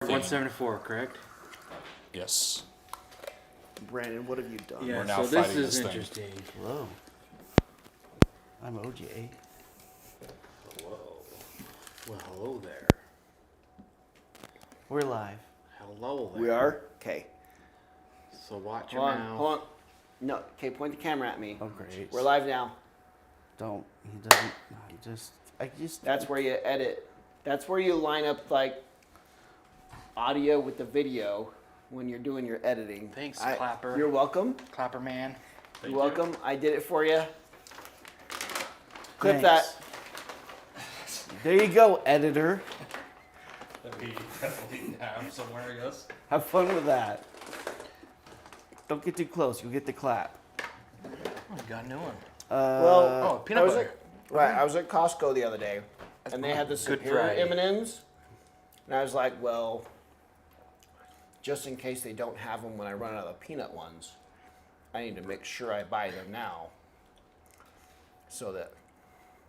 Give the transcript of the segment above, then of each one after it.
174, correct? Yes. Brandon, what have you done? Yeah, We're now so this fighting is this thing. interesting. Hello. I'm OJ. Whoa. Well, hello there. We're live. Hello there. We are? Okay. So watch your Hold on, mouth. hold on. No, okay, point the camera at me. Oh, great. We're live now. Don't. He doesn't. I just. That's where you edit. That's where you line up, like, audio with the video when you're doing your editing. Thanks, Clapper. You're welcome. Clapper man. You're welcome. I did it for you. Clip that. There you go, editor. That we definitely have somewhere, I guess. Have fun with that. Don't get too close. You'll get the clap. Oh, you got a new one. Well, peanut butter. I was at Costco the other day, and they had the Good Superior variety. M&Ms, and I was like, well, just in case they don't have them when I run out of the peanut ones, I need to make sure I buy them now, so that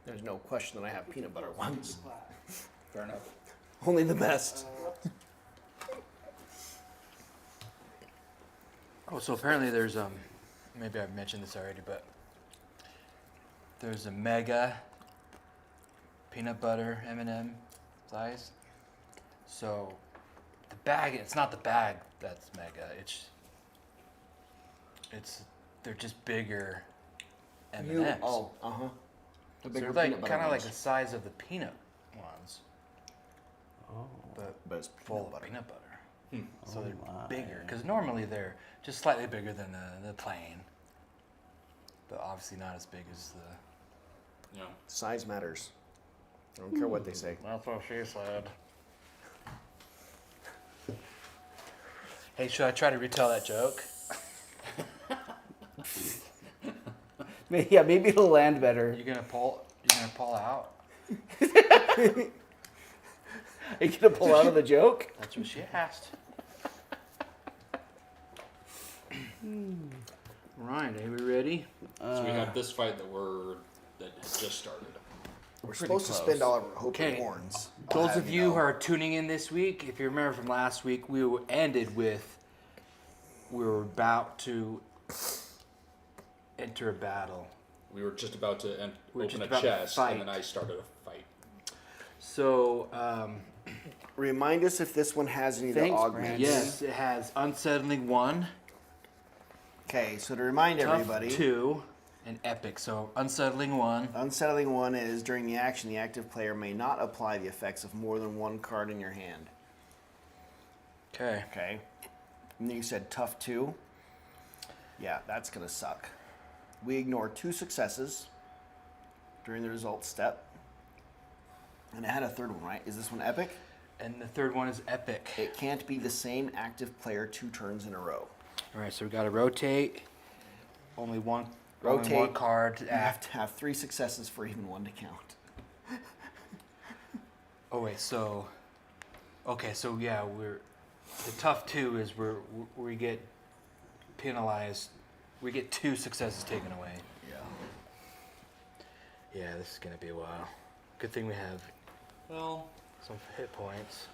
there's no question that I have peanut butter ones. Fair enough. Only the best. Oh, so apparently there's maybe I've mentioned this already, but there's a mega peanut butter M&M size. So the bag, it's not the bag that's mega. It's they're just bigger M&Ms. The So bigger they're like peanut butter kind of like ones. the size of the peanut ones, Oh. But it's full peanut of butter. peanut butter. So Oh they're my. bigger because normally they're just slightly bigger than the plain, but obviously not as big as the. Yeah. Size matters. I don't care what they say. That's what she said. Hey, should I try to retell that joke? Yeah, maybe it'll land better. You gonna pull out? Are you gonna pull out of the joke? That's what she asked. Right, are we ready? So we have this fight that just started. We're supposed to spend all of our hope and Okay. horns. Those of you who are tuning in this week, if you remember from last week, we ended with we were about to enter a battle. We were just about to We were open just a about to chest, fight. and then I started a fight. So, Remind us if this one has any of the Thanks, augments. Brandon. yes, it has Unsettling 1, Okay, so to remind Tough everybody, 2, and Epic. So, Unsettling 1. Unsettling 1 is during the action, the active player may not apply the effects of more than one card in your hand. Okay. Okay. And then you said Tough 2. Yeah, that's going to suck. We ignore 2 successes during the result step. And it had a third one, right? Is this one epic? And the third one is Epic. It can't be the same active player 2 turns in a row. All right, so we got to rotate. Only one Rotate. card to You have act. to have 3 successes for even one to count. Oh wait, so okay, so yeah, the tough 2 is we get penalized. We get 2 successes taken away. Yeah. Yeah, this is gonna be a while. Good thing we have Well, some hit points.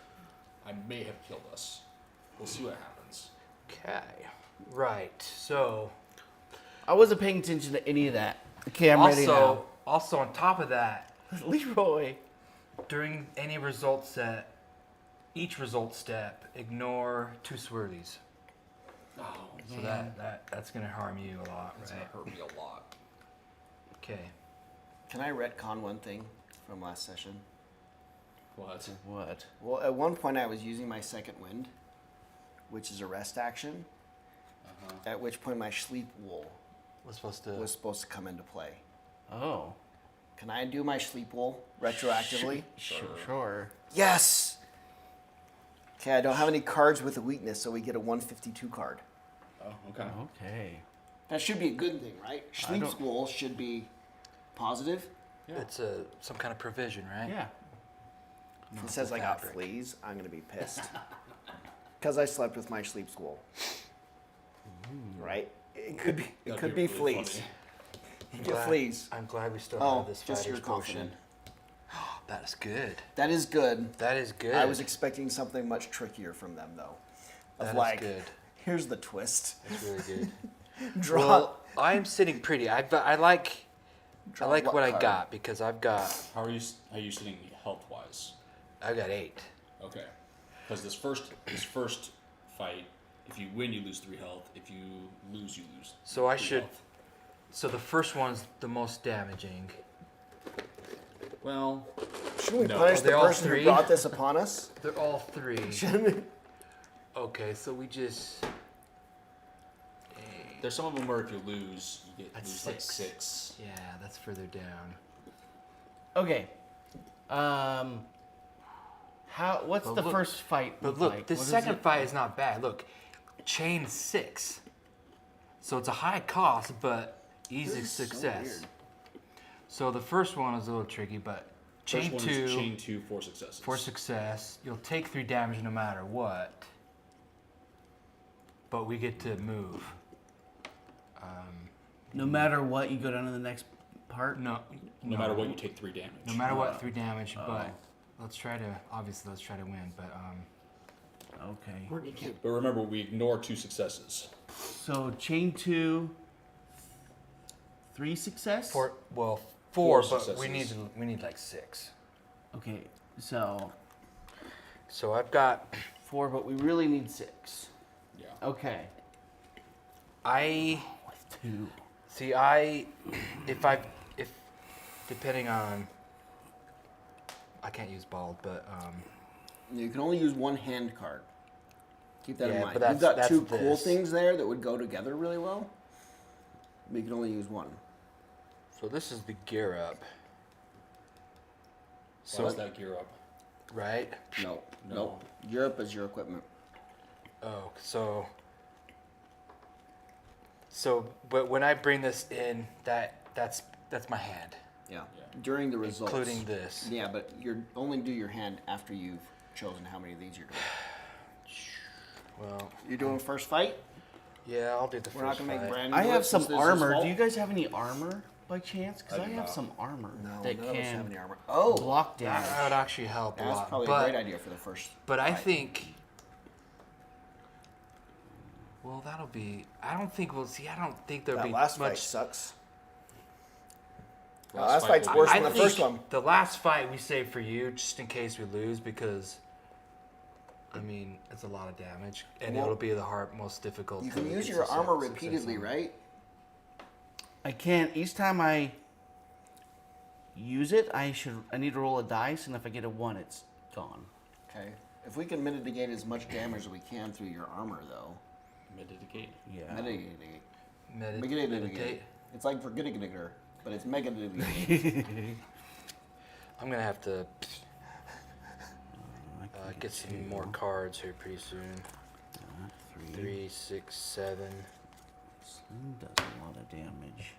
I may have killed us. We'll see what happens. Okay. Right. So I wasn't paying attention to any of that. Okay, I'm ready now. also on top of that, Leroy. during any result set, each result step, ignore 2 swirlies. Oh, So that's gonna harm you a lot, that's right? gonna hurt me a lot. Okay. Can I retcon one thing from last session? What? What? Well, at one point I was using my second wind, which is a rest action, at which point my sleep wool We're supposed to. was supposed to come into play. Oh. Can I do my sleep wool retroactively? Sure. Yes! Okay, I don't have any cards with a weakness, so we get a 152 card. Oh, okay. Okay. That should be a good thing, right? Sleep don't- wool should be positive. It's some kind of provision, right? Yeah. If it says I got fabric. fleas, I'm gonna be pissed. Because I slept with my sleep wool. Right? It could be. It That'd could be be really fleas. funny. You get fleas. I'm glad we still Oh, have this just fighter's your confident. potion. That's good. That is good. That is good. I was expecting something much trickier from them, though. Of That is like, good. here's the twist. That's really good. Draw. Well, I'm sitting pretty. I like Draw what I card? got because I've got How are you sitting health wise? 8. Okay. Because this first fight, if you win, you lose 3 health. If you lose, you lose. So I 3 should. health. So the first one's the most damaging. Well, Shouldn't we No. punish Are the they all person 3? who brought this upon us? They're all 3. Shouldn't we? Okay, so we just. there's some of them where if you lose, you That's lose like 6. 6. Yeah, that's further down. Okay. What's But the look- first fight? But look look, like? the What is second it? fight is not bad. Look, chain 6. So it's a high cost, but easy This is so success. weird. So the first one is a little tricky, but chain First one 2, is chain 2, 4 successes. for success, you'll take 3 damage no matter what. But we get to move. No matter what, you go down to the next part. No, No matter what, you take 3 damage. No matter what, 3 damage. Oh. But let's try to win. But Okay. But remember, we ignore 2 successes. So chain 2, 3 success. 4. Well, 4 4, but we successes. need like 6. Okay, so So I've got 4, but we really need 6. Yeah. Okay. I. With 2. See, if depending on, I can't use bald, but You can only use one hand card. Keep that in Yeah, mind. but You've got that's 2 cool this. things there that would go together really well. But you can only use one. so this is the gear up. So So what's that gear up? right? No. No. Nope. Europe is your equipment. Oh, but when I bring this in, that's my hand, Yeah. Yeah. During the results. including this. Yeah, but you're only do your hand after you've chosen how many of these you're doing. Well, You're doing first fight? yeah, I'll do the We're not first gonna make fight. Brandon I do have it some since this is his armor. fault? Do you guys have any armor by chance? Because I I do have not. some armor No, that none of us have can any armor. Oh, block damage. That would actually help a that's lot. probably but, a great idea for the first. But I fight. think. Well, that'll be. I don't think there'll that be last much. fight sucks. Last Last fight fight's will be- worse I than the think first one. the last fight we save for you just in case we lose because. I mean, it's a lot of damage, and Well, it'll be the most difficult. You to can use get your armor success repeatedly, on. right? I can't. Each time I use it, I need to roll a dice, and if I get a 1, it's gone. Okay. If we can mitigate as much damage as we can through your armor, though. Mitigate. Yeah. Mitigate. Meditate. Mitigate. It's like forgetting, but it's mega. I'm gonna have to get some more cards here pretty soon. 3, 6, 7. Slim does a lot of damage.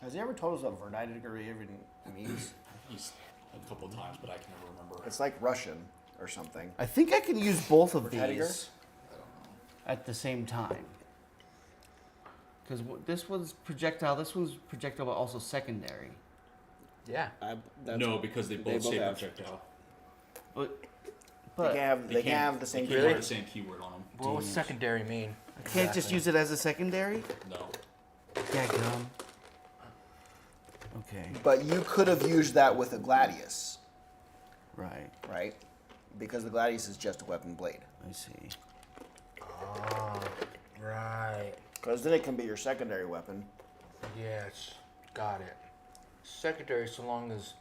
Has he ever told us what Vernidiger even means? He's a couple of times, but I can never remember. It's like Russian or something. I think I can use both of Vertiger? these at the same time. Because this one's projectile, but also secondary. Yeah. No, because they both say have. projectile. But They can have the same They can't Really? have the same keyword on them. What does secondary mean? I can't just use it as a secondary? No. Dadgum. Okay, But you could have used that with a Gladius, right. right? Because the Gladius is just a weapon blade. I see. Oh, right. Because then it can be your secondary weapon. Yes, got it. Secondary, so long as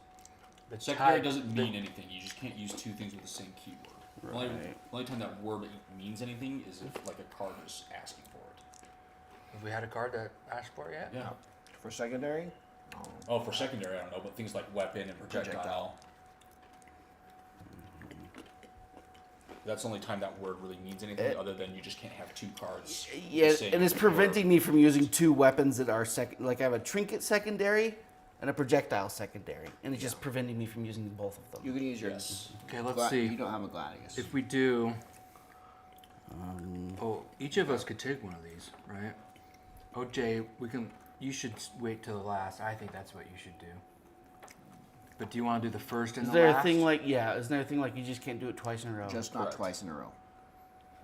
the Secondary type- doesn't mean anything. You just can't use 2 things with the same keyword. The Right. only time that word means anything is if like a card is asking for it. Have we had a card that asked for it yet? Yeah. For secondary? Oh, for secondary, I don't know, but things like weapon and projectile. That's the only time that word really means anything, other than you just can't have 2 cards. with the Yeah, same and it's keyword. preventing me from using 2 weapons that are like I have a trinket secondary and a projectile secondary, and it's just preventing me from using both of them. You can use your. Yes. Okay, let's You see. don't have a Gladius. If we do, each of us could take one of these, right? OJ, You should wait till the last. I think that's what you should do. But do you want to do the first and Is the there last? a thing like is there a thing like you just can't do it twice in a row? Just not Correct. twice in a row.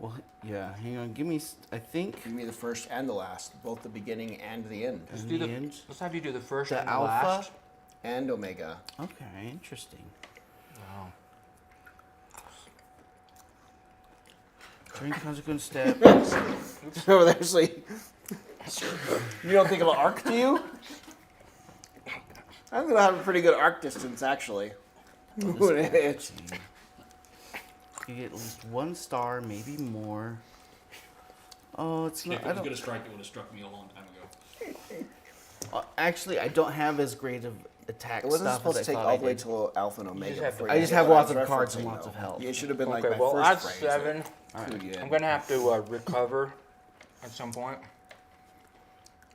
Well, yeah. Hang on. Give me. I think Give me the first and the last, both the beginning and the end. Let's in do the the. end. Let's have you do the first The and the alpha? last. And Omega. Okay, interesting. Wow. During consequent step. Over there, so you don't think of an arc, do you? I'm gonna have a pretty good arc distance, actually. It's- You get at least 1 star, maybe more. Oh, it's If not. it I was don't. gonna strike, it would have struck me a long time ago. Actually, I don't have as great of attack It wasn't stuff supposed as to I take thought all I the way did. till Alpha and Omega. just have before to- you I just get have what lots was of cards and referencing, lots of though. health. It should have been like Okay, my well, first that's phrase. 7. Pretty good. I'm gonna have to recover at some point.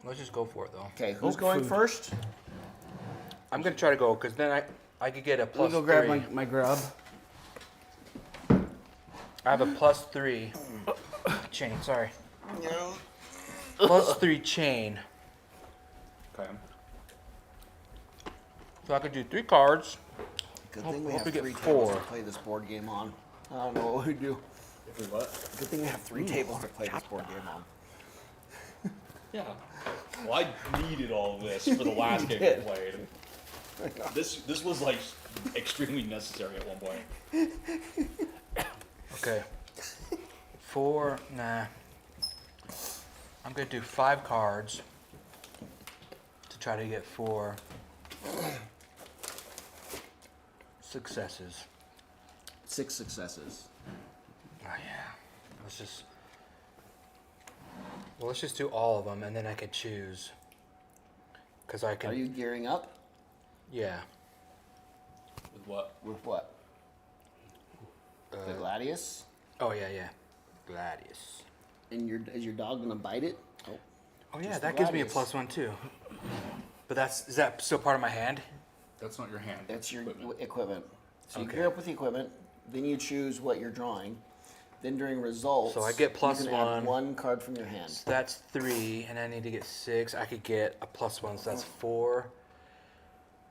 Let's just go for it though. Okay, who's Oh, going food. first? I'm gonna try to go because then I could get a Let me plus go grab 3. my grub. I have a plus 3 chain. Sorry. Plus 3 chain. Okay. So I could do 3 cards. Good Hope- thing we hope have we get 3 tables 4. to play this board game on. I don't know what we do. If we what? Good thing we have 3 tables to play this board game on. Yeah. Well, I needed all of this for the last game we did. played. This was like extremely necessary at one point. Okay. 4. Nah. I'm gonna do 5 cards to try to get 4 successes. 6 successes. Oh yeah. Let's just do all of them, and then I could choose. Cause I can. Are you gearing up? Yeah. With what? With what? The Gladius? Oh yeah. Gladius. And is your dog gonna bite it? Oh. Oh yeah, Just that gives me a Gladius. +1 too. But is that still part of my hand? That's not your hand. That's your equipment. equipment. So you Okay. gear up with the equipment, then you choose what you're drawing. Then during results, So I get you can add +1. 1 card from your hand. So that's 3, and I need to get 6. I could get a +1, so that's 4.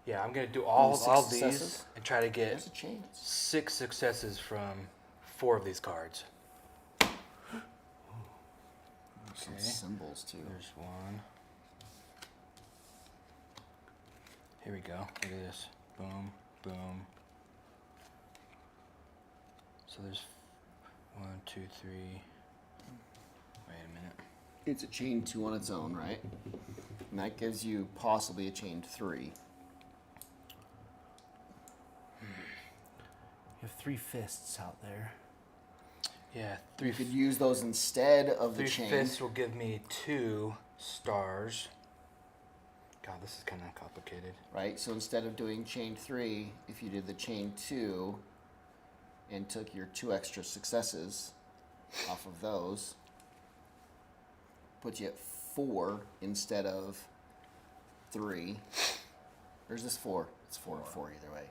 Yeah, I'm gonna do all six these successes? and try to There's get a chance. 6 successes from 4 of these cards. Some Okay. symbols too. There's 1. Here we go. Look at this. Boom, boom. So there's 1, 2, 3. Wait a minute. It's a chain 2 on its own, right? And that gives you possibly a chain 3. You have 3 fists out there. Yeah, You could use those instead of the 3 chain. fists will give me 2 stars. God, this is kind of complicated. Right? So instead of doing chain 3, if you did the chain 2 and took your 2 extra successes off of those, put you at 4 instead of 3. There's this 4. It's 4 and 4 either way.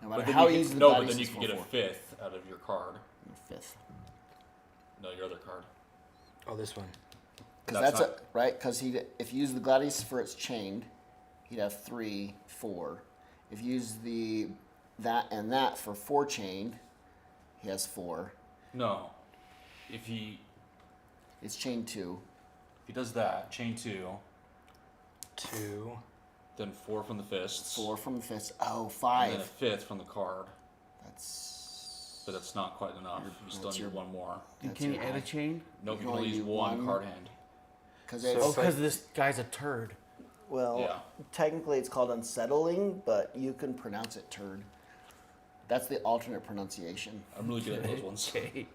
No matter But then how you easy can, the no, but Gladius then you is can 4, get a 4. 5th out of your card. 5th. No, your other card. Oh, this one. Because That's that's right. Because if you use the Gladius for its chained, he'd have 3, 4. If you use that and that for 4 chained, he has 4. No. If he It's chain 2. does that, chain 2, 2. then 4 from the fists. 4 from the fist. Oh, And 5. then a 5th from the card. That's. But that's not quite enough. You still that's need your- 1 more. And That's can you your add a high. chain? Nope, You you can can only only use do 1 one. card hand. Because So it's. Oh, if I- because this guy's a turd. Well, Yeah. technically it's called unsettling, but you can pronounce it turd. That's the alternate pronunciation. I'm really good at those ones. Okay.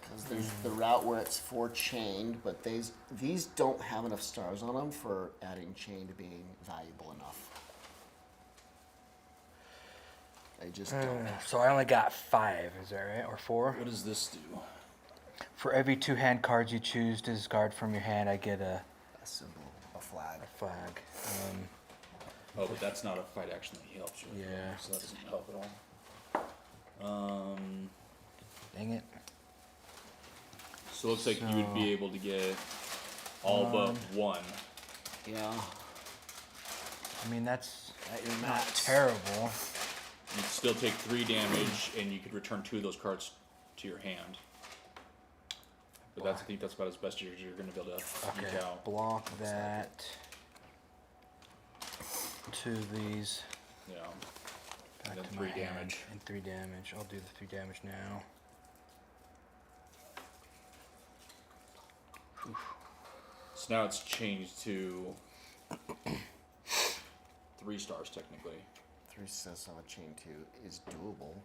Because there's the route where it's 4 chained, but these don't have enough stars on them for adding chained being valuable enough. They just don't. So I only got 5, is that right? Or 4? What does this do? For every 2 hand cards you choose to discard from your hand, I get a A symbol, a flag. flag. Oh, but that's not a fight action that he helps you with. Yeah. So that doesn't help at all. Dang it. So it looks like you would be able to get all but one. Yeah. I mean, that's Your not max. terrible. You'd still take 3 damage, and you could return 2 of those cards to your hand. But I think that's about as best as you're going to be able to eke Okay, out. block that. 2 of these. Yeah. Back And then to 3 my hand, damage. And 3 damage. I'll do the 3 damage now. So now it's changed to 3 stars technically. 3 cents on a chain 2 is doable.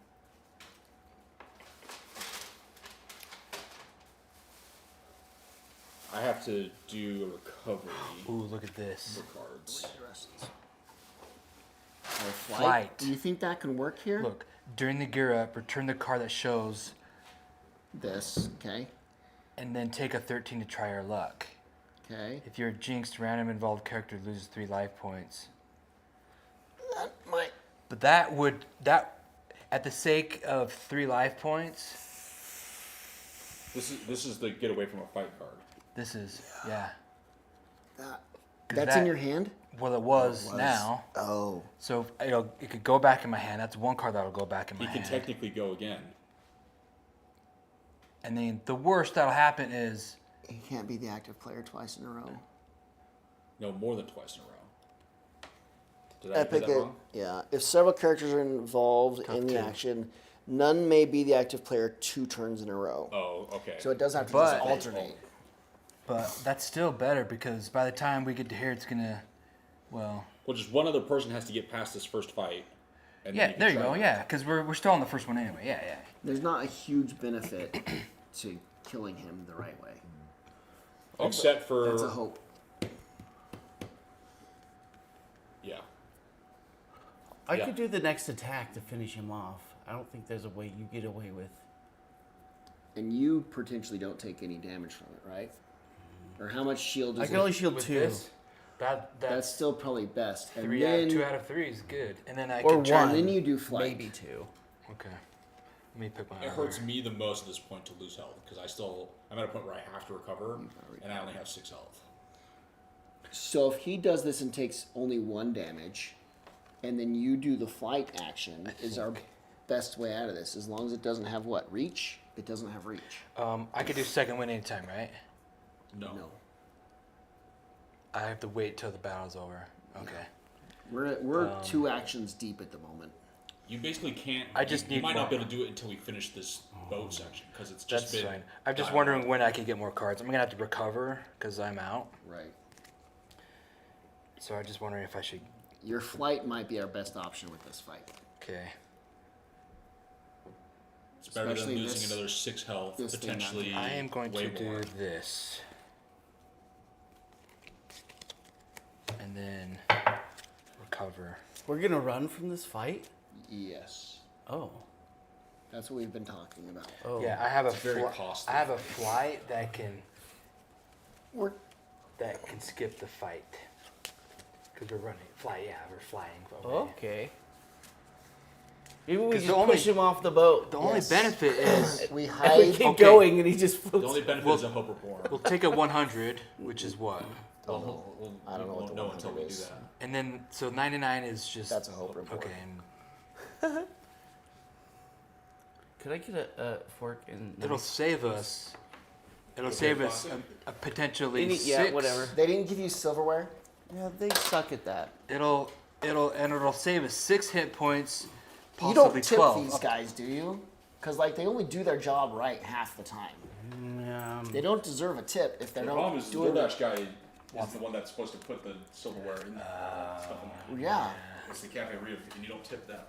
I have to do a recovery Ooh, look at this. for cards. Flight. Do you think that can work here? Look, during the gear up, return the card that shows, This, okay. and then take a 13 to try your luck. Okay. If you're a jinxed, random involved character loses 3 life points. That might. But at the sake of 3 life points, This is the get away from a fight card. this is, yeah. That, 'Cause that's in that- your hand? Well, it was now. Oh. So it could go back in my hand. That's one card that'll go back in my He can hand. technically go again. And then the worst that'll happen is He can't be the active player twice in a row. No, more than twice in a row. Did I get that wrong? Yeah. If several characters are involved Tough in the two. action, none may be the active player 2 turns in a row. Oh, okay. So it does have to But- just alternate. but that's still better because by the time we get to here, it's gonna, well, Well, just one other person has to get past this first fight. And yeah. then There you can go. try Yeah, because we're still on the first one anyway. Yeah, yeah. There's not a huge benefit to killing him the right way. Except for That's a hope. yeah. I Yeah. could do the next attack to finish him off. I don't think there's a way you get away with. And you potentially don't take any damage from it, right? Or how much shield I is can it? only shield With 2. this, That's that's still probably best. And 3 then, out, 2 out of 3 is good. And then I Or can try. and one. then you do flight. Maybe 2. Okay. Let me pick my. It hurts me the most at this point to lose health because I'm at a point where I have to recover, and I only have 6 health. So if he does this and takes only 1 damage, and then you do the flight action, is our best way out of this. As long as it doesn't have what? Reach? It doesn't have reach. I could do second win anytime, right? No. I have to wait till the battle's over. Okay. We're 2 actions deep at the moment. You basically can't. I just you need might more. not be able to do it until we finish this boat section because it's just That's been. fine. I'm just dialogue. wondering when I can get more cards. I'm gonna have to recover because I'm out. Right. So I'm just wondering if I should. Your flight might be our best option with this fight. Okay. It's better than Especially losing this- another 6 health, this thing not potentially. I am going way to more. do this, and then recover. We're going to run from this fight? Yes. Oh. That's what we've been talking about. Oh. Yeah, I have a It's very fli- costly. I have a flight that can We're skip the fight because we're running. We're flying. Okay. Maybe we 'Cause just the only- push him off the boat. The only Yes. benefit is we And we hide. keep Okay. going and he just The floats. only benefit is a hope reborn. we'll take a 100, which is what, I don't know what the know until 100 we do is. that. and then so 99 is just That's a hope report. Okay, and Could I get a fork and it'll save us. It'll save us a potentially Any- 6. yeah, whatever. They didn't give you silverware? Yeah, they suck at that. It'll save us 6 hit points, You don't possibly tip 12. these guys, do you? Because like they only do their job right half the time. They don't deserve a tip if they're The problem not is the doing DoorDash guy is the one that's supposed to put the silverware in stuff in there. Yeah. It's the Cafe Rio, and you don't tip them.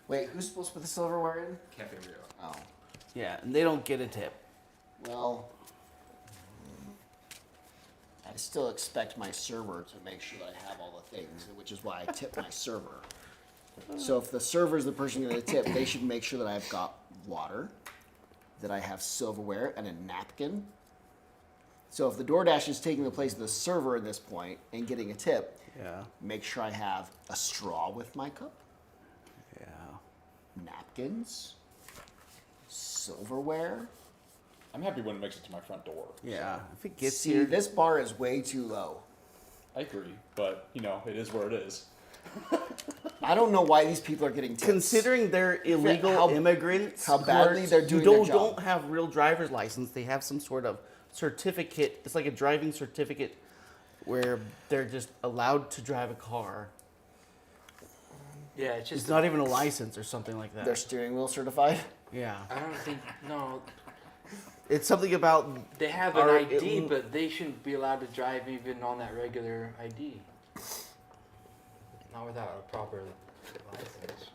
Wait, who's supposed to put the silverware in? Cafe Rio. Oh, Yeah, and they don't get a tip. well. I still expect my server to make sure that I have all the things, which is why I tip my server. So if the server is the person going to tip, they should make sure that I've got water, that I have silverware and a napkin. So if the DoorDash is taking the place of the server at this point and getting a tip, Yeah. make sure I have a straw with my cup, Yeah. napkins, silverware, I'm happy when it makes it to my front door. Yeah, if it gets See, here. this bar is way too low. I agree, but it is where it is. I don't know why these people are getting tips. Considering they're illegal how- immigrants, how badly they're doing who their don't, job. don't have real driver's license. They have some sort of certificate. It's like a driving certificate where they're just allowed to drive a car. Yeah, it's just It's not even a license or something like that. They're steering wheel certified. Yeah, I don't think no. it's something about. They have an Or ID, it- but they shouldn't be allowed to drive even on that regular ID. Not without a proper license.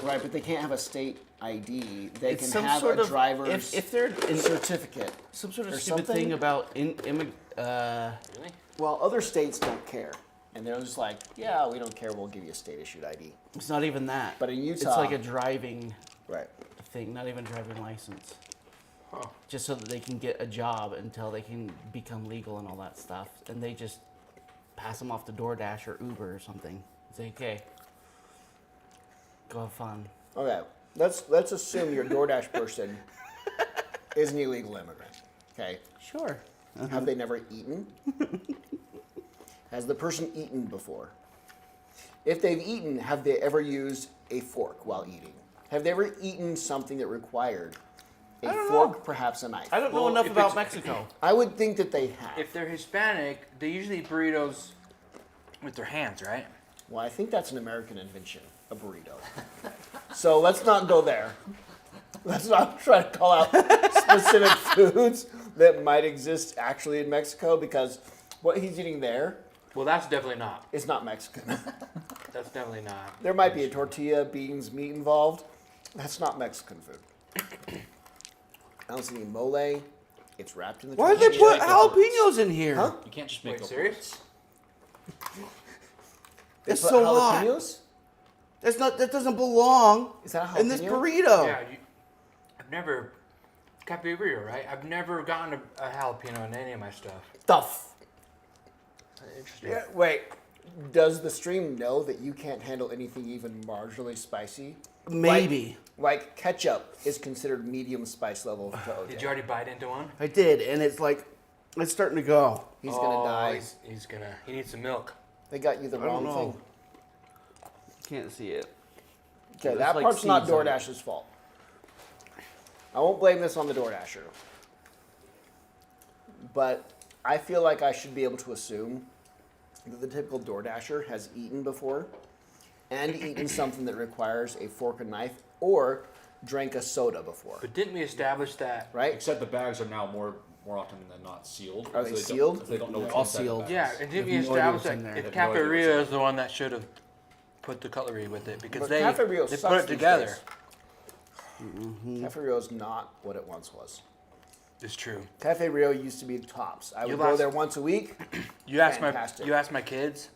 Right, but they can't have a state ID. They It's can some have sort a of driver's if they're in certificate. some sort of or stupid something. thing about Really? Well, other states don't care. And they're just like, yeah, we don't care. We'll give you a state-issued ID. it's not even that. But in it's Utah- like a driving Right. thing, not even driving license. Huh. Just so that they can get a job until they can become legal and all that stuff. And they just pass them off to DoorDash or Uber or something. Say, okay, go have fun. Okay. Let's assume your DoorDash person is an illegal immigrant. Okay. Sure. Have they never eaten? Has the person eaten before? If they've eaten, have they ever used a fork while eating? Have they ever eaten something that required a don't fork, know. perhaps a knife? I don't know Well, enough if about it's- Mexico. I would think that they have. If they're Hispanic, they usually eat burritos with their hands, right? Well, I think that's an American invention, a burrito. So let's not go there. Let's not try to call out specific foods that might exist actually in Mexico, because what he's eating there Well, that's definitely not. is not Mexican. That's definitely not. There might be a tortilla, beans, meat involved. That's not Mexican food. I don't see any mole. It's wrapped in the Why did they tortilla. put jalapenos in here? Huh? You can't just make Wait, up serious? They It's put so hot. jalapenos? That's not. That doesn't belong Is that a in this jalapeno? burrito. Yeah, I've never Cafe Rio, right? I've never gotten a jalapeno in any of my stuff. Stuff. Interesting. Yeah, wait. Does the stream know that you can't handle anything even marginally spicy? Maybe Like ketchup is considered medium spice level to OJ. Did you already bite into one? I did, and it's like it's starting to go. He's gonna die. He needs some milk. They got you the I don't wrong know. thing. Can't see it. Okay, There's, that like, part's not seeds on it. DoorDash's fault. I won't blame this on the DoorDasher. But I feel like I should be able to assume that the typical DoorDasher has eaten before and eaten something that requires a fork and knife or drank a soda before. But didn't we establish that? Right? Except the bags are now more often than not sealed. Are they don't- sealed? They don't know They're what's all inside the sealed. bags. Yeah, and didn't we have no idea establish what's in that there. if They have no Cafe idea what's Rio in is the one that should have put the cutlery with it because But they Cafe Rio put sucks it these together. days. Cafe Rio is not what it once was. It's true. Cafe Rio used to be the tops. I You would go lost- there once a week. You ask Fantastic. my kids,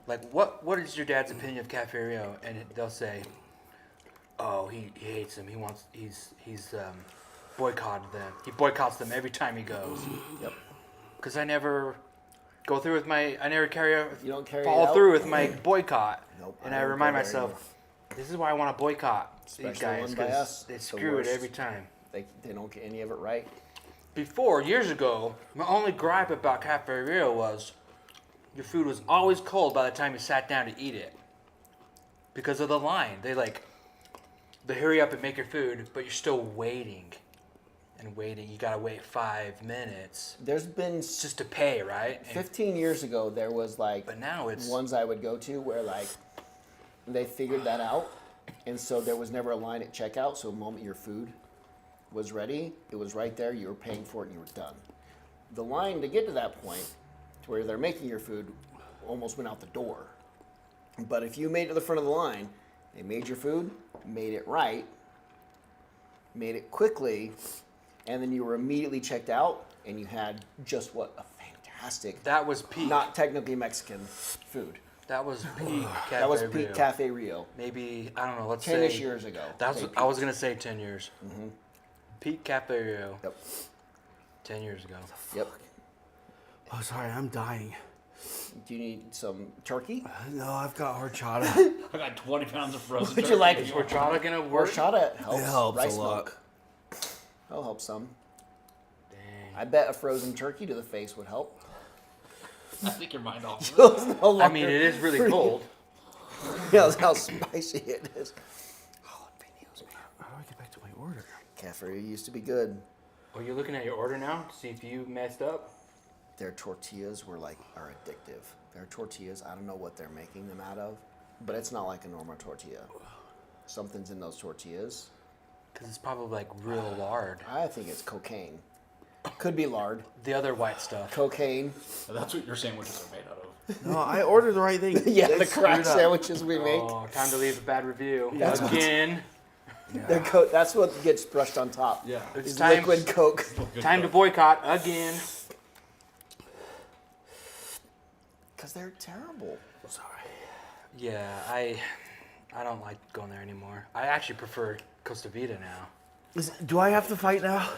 like what is your dad's opinion of Cafe Rio, and they'll say, oh, he hates them. He's boycotted them. He boycotts them every time he goes. Yep. Because I never go through with I never You don't carry it follow out? through with my boycott. Nope, And I I don't remind go there myself, this is why I want to boycott Especially these guys one by us. because they It's the screw it worst. every time. They don't get any of it right. Before, years ago, my only gripe about Cafe Rio was your food was always cold by the time you sat down to eat it. Because of the line. They hurry up and make your food, but you're still waiting. And waiting. You gotta wait 5 minutes There's been just to pay, right? And- 15 years ago, there was like but now it's ones I would go to where like they figured that out, and so there was never a line at checkout. So the moment your food was ready, it was right there. You were paying for it, and you were done. The line to get to that point, to where they're making your food, almost went out the door. But if you made it to the front of the line, they made your food, made it right, made it quickly, and then you were immediately checked out, and you had just what a fantastic, that was peak. not technically Mexican food. That was peak Cafe That was Rio. peak Cafe Rio. Maybe I don't know. Let's 10-ish say years ago. That's they I was gonna say 10 years. Peak Cafe Rio. Yep. 10 years ago. Yep. Oh, sorry, I'm dying. Do you need some turkey? No, I've got horchata. I got 20 pounds of frozen Would you turkey. like Is horchata gonna work? horchata? Helps. It helps rice a lot. milk. That'll help some. I bet a frozen turkey to the face would help. I think your mind off. It's no I mean, longer- it is really cold. Yeah, that's how spicy it is. Jalapenos, man. How do I get back to my order? Cafe used to be good. Are you looking at your order now to see if you messed up? Their tortillas are addictive. Their tortillas, I don't know what they're making them out of, but it's not like a normal tortilla. Something's in those tortillas. Because it's probably like real lard. I think it's cocaine. Could be lard. The other white stuff. Cocaine. That's what your sandwiches are made out of. No, I ordered the right thing. Yeah, They the crack screwed up. sandwiches we make. Oh, time to leave a bad review. That's what- Again. That's what gets brushed on top. Yeah. It's Is time, liquid Coke. time to boycott again. Because they're terrible. Sorry. Yeah, I don't like going there anymore. I actually prefer Costa Vida now. Do I have to fight now?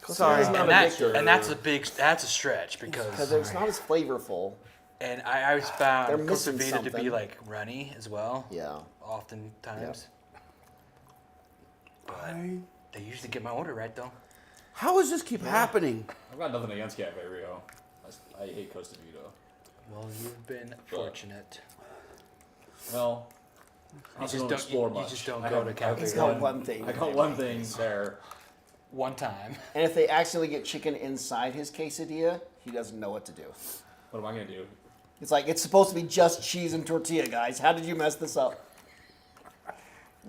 Sorry. Sorry. Not And, a that's a stretch Because because it's not as flavorful. and I always found They're Costa missing Vida to be something. like runny as well. Yeah. Oftentimes. But they usually get my order right though. How does this keep happening? I've got nothing against Cafe Rio. I hate Costa Vida. Well, you've been fortunate. Well, I You also just don't don't- explore you much. just don't I go got- to Cafe He's Rio. got one thing. I got one thing there. One time. And if they accidentally get chicken inside his quesadilla, he doesn't know what to do. What am I gonna do? It's like, it's supposed to be just cheese and tortilla, guys. How did you mess this up?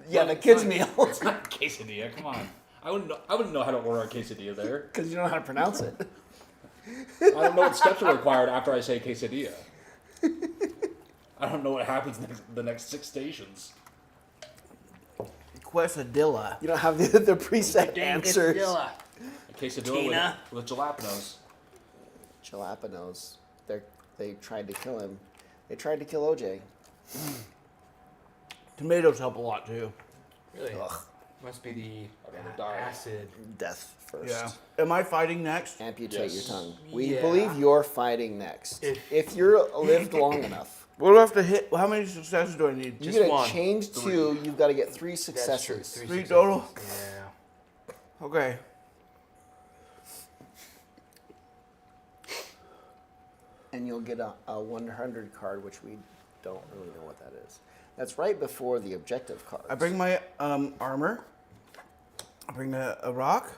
Yeah, the kids' meal. It's not a quesadilla. Come on. I wouldn't know how to order a quesadilla there. Because you don't know how to pronounce it. I don't know what steps are required after I say quesadilla. I don't know what happens the next 6 stations. Quesadilla. You don't have the preset Dang, answers. Dilla. A quesadilla Tina. with jalapenos. Jalapenos. They tried to kill him. They tried to kill OJ. Tomatoes help a lot too. Really? Ugh. Must be the I'd rather die. acid. Death first. Yeah. Am I fighting next? Amputate Yes. your tongue. We Yeah. believe you're fighting next. If- If you're lived long enough, What do I have to hit? How many successes do I need? you Just get one. to change 2. You've got to get 3 That's true. successes. Three Three successes. total? Yeah. Okay. And you'll get a 100 card, which we don't really know what that is. That's right before the objective cards. I bring my armor. I bring a rock.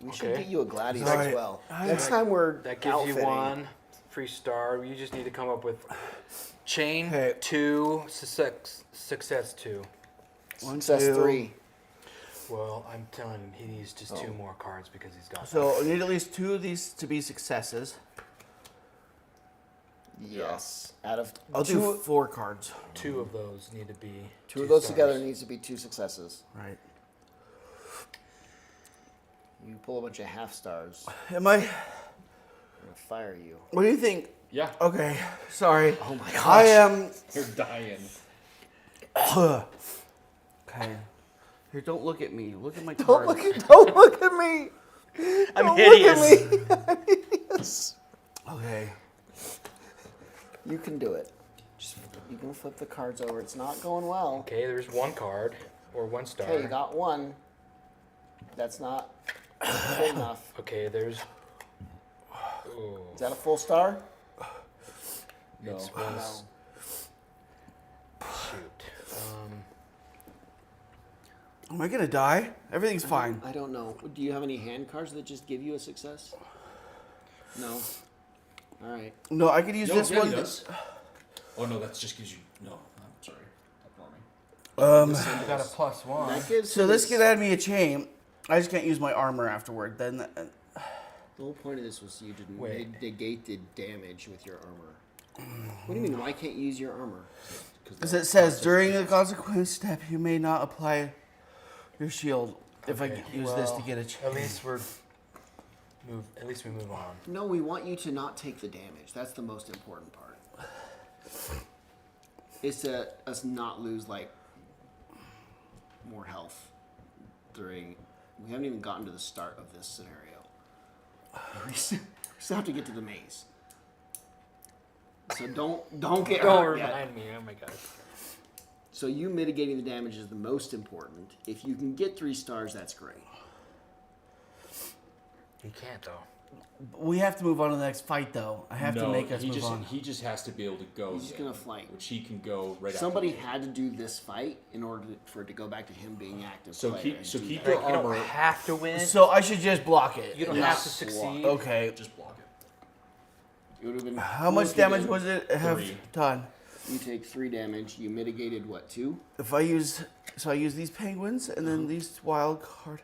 We should Okay. get you a gladiator Sorry. as well. I- Next time we're That gives you outfitting, one free star. You just need to come up with chain Hey. 2, success 2. One, Success two. 3. Well, I'm telling him he needs just 2 more cards because he's got. So I need at least 2 of these to be successes. Yes. Out of I'll two, do 4 cards. 2 of those need to be. two of those stars. together needs to be 2 successes. Right. You pull a bunch of half stars. Am I? I'm gonna fire you. What do you think? Yeah, Okay. Sorry. Oh my gosh. I am. you're dying. Okay. Here, don't look at me. Look at my Don't cards. don't look at me. I'm Don't hideous. Look at me. Hideous. Okay. You can do it. Just you can flip the cards over. It's not going well. Okay, there's 1 card or 1 star. Okay, you got 1. That's not good enough. Okay, there's. Ooh, Is that a full star? No. it's No. was shoot. Am I gonna die? Everything's fine. I don't know. Do you have any hand cards that just give you a success? No. All right. No, I could use this yeah, one. he does. Oh no, that just gives you no. I'm sorry. Ignore me. You got a +1. That gives So him this his- could add me a chain. I just can't use my armor afterward. Then The whole point of this was you didn't Wait. negate the damage with your armor. What do you mean? Why can't you use your armor? because it says during the consequence step, you may not apply your shield. If I use this to get a chain. At least we move on. No, we want you to not take the damage. That's the most important part. Is to us not lose like more health during. We haven't even gotten to the start of this scenario. We still have to get to the maze. So don't get Don't hurt yet. remind me. Oh my god. So you mitigating the damage is the most important. If you can get 3 stars, that's great. You can't though. We have to move on to the next fight, though. I have to make us move on. He just has to be able to go. He's just gonna fight. Which he can go right Somebody after. had to do this fight in order for it to go back to him being active. So player keep and so do keep that. your You don't armor. have to win. So I should just block it. You don't Yeah. have to succeed. Okay. Just block it. It would have been. How cool much if you damage did. was it have 3. done? You take 3 damage. You mitigated what, 2? If I use these penguins and then these wild card,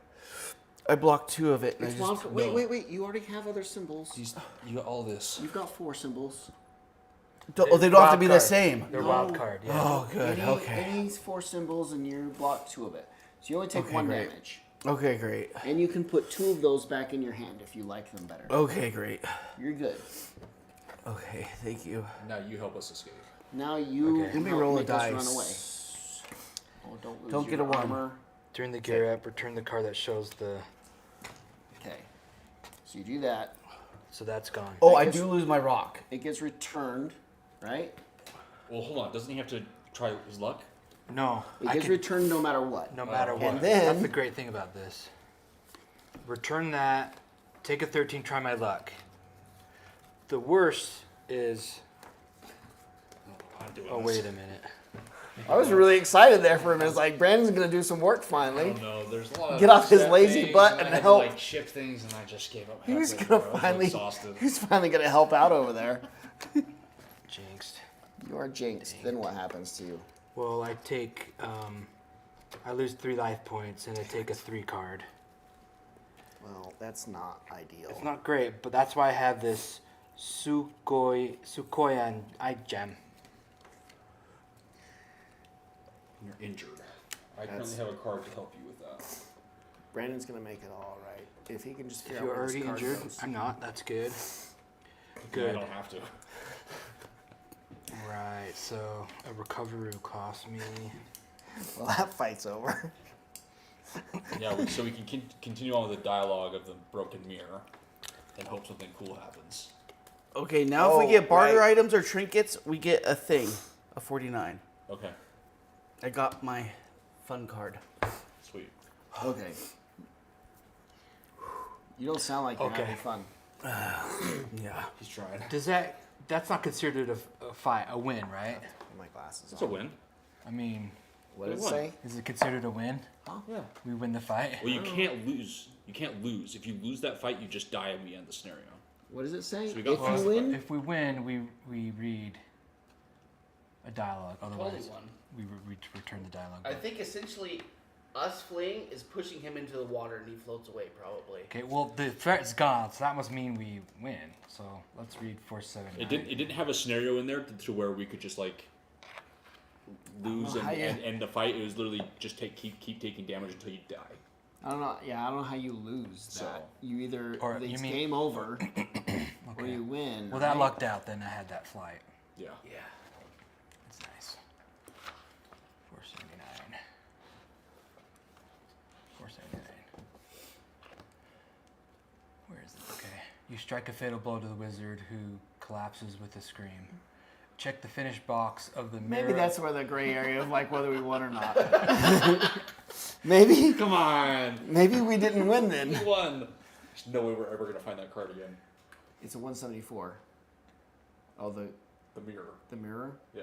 I blocked 2 of it. And It's I just, wild card. Wait. You already have other symbols. You got all this. You've got 4 symbols. oh, they don't have to Wild be card. the same. They're No. wild card. Yeah. Oh, good. It Okay. needs 4 symbols, and you block 2 of it. So you only take Okay, 1 great. damage. Okay, great. And you can put 2 of those back in your hand if you like them better. Okay, great. You're good. Okay, thank you. Now you help us escape. Now you Okay. Let me help roll a make us dice. run away. Oh, don't lose Don't get your a 1. armor. Turn the gear up. Return the card that shows the. Okay. So you do that. So that's gone. Oh, I I guess- do lose my rock. It gets returned, right? Well, hold on. Doesn't he have to try his luck? No. It I gets can, returned no matter what. no matter what. And then- That's the great thing about this. Return that. Take a 13. Try my luck. The worst is. Oh wait a minute. I was really excited there for a minute. It's like, Brandon's going to do some work I finally. don't know. There's a lot of Get off his set lazy things, butt and and I had help. To, like ship things, and I just gave up. He was halfway going through. to I was finally, exhausted. he's finally going to help out over there. Jinxed. You are jinxed. Then what happens to you? Well, I take. I lose 3 life points and I take a 3 card. Well, that's not ideal. It's not great, but that's why I have this Sukoyan eye gem. You're injured. I That's- currently have a card to help you with that. Brandon's going to make it all right. If he can just If figure you're out where this already card injured, goes. I'm not. That's good. I Good. don't have to. Right. So a recovery cost me. Well, that fight's over. Yeah, so we can continue on with the dialogue of the broken mirror and hope something cool happens. Okay, now if we Oh, get barter right. items or trinkets, we get a thing, a 49. Okay, I got my fun card. sweet. Okay. You don't sound like you're Okay. having fun. Yeah. He's trying. Does that? That's not considered a fight, a win, right? Put my glasses It's a on. win. I mean, What did it Won. say? is it considered a win? Yeah. We win the fight. Well, you can't lose. You can't lose. If you lose that fight, you just die and we end the scenario. What does it say? So we got If lost, you win, If we win, we read a dialogue. Otherwise, one. we return the dialogue. I think essentially us fleeing is pushing him into the water and he floats away probably. Okay, well the threat's gone, so that must mean we win. So let's read 479. It didn't have a scenario in there to where we could just like lose how you- and end the fight. It was literally just keep taking damage until you die. I don't know. Yeah, I don't know how you lose that. So- You either Or it's you mean- game over, or Okay. you win. Well, that right? lucked out. Then I had that flight. Yeah. Yeah. That's nice. 479. 479. Where is it? Okay. You strike a fatal blow to the wizard, who collapses with a scream. Check the finish box of the mirror. Maybe that's where the gray area of like whether we won or not. maybe Come on. we didn't win then. We won. There's no way we're ever gonna find that card again. It's a 174. Oh, the The mirror. mirror. Yeah.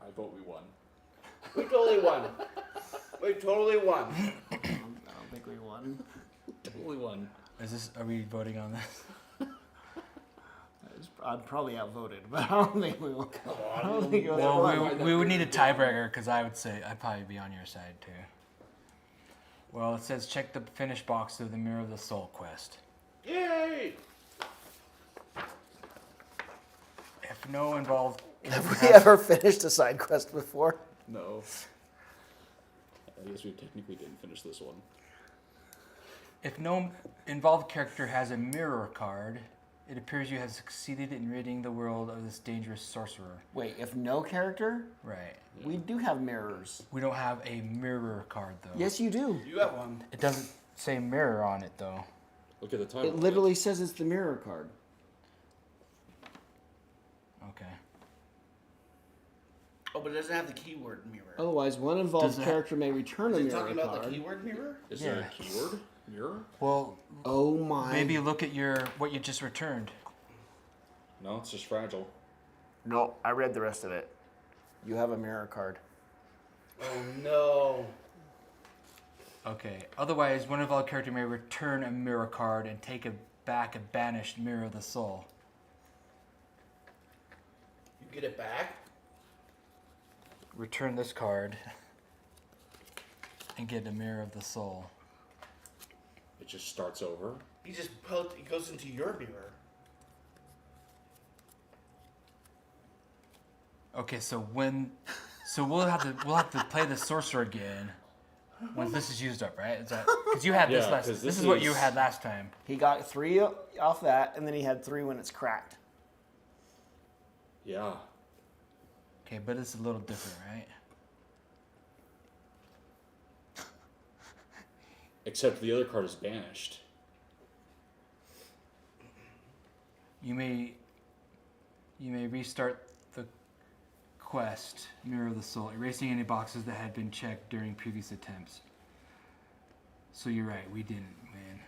I vote we won. We totally won. We totally won. I don't think we won. Totally won. Is this? Are we voting on this? I'd probably outvoted, but I don't think we won. I don't think it was Well, won. we would need a tiebreaker because I would say I'd probably be on your side too. Well, it says check the finish box of the Mirror of the Soul quest. Yay! If no involved, Have we ever finished a side quest before? No. I guess we technically didn't finish this one. if no involved character has a mirror card, it appears you have succeeded in ridding the world of this dangerous sorcerer. Wait, if no character, Right. we do have mirrors. We don't have a mirror card though. Yes, you do. You have one. It doesn't say mirror on it though. Look at the title. It literally says it's the mirror card. Okay. Oh Oh, but it doesn't have the keyword mirror. Otherwise, one involved Does it- character may return Is a it mirror talking about card. the keyword mirror? Is there Yeah. a keyword? Mirror? Well, Oh my. maybe look at what you just returned. No, it's just fragile. No, I read the rest of it. You have a mirror card. Oh no. Okay. Otherwise, one involved character may return a mirror card and take back a banished mirror of the soul. You get it back? Return this card and get a mirror of the soul. It just starts over. He goes into your mirror. Okay, so we'll have to play the sorcerer again once this is used up, right? Is that because you had this Yeah, last? 'cause This this is what you is- had last time. He got 3 off that, and then he had 3 when it's cracked. Yeah. Okay, but it's a little different, right? Except the other card is banished. You may restart the quest, Mirror of the Soul, erasing any boxes that had been checked during previous attempts. So you're right, we didn't win.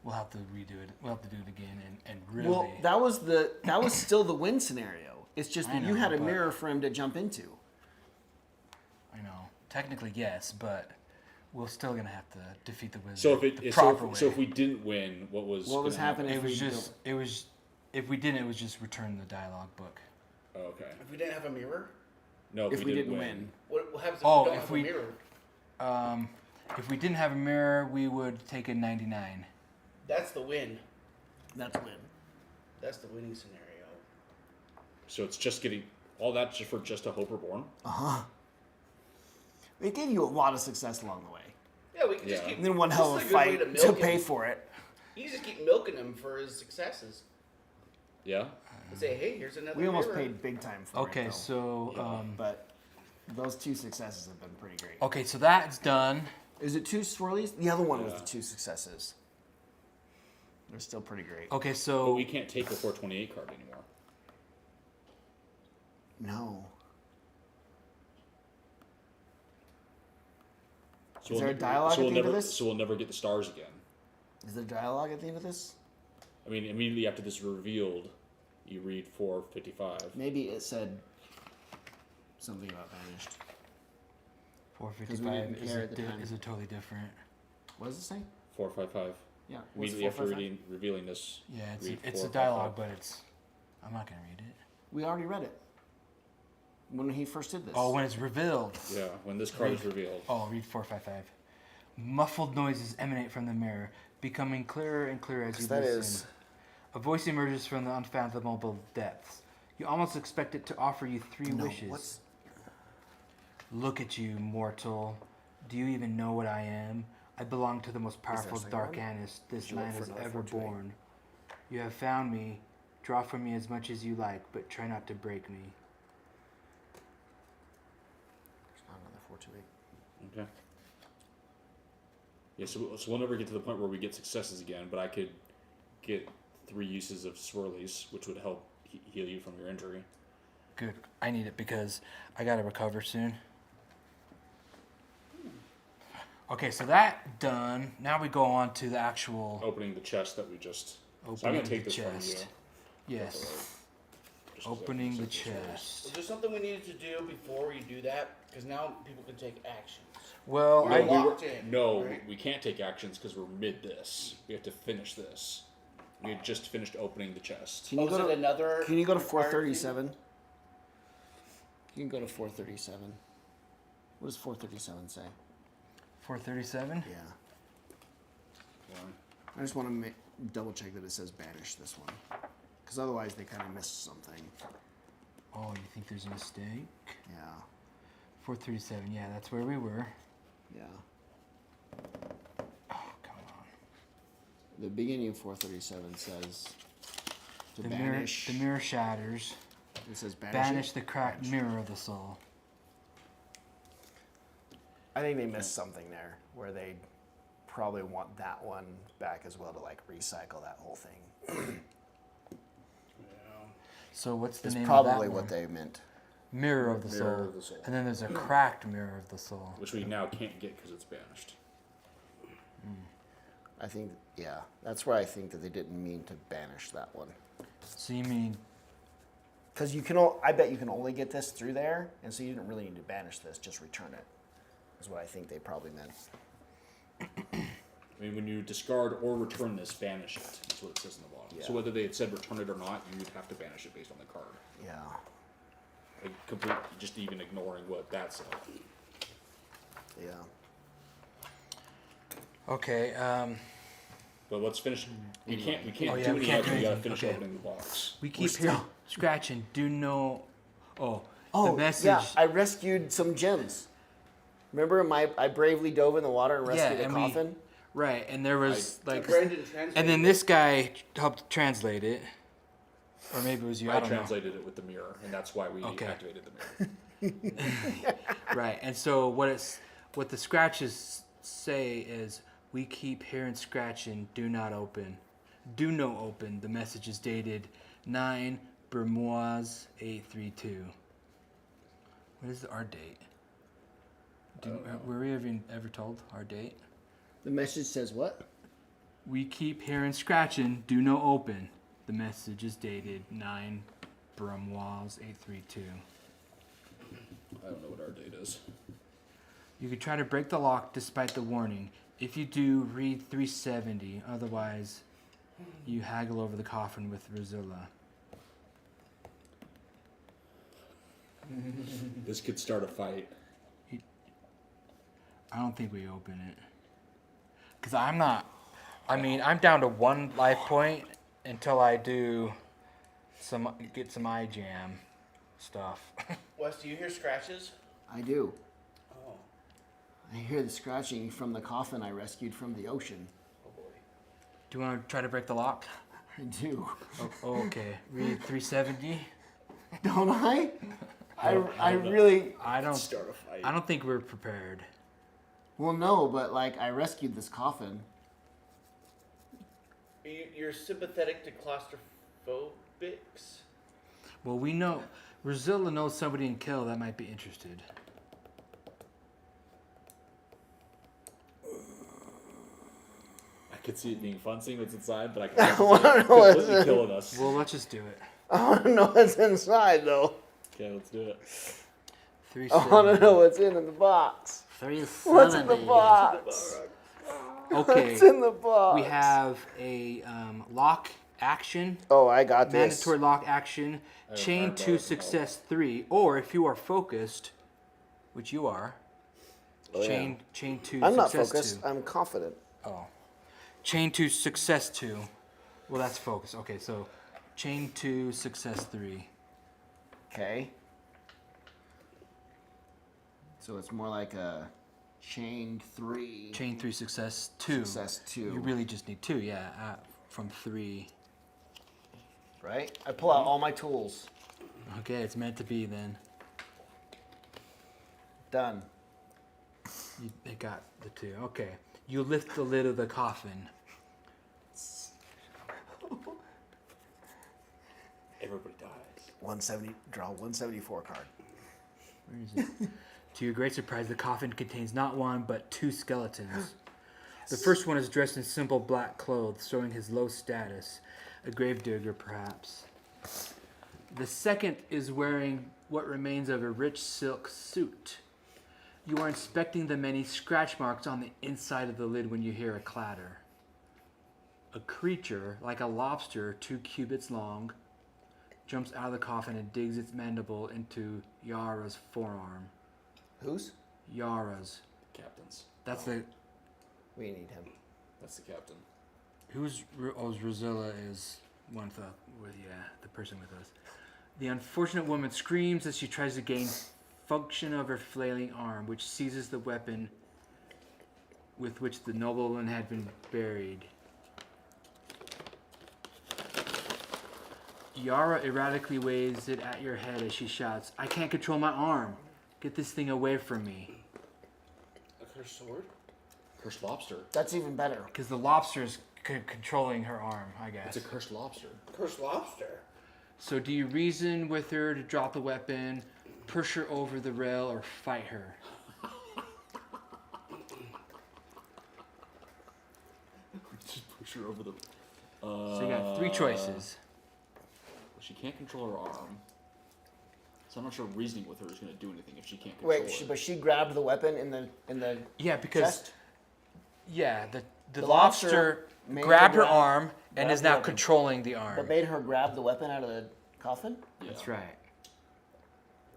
We'll have to redo it. We'll have to do it again and really. Well, that was still the win scenario. It's just I that you know, had a but- mirror for him to jump into. I know. Technically, yes, but we're still gonna have to defeat the wizard So if the it proper way. so if we didn't win, what was What was gonna happen? happening? it was if we just if we didn't, it was just return the dialogue book. Oh, okay. If we didn't have a mirror, No, If we didn't win. what happens if Oh, we don't if have we- a mirror? If we didn't have a mirror, we would take a 99. That's the win. That's win. That's the winning scenario. So it's just getting all that just for just a Hope Reborn. It gave you a lot of success along the way. Yeah, we can just Yeah. keep. And then one this hell is of a good way fight to milk pay him. for it. You just keep milking him for his successes. Yeah. And say, hey, here's another We almost mirror. paid big time for it. Okay, though. so But those 2 successes have been pretty great. okay, so that's done. Is it 2 swirlies? The other one was Yeah. the 2 successes. They're still pretty great. Okay, But so we can't take the 428 card anymore. No. So Is there a never- dialogue so at we'll the end of never, this? So we'll never get the stars again. Is there dialogue at the end of this? I mean, immediately after this is revealed, you read 455. Maybe it said something about banished. 455 didn't care at the time. is a totally different. What does it say? 455. Yeah. what's Immediately after 455? revealing this. Yeah, read it's a 455. dialogue, but I'm not gonna read it. We already read it. When he first did this. Oh, when it's revealed. Yeah, when this card is revealed. Oh, read 455. Muffled noises emanate from the mirror, becoming clearer and clearer as you That listen. is- A voice emerges from the unfathomable depths. You almost expect it to offer you 3 No, wishes. what's Look at you, mortal. Do you even know what I am? I belong to the most powerful second dark one? anise this Did you look land for has another ever 428? born. You have found me. Draw from me as much as you like, but try not to break me. There's not another 428. Okay. Yeah, so we'll never get to the point where we get successes again, but I could get 3 uses of swirlies, which would help heal you from your injury. Good. I need it because I gotta recover soon. Okay, so that done. Now we go on to the actual Opening the chest that we just. opening So I'm gonna the take this chest. from Yes. you. Just 'cause I Opening can the see this. chest. Was there something we needed to do before we do that? Because now people can take actions. Well, We're I locked in. No, right? we can't take actions because we're mid this. We have to finish this. We had just finished opening the chest. Can you Oh, go is to it another? Can you go to required 437? You can go to 437. What does 437 say? 437. Yeah. Why? I just want to double check that it says banish this one. Because otherwise they kind of missed something. Oh, you think there's a mistake? Yeah. 437. Yeah, that's where we were. Yeah. Oh, come on. The beginning of 437 says to The banish. mirror shatters. It says banish. Banish the cracked mirror of the soul. I think they missed something there where they probably want that one back as well to like recycle that whole thing. Yeah. So what's the Is name probably of that what one? they meant. Mirror of the Mirror Soul. of the Soul. And then there's a cracked Mirror of the Soul. Which we now can't get because it's banished. I think, yeah, that's where I think that they didn't mean to banish that one. So you mean Because I bet you can only get this through there, and so you didn't really need to banish this, just return it. Is what I think they probably meant. I mean, when you discard or return this, banish it. That's what it says in the bottom. Yeah. So whether they had said return it or not, you would have to banish it based on the card. Yeah. Like complete, just even ignoring what that said. Yeah. okay? But let's finish. We can't Oh, do yeah, we anything can't else. do We gotta anything. finish Okay. opening the box. We keep still- hearing scratching. Do no. Oh, Oh, the message. yeah, I rescued some gems. Remember, I bravely dove in the water and rescued a and coffin? right, and there was like, Brandon translated. and then this guy helped translate it, or maybe it was you. I I don't translated it with the mirror, and that's why we Okay. activated the mirror. know. Right, and so what the scratches say is, we keep hearing scratching. Do not open. Do no open. The message is dated 9 Bermoise 832. What is our date? Were we ever told our date? The message says what? We keep hearing scratching. Do no open. The message is dated 9 Bermoise 832. I don't know what our date is. You could try to break the lock despite the warning. If you do, read 370. Otherwise, you haggle over the coffin with Rosilla. This could start a fight. I don't think we open it. Because I'm not. I mean, I'm down to 1 life point until I get some eye jam stuff. Wes, do you hear scratches? I do. Oh. I hear the scratching from the coffin I rescued from the ocean. Oh boy. Do you want to try to break the lock? I do. Oh, okay. Read 370. Don't I? I don't know. really. I don't. Start a fight. I don't think we're prepared. Well, no, but like I rescued this coffin. You're sympathetic to claustrophobics? Well, we know Rosilla knows somebody in Kill that might be interested. I could see it being fun seeing what's inside, but I I can wanna also know what's completely in- killing us. Well, let's just do it. I want to know what's inside, though. Okay, let's do it. I want to know what's in the box. 370. What's in the box? Okay. What's in the box? We have a lock action, Oh, I got this. mandatory lock action, chain remember 2 that. success 3, or if you are focused, which you are, Oh, yeah. chain 2 I'm not success focused. 2. I'm confident. Oh. Chain 2 success 2. Well, that's focus. Okay, so chain 2 success 3. Okay. So it's more like a chain 3. Chain 3 success 2. Success 2. You really just need 2, yeah, from 3. Right? I pull out all my tools. Okay, it's meant to be then. Done. It got the 2. Okay. You lift the lid of the coffin. Everybody dies. 170. Draw 174 card. Where is it? To your great surprise, the coffin contains not 1, but 2 skeletons. The first one is dressed in simple black clothes, showing his low status. A gravedigger, perhaps. The second is wearing what remains of a rich silk suit. You are inspecting the many scratch marks on the inside of the lid when you hear a clatter. A creature, like a lobster 2 cubits long, jumps out of the coffin and digs its mandible into Yara's forearm. Whose? Yara's. Captains. That's the... We need him. That's the captain. Rosilla is one with the person with us. The unfortunate woman screams as she tries to gain function of her flailing arm, which seizes the weapon with which the nobleman had been buried. Yara erratically waves it at your head as she shouts, "I can't control my arm. Get this thing away from me." A cursed sword? Cursed lobster. That's even better. Because the lobster is controlling her arm, I guess. It's a cursed lobster. Cursed lobster. So do you reason with her to drop the weapon, push her over the rail, or fight her? Just push her over the. So you got 3 choices. She can't control her arm. So I'm not sure reasoning with her is going to do anything if she can't control it. But she grabbed the weapon in the Yeah, because chest. yeah, the The lobster, lobster made grabbed her her grab- arm and grab is the now weapon. controlling the arm. But made her grab the weapon out of the coffin. Yeah. That's right.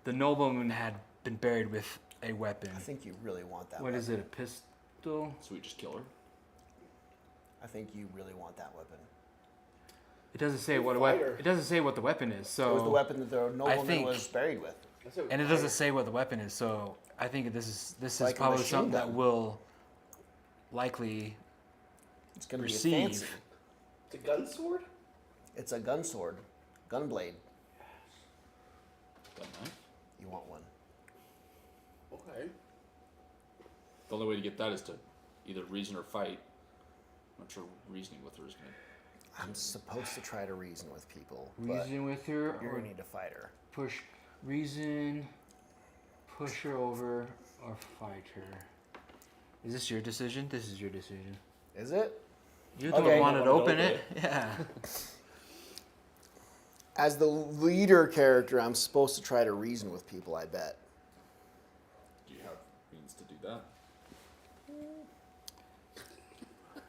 The nobleman had been buried with a weapon. I think you really want that. What weapon. is it? A pistol? So we just kill her. I think you really want that weapon. It doesn't say what Fighter. It doesn't say what the weapon is. So It was the weapon that the nobleman think- was buried with. That's a and it doesn't say what the weapon is. So I think this is Like a probably machine something that gun. will likely It's going to be receive. fancy. It's a gun sword. It's a gun sword, gun blade. Gun knife. You want one? Okay. The only way to get that is to either reason or fight. I'm not sure reasoning with her is going to. I'm supposed to try to reason with people, but reason with her you're or gonna need to fight her. push reason, push her over, or fight her. Is this your decision? This is your decision. Is it? You're the Okay. one wanted to Wanted to open open it. Yeah. As the leader character, I'm supposed to try to reason with people. I bet. Do you have means to do that?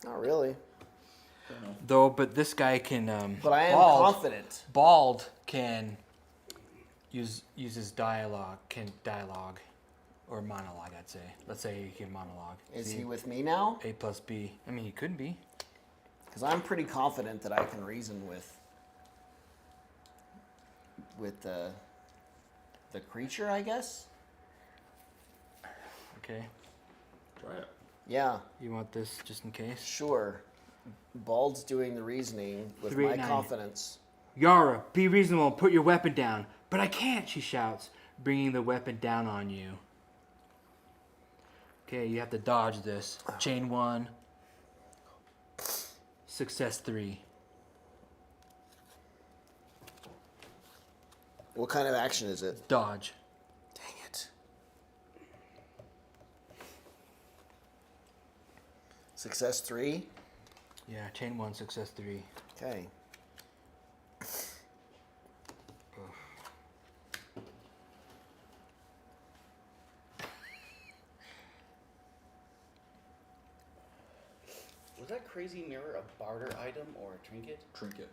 Not really, I don't know. Though, but this guy can. but I am Bald. confident. Bald can uses dialogue or monologue. I'd say. Let's say he can monologue. Is See? he with me now? A plus B? I mean, he could be. Because I'm pretty confident that I can reason with the creature. I guess. Okay. Try it. Yeah, You want this just in case? sure. Bald's doing the reasoning with Three, my nine. confidence. Yara, be reasonable and put your weapon down. But I can't, she shouts, bringing the weapon down on you. Okay, you have to dodge this. Chain 1. Success 3. What kind of action is it? Dodge. Dang it. Success 3? Yeah, chain 1, success 3. Okay. Was that crazy mirror a barter item or a trinket? Trinket.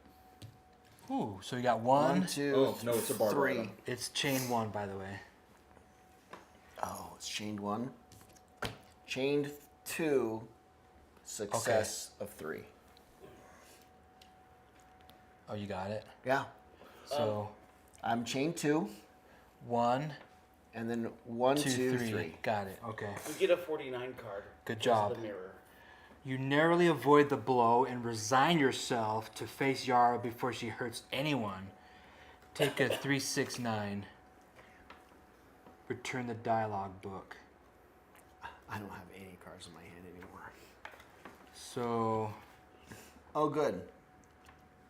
Ooh, so you got 1. 1, 2, Oh, no, it's a barter 3. item. It's chain 1, by the way. Oh, it's chained 1. Chained 2. Success of 3. Oh, you got it? Yeah. So, I'm chained 2, 1, and then 1, 2, 2, 3. 3. Got it, okay. We get a 49 card. Good because of job. The mirror. You narrowly avoid the blow and resign yourself to face Yara before she hurts anyone. Take a 369. Return the dialogue book. I don't have any cards in my hand anymore. So, Oh, good.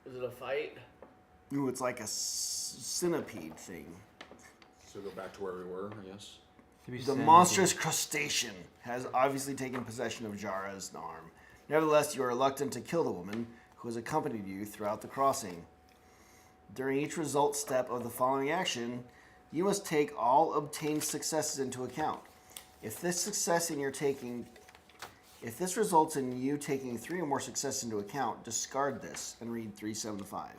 Is it a fight? Ooh, it's like a centipede thing. So go back to where we were, I guess. The 370. monstrous crustacean has obviously taken possession of Jara's arm. Nevertheless, you are reluctant to kill the woman who has accompanied you throughout the crossing. During each result step of the following action, you must take all obtained successes into account. If this results in you taking 3 or more successes into account, discard this and read 375.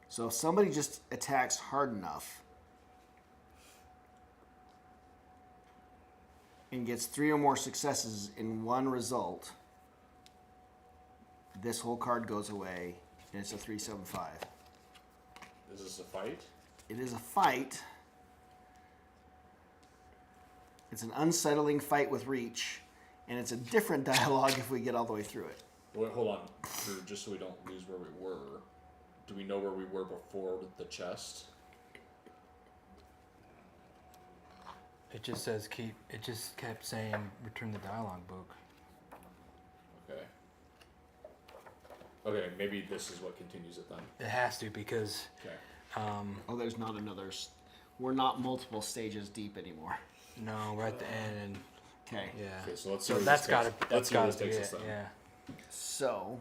So if somebody just attacks hard enough and gets 3 or more successes in one result, this whole card goes away and it's a 375. Is this a fight? It is a fight. It's an unsettling fight with reach, and it's a different dialogue if we get all the way through it. Wait, hold on. Just so we don't lose where we were. Do we know where we were before the chest? it just says it just kept saying return the dialogue book. Okay. Okay, maybe this is what continues it then. It has to because Okay. Oh, there's not another. We're not multiple stages deep anymore. no, we're at the end and Okay. yeah. Okay, so let's see So where that's this gotta takes- that's let's see where gotta this be takes it. us then. Yeah. So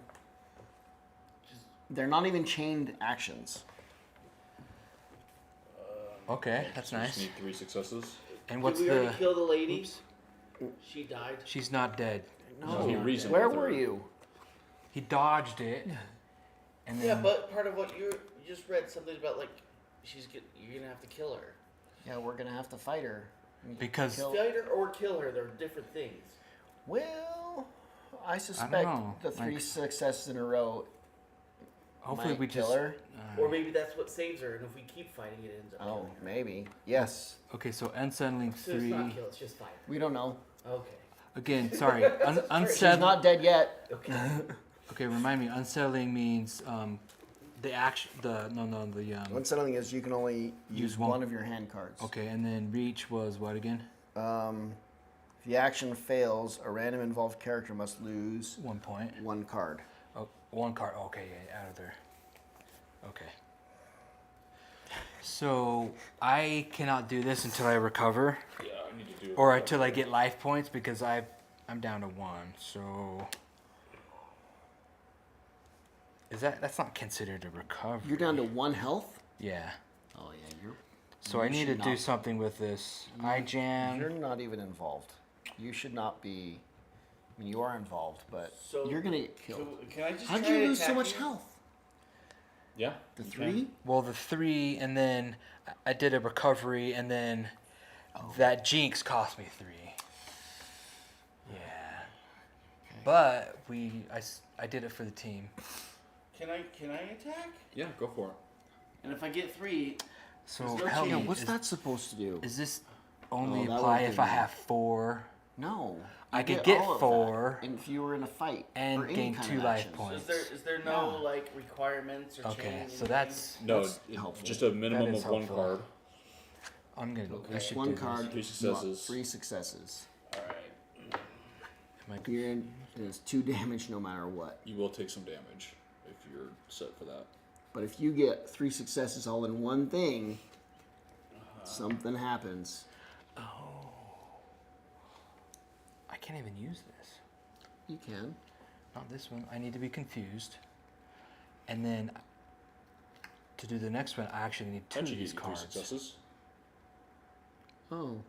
they're not even chained actions. Okay, that's So we just nice. need 3 successes. And what's Did we already the? kill the lady? Oops. She died. She's not dead. No, he reasoned Where with her. were you? He dodged it. And then Yeah, but part of what you just read something about like you're gonna have to kill her. Yeah, we're gonna have to fight her. because Kill- Fight her or kill her. They're different things. Well, I suspect know, the 3 like- successes in a row hopefully might we kill just. her. Or maybe that's what saves her, and if we keep fighting, it ends up Oh, killing her. maybe. Yes. Okay, so unsettling So it's not 3. kill. It's just fight. We don't know. Okay. Again, sorry. She's Unsettling. not dead yet. Okay. Okay, remind me. Unsettling means the action. The Unsettling is you can only use Use one. one of your hand cards. Okay, and then reach was what again? If the action fails, a random involved character must lose 1 point. 1 card. Oh, 1 card. Okay, yeah, out of there. Okay. So I cannot do this until I recover, Yeah, I need to do. or until I get life points because I'm down to 1. So is that's not considered a recovery? You're down to 1 health? Yeah. Oh, yeah, you're. So I You need to should do not- something with this. I You're jam. not even involved. You should not be. I mean, you are involved, but So you're gonna get killed. So can I just? How'd try you to lose so attack much you? health? Yeah. The you 3? can. Well, the 3, and then I did a recovery, and then that jinx cost me 3. Yeah. But I did it for the team. Can I attack? Yeah, go for it. And if I get 3, So There's no help Yeah, me. what's is, that supposed to do? Is this only Oh, that apply won't if do I me. have 4 No. I you could get all of 4 that if you were in a fight and or any gain kind 2 of life actions. points. so is there no Yeah. like requirements or Okay, chain? so that's No, That's helpful. just a minimum is of 1 helpful. card. I'm gonna. Okay. I should One do this. card. 3 you want successes. 3 successes. All right. Am I- You're in. It's 2 damage no matter what. You will take some damage if you're set for that. But if you get 3 successes all in one thing, something happens. I can't even use this. You can. Not this one. I need to be confused. And then to do the next one, I actually need 2 That of should these give you 3 cards. successes. Oh.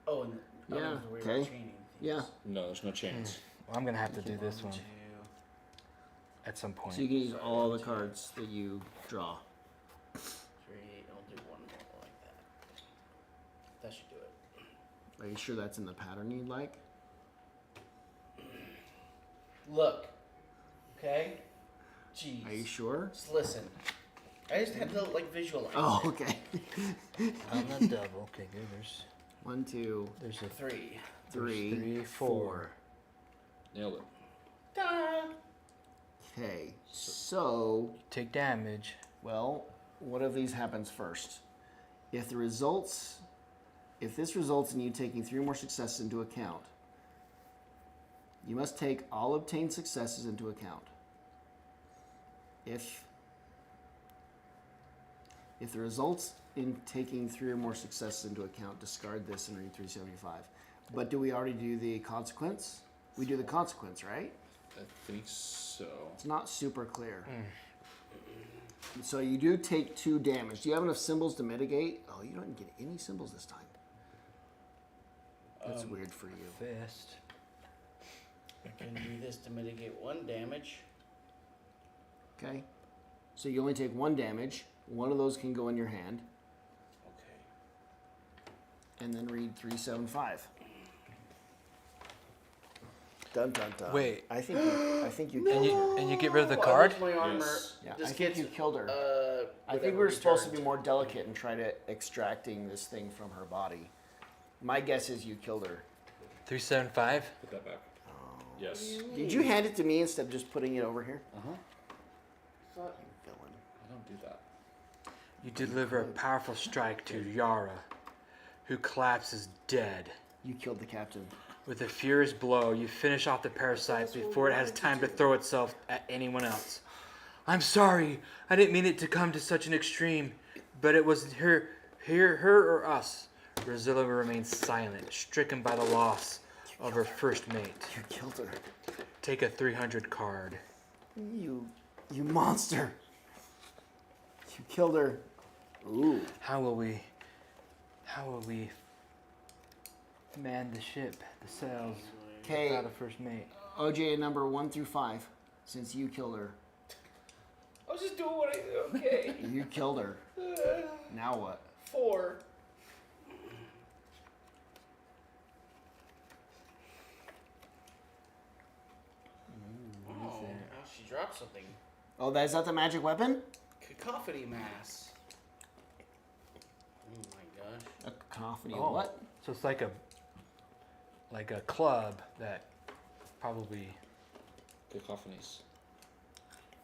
Oh, and Yeah, I don't have to worry okay. about chaining things. Yeah. No, there's no chains. Well, I'm gonna have to do this one 2, at some point. So you can use all the cards that you draw. 3. I'll do 1 more like that. That should do it. Are you sure that's in the pattern you'd like? Look. Okay. Jeez. Are you sure? Just listen. I just had to like visualize. Oh, it. okay. On the double. Okay, good. 1, 2, There's a 3. 3, 3, 4. Nailed it. Ta! Okay. So, Take damage. well, what of these happens first? If this results in you taking 3 more successes into account, you must take all obtained successes into account. If the results in taking 3 or more successes into account, discard this and read 375. But do we already do the consequence? We do the consequence, right? I think so. It's not super clear. So you do take 2 damage. Do you have enough symbols to mitigate? Oh, you don't get any symbols this time. That's weird for you. Fist. I can do this to mitigate 1 damage. Okay? So you only take 1 damage. One of those can go in your hand. Okay. And then read 375. Dun dun dun. Wait. I think you And killed her. you get rid of the Oh, I card? lose my armor. Yes. Yeah, This I think gets, you killed her. I think whatever we're supposed to be returned. more delicate and try to extracting this thing from her body. My guess is you killed her. 375. Put that back. Yes. Did you hand it to me instead of just putting it over here? Uh huh. Fuck. Villain. I don't do that. You deliver a powerful strike to Yara, who collapses dead. You killed the captain. With a furious blow, you finish off the parasite before it has time to throw itself at anyone else. I'm sorry. I didn't mean it to come to such an extreme, but it was her or us. Rosilla remains silent, stricken by the loss of her first mate. You killed her. Take a 300 card. You monster. You killed her. Ooh. How will we man the ship, the sails, Okay. without a first mate? OJ, number 1 through 5, since you killed her. I was just doing what I do. Okay. You killed her. Now what? 4. Oh, now she dropped something. Oh, is that the magic weapon? Cacophony mass. Oh my gosh. A cacophony Oh. of what? So it's like a club that probably. Cacophonies.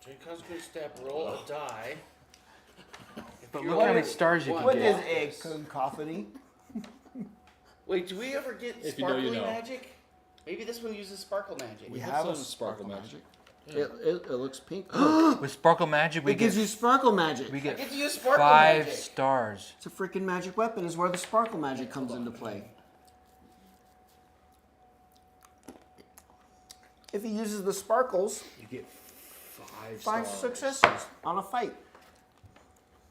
During consequent step, roll a die. If But you're look how many one- stars you can What get. is a cacophony? Wait, do we ever get If you know, sparkly you know. magic? Maybe this one uses sparkle magic. We have a some sparkle sparkle magic. magic. It looks pink. With Sparkle Magic, we It gives get you sparkle magic. we I get get to use sparkle 5 magic. stars. It's a freaking magic weapon. Is where the sparkle magic comes into play. If he uses the sparkles, You get 5 5 stars. successes on a fight.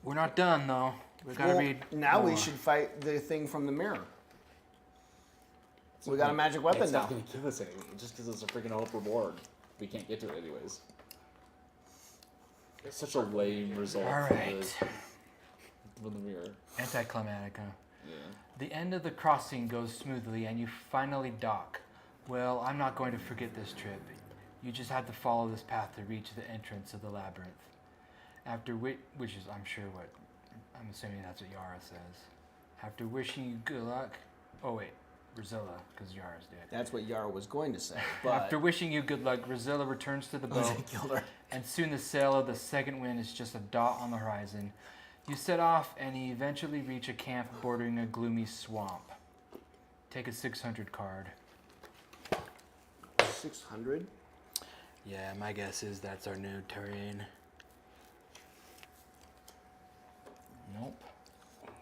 We're not done though. We gotta Well, read. now we more. should fight the thing from the mirror. We got a magic weapon It's now. not gonna give us anything, just because it's a freaking hope reward. We can't get to it anyways. It's such a lame result Alright. from the mirror. Anticlimactic, huh? Yeah. The end of the crossing goes smoothly and you finally dock. Well, I'm not going to forget this trip. You just had to follow this path to reach the entrance of the labyrinth. After which is, I'm sure what, I'm assuming that's what Yara says. After wishing you good luck. Oh wait, Rosilla, because Yara's dead. That's what Yara was going to say. But After wishing you good luck, Rosilla returns to the boat. killed her. And soon the sail of the second wind is just a dot on the horizon. You set off and you eventually reach a camp bordering a gloomy swamp. Take a 600 card. 600. Yeah, my guess is that's our new terrain. Nope.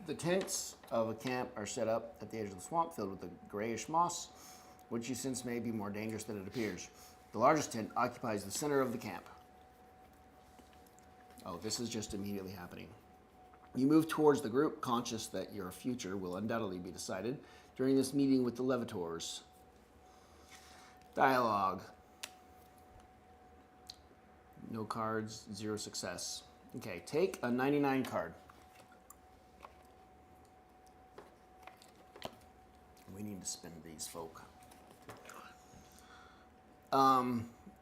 The tents of a camp are set up at the edge of the swamp, filled with a grayish moss, which you sense may be more dangerous than it appears. The largest tent occupies the center of the camp. Oh, this is just immediately happening. You move towards the group, conscious that your future will undoubtedly be decided during this meeting with the Levitors. Dialogue. No cards, 0 success. Okay, take a 99 card. We need to spin these folk.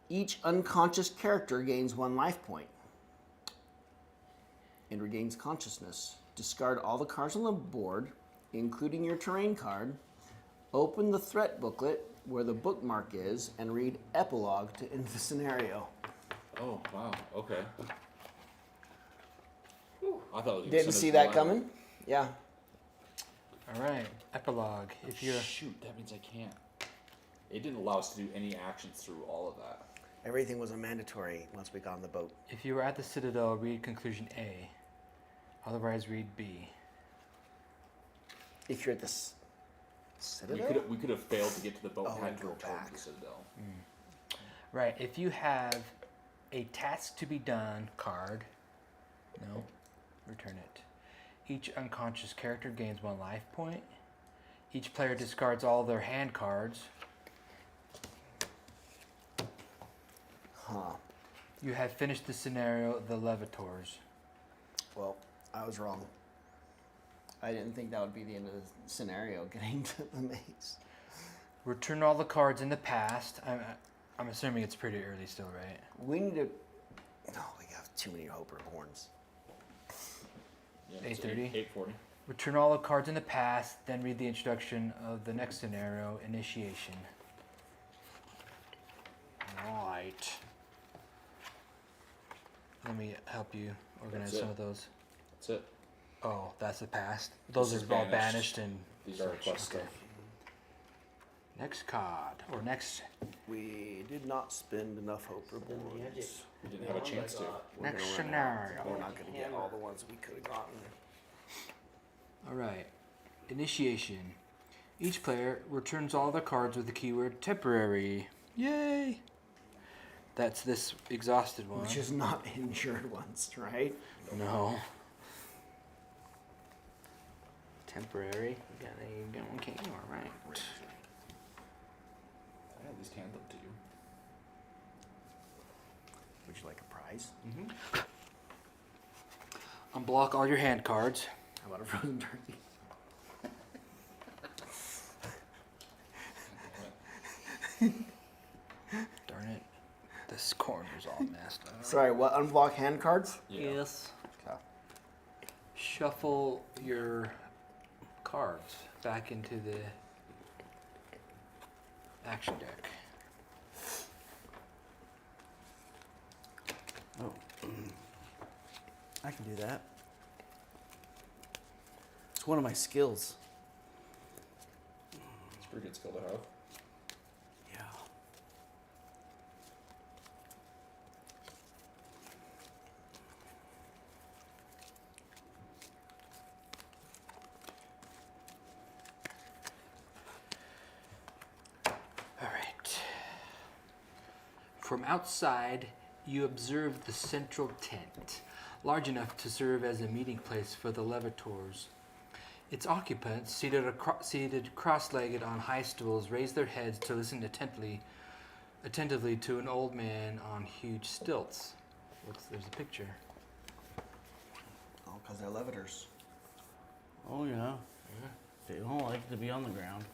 Each unconscious character gains 1 life point and regains consciousness. Discard all the cards on the board, including your terrain card. Open the threat booklet where the bookmark is and read epilogue to end the scenario. Oh, wow. Okay. I thought you Didn't see that coming? Yeah. All right, epilogue. If you're Shoot, that means I can't. It didn't allow us to do any actions through all of that. Everything was a mandatory once we got on the boat. if you were at the Citadel, read conclusion A. Otherwise, read B. If you're at the We Citadel? could have failed to get to the boat Oh, and had and to go return back. to the Citadel. Right. If you have a task to be done card, no, return it. Each unconscious character gains 1 life point. Each player discards all their hand cards. Huh. You have finished the scenario, the Levitors. Well, I was wrong. I didn't think that would be the end of the scenario, getting to the maze. Return all the cards in the past. I'm assuming it's pretty early still, right? We need to... No, we have too many Hopper horns. Yeah, it's 8:30? 8:40. Return all the cards in the past, then read the introduction of the next scenario, initiation. Right. Let me help you organize That's some it. of those. That's it. Oh, that's the past. Those This are is all banished. banished and These are such. quest Okay. stuff. Next card, or next We did not spend enough hope rewards. We didn't have a chance to. next We're gonna run out. scenario. We're not going to get all the ones we could have gotten. All right. Initiation. Each player returns all the cards with the keyword temporary. Yay! That's this exhausted one. Which is not injured ones, right? No. Temporary. We got a okay, all right. I at least hand them to you. Would you like a prize? Unblock all your hand cards. How about a frozen turkey? Darn it. This corner's all messed up. Sorry, what? Unblock hand cards? Yeah. Yes. Okay. Shuffle your cards back into the action deck. Oh. I can do that. It's one of my skills. It's a pretty good skill to have. Yeah. All right. From outside, you observe the central tent, large enough to serve as a meeting place for the levitors. Its occupants, seated cross-legged on high stools, raise their heads to listen attentively to an old man on huge stilts. There's a picture. Oh, because they're leviters. Oh yeah. They don't like to be on the ground.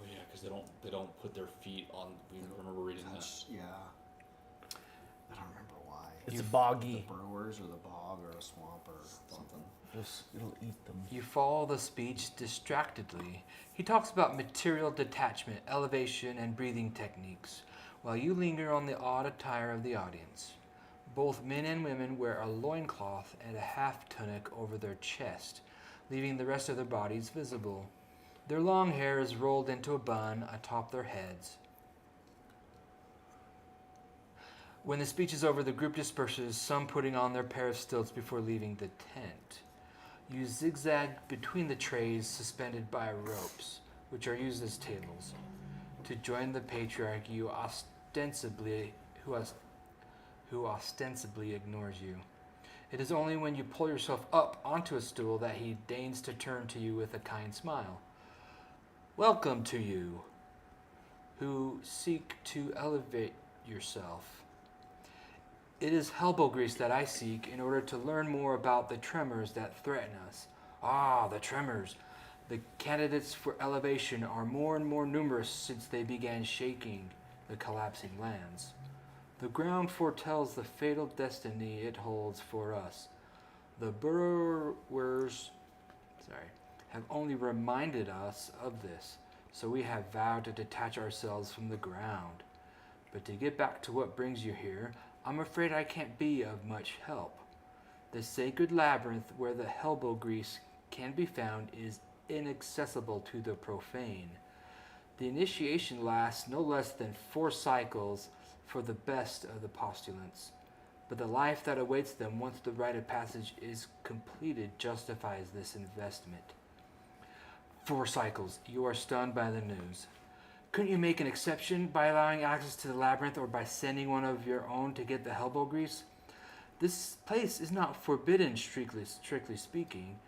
Oh yeah, because they don't put their feet on. We remember reading that. Yeah. I don't remember why. It's boggy. The brewers or the bog or a swamp or something. Just it'll eat them. You follow the speech distractedly. He talks about material detachment, elevation, and breathing techniques, while you linger on the odd attire of the audience. Both men and women wear a loincloth and a half tunic over their chest, leaving the rest of their bodies visible. Their long hair is rolled into a bun atop their heads. When the speech is over, the group disperses, some putting on their pair of stilts before leaving the tent. You zigzag between the trays suspended by ropes, which are used as tables, to join the patriarch who ostensibly ignores you. It is only when you pull yourself up onto a stool that he deigns to turn to you with a kind smile. Welcome to you, who seek to elevate yourself. It is elbow grease that I seek in order to learn more about the tremors that threaten us. Ah, the tremors. The candidates for elevation are more and more numerous since they began shaking the collapsing lands. The ground foretells the fatal destiny it holds for us. The burrowers have only reminded us of this, so we have vowed to detach ourselves from the ground. But to get back to what brings you here, I'm afraid I can't be of much help. The sacred labyrinth where the elbow grease can be found is inaccessible to the profane. The initiation lasts no less than 4 cycles for the best of the postulants, but the life that awaits them once the rite of passage is completed justifies this investment. 4 cycles. You are stunned by the news. Couldn't you make an exception by allowing access to the labyrinth or by sending one of your own to get the elbow grease? This place is not forbidden, strictly speaking.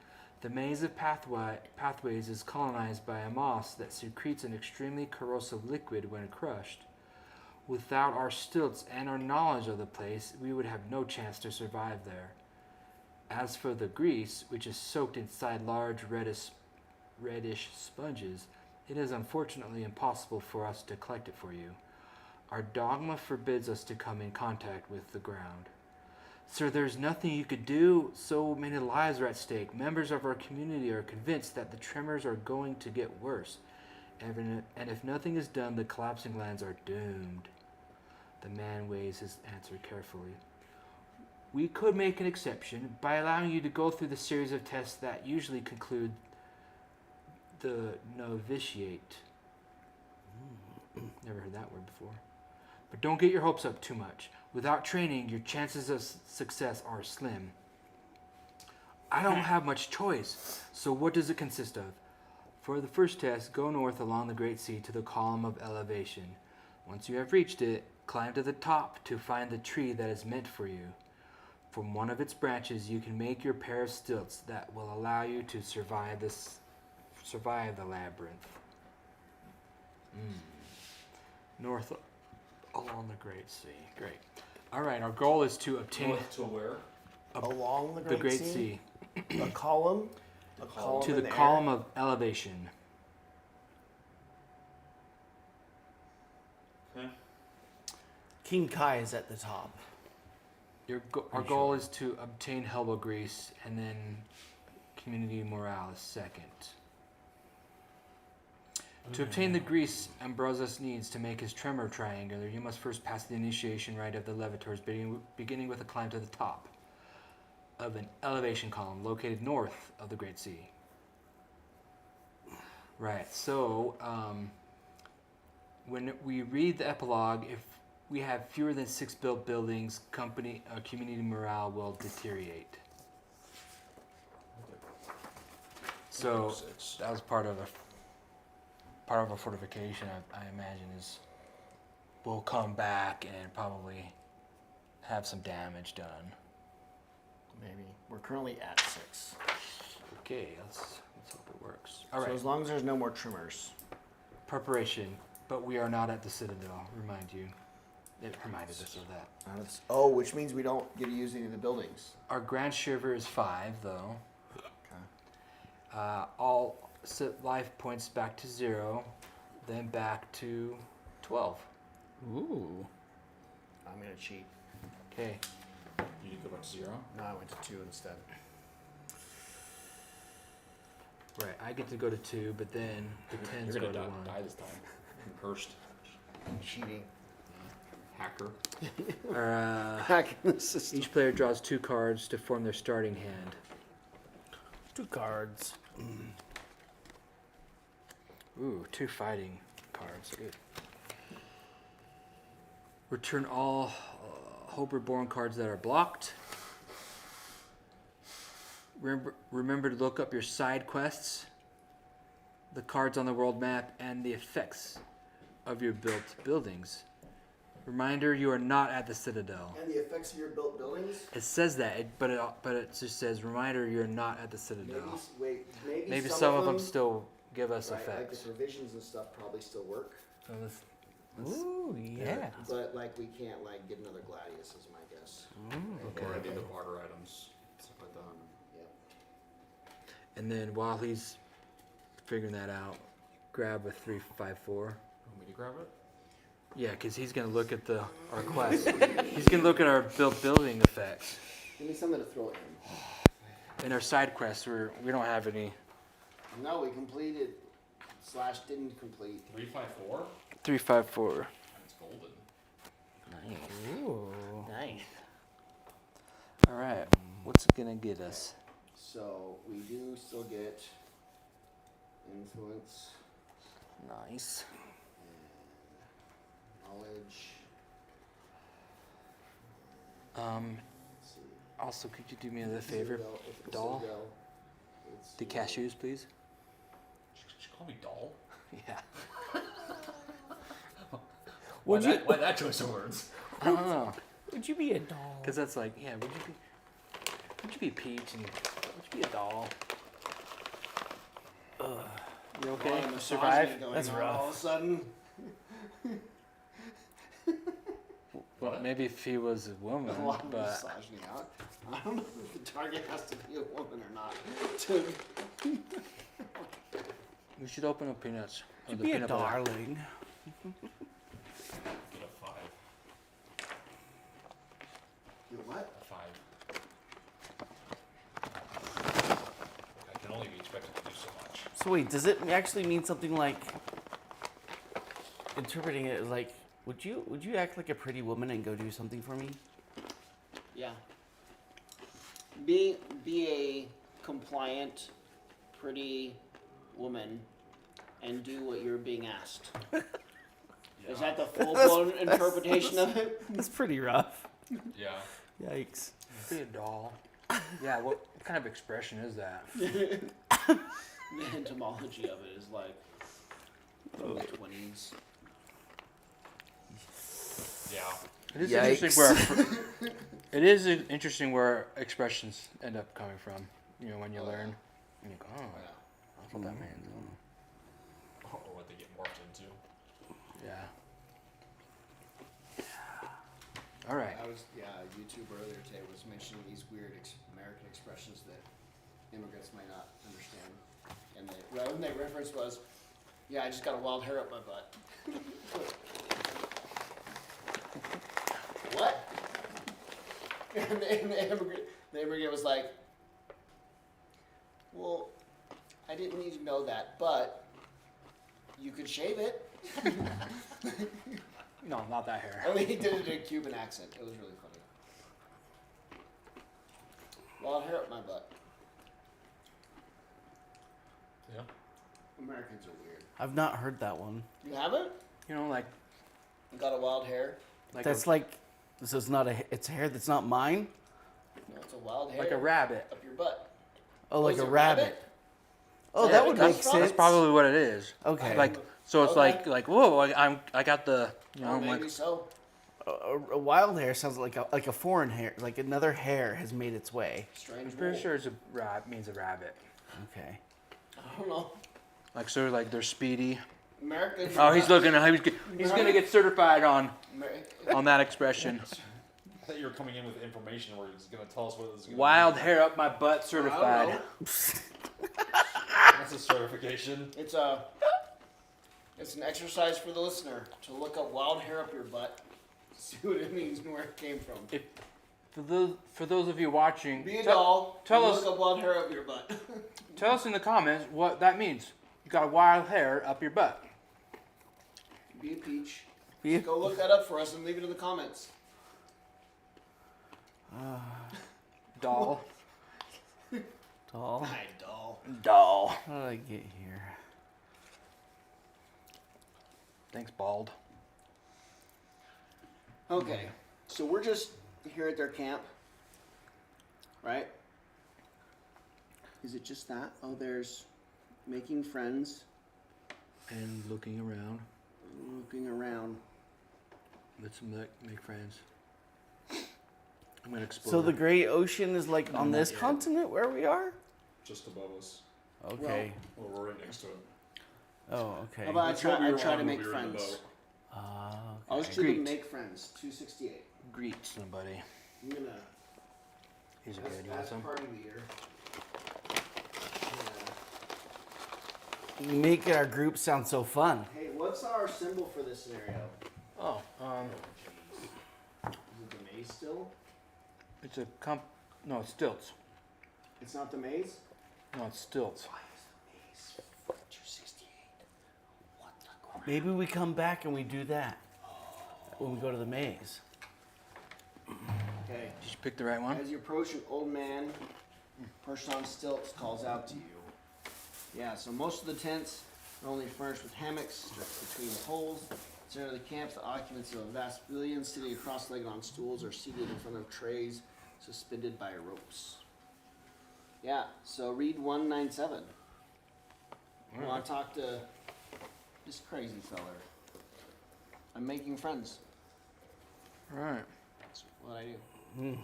The maze of pathways is colonized by a moss that secretes an extremely corrosive liquid when crushed. Without our stilts and our knowledge of the place, we would have no chance to survive there. As for the grease, which is soaked inside large reddish sponges, it is unfortunately impossible for us to collect it for you. Our dogma forbids us to come in contact with the ground. Sir, there's nothing you could do. So many lives are at stake. Members of our community are convinced that the tremors are going to get worse. And if nothing is done, the collapsing lands are doomed. The man weighs his answer carefully. We could make an exception by allowing you to go through the series of tests that usually conclude the novitiate. Never heard that word before. But don't get your hopes up too much. Without training, your chances of success are slim. I don't have much choice. So what does it consist of? For the first test, go north along the Great Sea to the column of elevation. Once you have reached it, climb to the top to find the tree that is meant for you. From one of its branches, you can make your pair of stilts that will allow you to survive the labyrinth. North along the Great Sea. Great. All right, our goal is to obtain North to where? Along the Great Sea. A column. A column To in the air? column of elevation. Okay. King Kai is at the top. Our goal is to obtain Helbo Grease, and then community morale is second. To obtain the grease Ambrosius needs to make his tremor triangular, you must first pass the initiation rite of the Levitors, beginning with a climb to the top of an elevation column located north of the Great Sea. Right, so when we read the epilogue, if we have fewer than 6 built buildings, community morale will deteriorate. So that was part of a fortification. I imagine is we'll come back and probably have some damage done. Maybe. We're currently at 6. Okay, let's hope it works. All So right, as long as there's no more trimmers. preparation, but we are not at the Citadel. Remind you, it reminded us of that. Oh, which means we don't get to use any of the buildings. Our grand shiver is 5, though. Okay. All life points back to 0, then back to 12. Ooh. I'm gonna cheat. Okay. You did go back to 0? No, I went to 2 instead. Right, I get to go to 2, but then the 10s You're go gonna to 1. die this time. You're cursed. Cheating. Hacker. Hacking the system. Each player draws 2 cards to form their starting hand. 2 cards. Ooh, 2 fighting cards. Good. Return all Hope-Reborn cards that are blocked. Remember to look up your side quests, the cards on the world map, and the effects of your built buildings. Reminder, you are not at the Citadel. And the effects of your built buildings? It says that, but it just says, reminder, you're not at the Citadel. Maybe some of them still give us right, like the effects. provisions and stuff probably still work. So let's Ooh, yeah. But like we can't like get another Gladius is my guess. okay. Or any of the barter items. Stuff like that. Yep. And then while he's figuring that out, grab a 354. Want me to grab it? Yeah, because he's gonna look at our quest. He's gonna look at our building effects. Give me something to throw at him. In our side quests, we don't have any. No, we completed / didn't complete. 354? 354. That's golden. Nice. Ooh. Nice. All right. What's it gonna get us? So we do still get influence, Nice. knowledge. Let's see. Also, could you do me a favor? Citadel, if it's Doll? Citadel, it's The cashews, please. Did you call me doll? Yeah. Why that choice of words? I don't know. Would you be a doll? Because that's like, yeah. Would you be Peach and would you be a doll? You okay? Boy, Survive? going That's on rough. All of a sudden. Well, maybe if he was a woman, A lot of but misogyny out. I don't know if the target has to be a woman or not. To we should open up peanuts. Or Would the you be a peanut butter. darling? Get a 5. you know what? A 5. I can only be expected to do so much. So wait, does it actually mean something like interpreting it as like, would you act like a pretty woman and go do something for me? Yeah. Be a compliant, pretty woman and do what you're being asked. Is that the full-blown interpretation of it? That's pretty rough. Yeah. Yikes. Be a doll. Yeah, what kind of expression is that? The entomology of it is like from the 20s. Yeah. It is Yikes. interesting where it is interesting where expressions end up coming from. You know, when you learn, and you go, oh, that's what that means. Or what they get morphed into. Yeah. All right. I was, a YouTuber earlier today was mentioning these weird American expressions that immigrants might not understand. And the reference was, I just got a wild hair up my butt. What? And the immigrant was like, well, I didn't need to know that, but you could shave it. No, not that hair. I mean, he did it in a Cuban accent. It was really funny. Wild hair up my butt. Yeah. Americans are weird. I've not heard that one. You haven't? You know, like You got a wild hair? That's like, so it's not it's hair that's not mine? No, it's a wild hair. like a rabbit. Up your butt. Oh, like is a it rabbit. Oh, Is that that would what it make comes from? sense. That's probably what it is. Okay. Like so, it's Okay. like whoa! I got the Oh, I'm maybe like so. A wild hair sounds like a foreign hair, like another hair has made its way. Strange. I'm pretty wool. sure it's a means a rabbit. Okay. I don't know. Like sort of like they're speedy. Americans. Oh, he's looking. He's gonna get certified on Amer- that expression. I thought you were coming in with information where he's going to tell us what it's going to Wild hair up my butt certified. know. That's a certification. It's an exercise for the listener to look up wild hair up your butt, see what it means and where it came from. If for those of you watching, Be a doll. tell and us- Look up wild hair up your butt. tell us in the comments what that means. You got wild hair up your butt. Be a peach. Be a- Go look that up for us and leave it in the comments. Doll. Tall. Hi, doll. Doll. How did I get here? Thanks, bald. Okay, so we're just here at their camp, right? Is it just that? Oh, there's making friends, And looking around. looking around. Let's make friends. I'm gonna explore. So the Great Ocean is like on not this yet. continent where we are? Just above us. Okay. Well, we're right next to it. Oh, okay. How about That's what we I were try on to when make we were in the friends? boat. I was Okay. doing Greet. make friends, 268. greet somebody. I'm gonna, He's a good. You want as some? party leader. You make our group sound so fun. Hey, what's our symbol for this scenario? Oh, Is it the maze still? it's a No, it's stilts. It's not the maze? No, it's stilts. Why is the maze 268? What the crap? Maybe we come back and we do that when we go to the maze. Okay. Did you pick the right one? As you approach, an old man perched on stilts calls out to you. Yeah, so most of the tents are only furnished with hammocks stretched between poles. Center of the camp, the occupants of a vast pavilion sitting cross-legged on stools are seated in front of trays suspended by ropes. Yeah, so read 197. I want to talk to this crazy feller. I'm making friends. All right. That's what I do.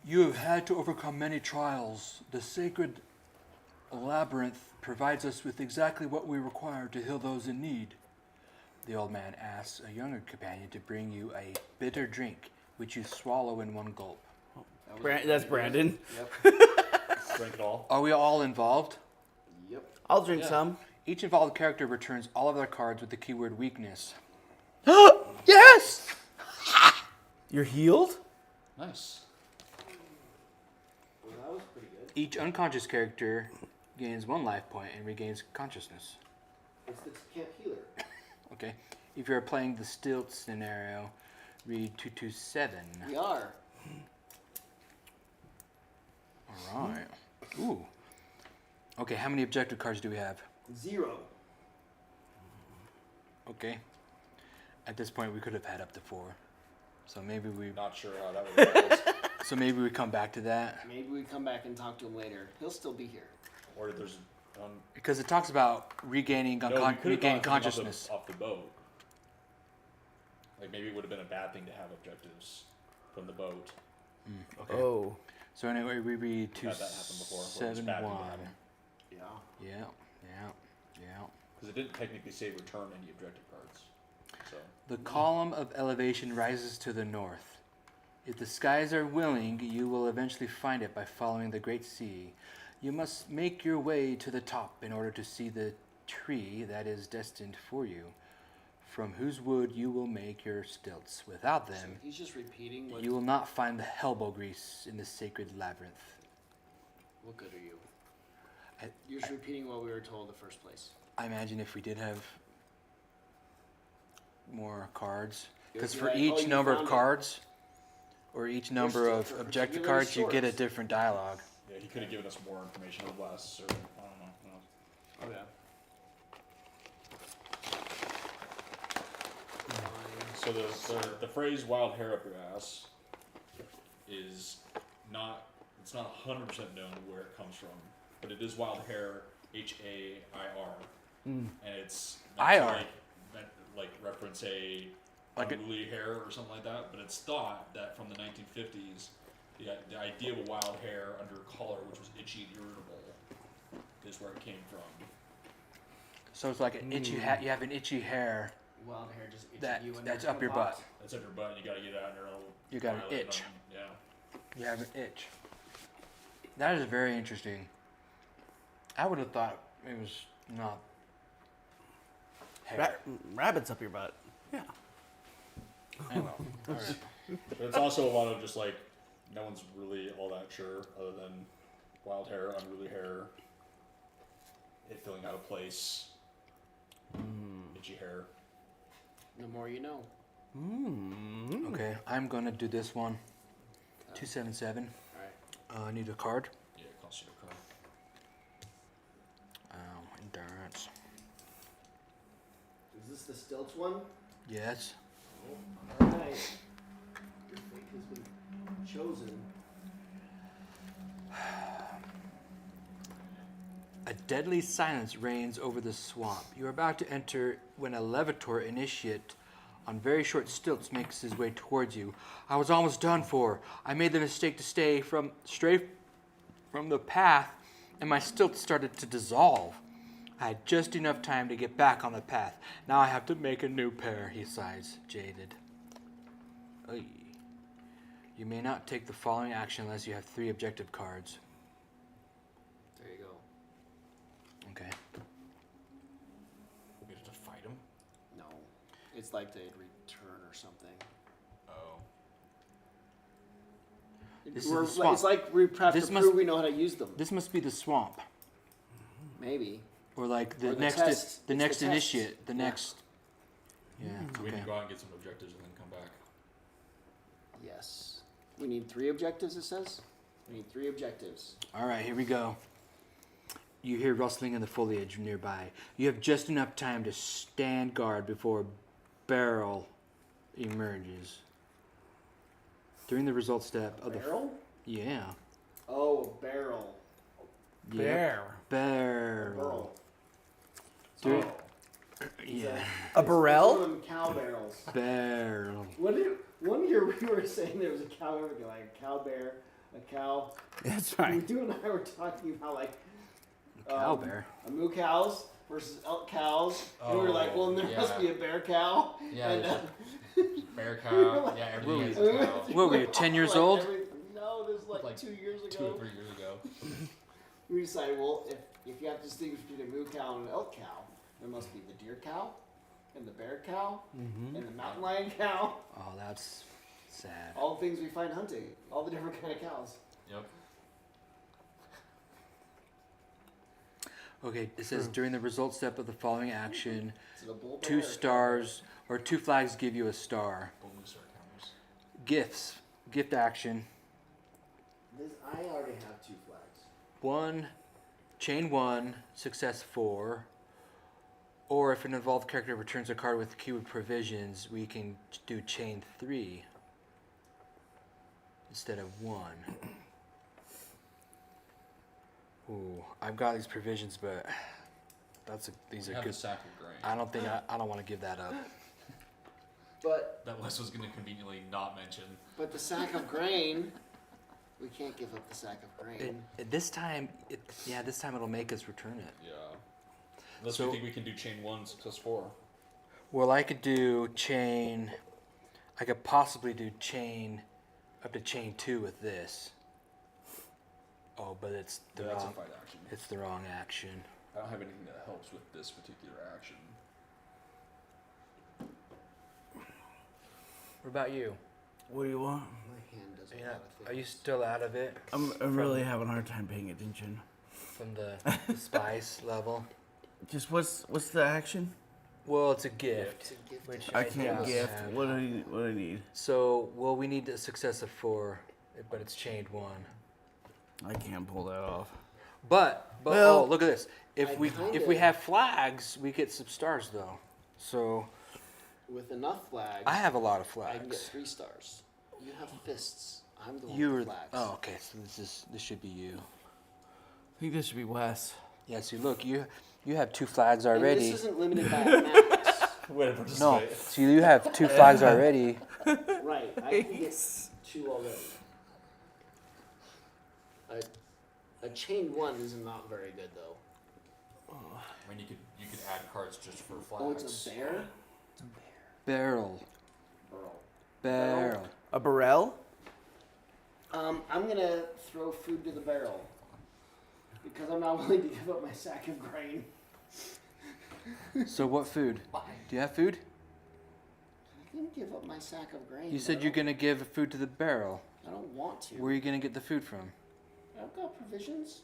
You have had to overcome many trials. The sacred labyrinth provides us with exactly what we require to heal those in need. The old man asks a younger companion to bring you a bitter drink, which you swallow in one gulp. That's Brandon. Yep. Drink it all. Are we all involved? Yep. I'll drink some. Each involved character returns all of their cards with the keyword weakness. Yes! You're healed? Nice. Well, that was pretty good. Each unconscious character gains 1 life point and regains consciousness. It's the camp healer. Okay. If you're playing the stilt scenario, read 227. We are. All right. Ooh. Okay, how many objective cards do we have? 0. Okay. At this point, we could have had up to 4. So maybe we. Not sure how that would work. So maybe we come back to that Maybe we come back and talk to him later. He'll still be here. Or there's because it talks about regaining no, we could have regaining gone consciousness. off the boat. Like maybe it would have been a bad thing to have objectives from the boat. Okay. Oh. So anyway, we read Had that happen before, where it was 271. bad thing to have 'em. Yeah. Yeah. Because it didn't technically say return any objective cards. So The column of elevation rises to the north. If the skies are willing, you will eventually find it by following the great sea. You must make your way to the top in order to see the tree that is destined for you, from whose wood you will make your stilts. Without So them, he's just repeating what. you will not find the elbow grease in the sacred labyrinth. What good are you? I- You're just repeating what we were told in the first place. I imagine if we did have more cards, It would because be for like, each "Oh, you number of found it." cards, or each number still of for objective particular cards, you get a source. different dialogue. yeah, he could have given us more information or less, or I don't know. Oh yeah. So the phrase "wild hair up your ass" is not, it's not 100% known where it comes from, but it is wild hair, HAIR, and it's meant to, IR. like reference a Like a- unruly hair or something like that. But it's thought that from the 1950s, the idea of a wild hair under a collar, which was itchy and irritable, is where it came from. So it's like an itchy you have an itchy hair Wild hair just itching that you in that's there up your from a box. butt. That's up your butt, and you gotta get out there. You got an itch. Yeah. You have an itch. That is very interesting. I would have thought it was not hair. Rabbits up your butt. Yeah. I know. All right. But it's also a lot of just like, no one's really all that sure, other than wild hair, unruly hair, it feeling out of place, itchy hair. The more you know. Okay, I'm gonna do this one. 277. Alright. I need a card. Yeah, it costs you a card. Endurance. Is this the stilts one? Yes. Alright. Your fate has been chosen. A deadly silence reigns over the swamp. You are about to enter when a Levitor initiate on very short stilts makes his way towards you. I was almost done for. I made the mistake to stray from the path, and my stilts started to dissolve. I had just enough time to get back on the path. Now I have to make a new pair, he sighs, jaded. Oy. You may not take the following action unless you have 3 objective cards. There you go. Okay. We have to fight him? No. It's like they'd return or something. Oh. This is the swamp. It's like we have This to must- prove we know how to use them. This must be the swamp. Maybe. Or like the Or the next test. the It's the next test. initiate, the Yeah. next. Yeah. So we Okay. need to go out and get some objectives and then come back. Yes. We need 3 objectives, it says? We need 3 objectives. All right, here we go. You hear rustling in the foliage nearby. You have just enough time to stand guard before a barrel emerges. During the result step of Barrel? yeah. Oh, a barrel. Yep. Bear. Barrel. Barrel. During, Oh. yeah. A It's barrel? one of them cow barrels. Barrel. One year we were saying there was a cow, like a cow bear, a cow. That's You right. and I were talking about like Cow bear. a moo cows versus elk cows. And we were like, well, there must yeah. be a bear cow. Yeah, And, there's bear cow. Yeah, everything has a cow. What were you, 10 years like old? No, this was like 2 years 2 ago. or 3 years ago. We decided, well, if you have to distinguish between a moo cow and an elk cow, there must be the deer cow, and the bear cow, and the mountain lion cow. Oh, that's sad. All the things we find hunting, all the different kind of cows. Yep. Okay, it says during the result step of the following action, Is it a bull 2 bear or a stars or 2 flags give you a star. Golden star counters. Gifts. Gift action. cow bear? I already have 2 flags. 1 chain 1, success 4. Or if an involved character returns a card with the keyword provisions, we can do chain 3 instead of 1. Ooh, I've got these provisions, but these We are have good. the sack of grain. I don't think I don't want to give that up. But That list was going to conveniently not mention. the sack of grain, we can't give up the sack of grain. This time it'll make us return it. Yeah. Unless So- we think we can do chain 1, success 4. Well, I could do chain. I could possibly do chain up to chain 2 with this. Oh, but it's the Yeah, that's a wrong. fight action. It's the wrong action. I don't have anything that helps with this particular action. What about you? What do you want? My hand does a Yeah, lot of are you things. still out of it I'm really having a hard time paying attention. from the spice level? Just what's the action? Well, it's a gift. It's a gift. Which I I can't don't gift. have. What do I need? So, well, we need a success of 4, but it's chained 1. I can't pull that off. But Well, oh, look at this. If I we kinda- have flags, we get some stars though. So With enough flags, I have a lot of I can get flags. 3 stars. You have fists. I'm the one You with were flags. oh okay. So this should be you. I think this should be Wes. Yeah. See, look, you have 2 flags And already. this isn't limited by a max. Way to No, participate. so you have 2 flags already. Right, I can get 2 already. A chain 1 is not very good though. I mean, you could add cards just for flags. Oh, it's a bear? Barrel. Burl. Barrel. A barrel? I'm gonna throw food to the barrel. Because I'm not willing to give up my sack of grain. So what food? Do you have food? I can give up my sack of grain. You said but you're gonna give food to the barrel. I don't want to. Where are you gonna get the food from? I've got provisions.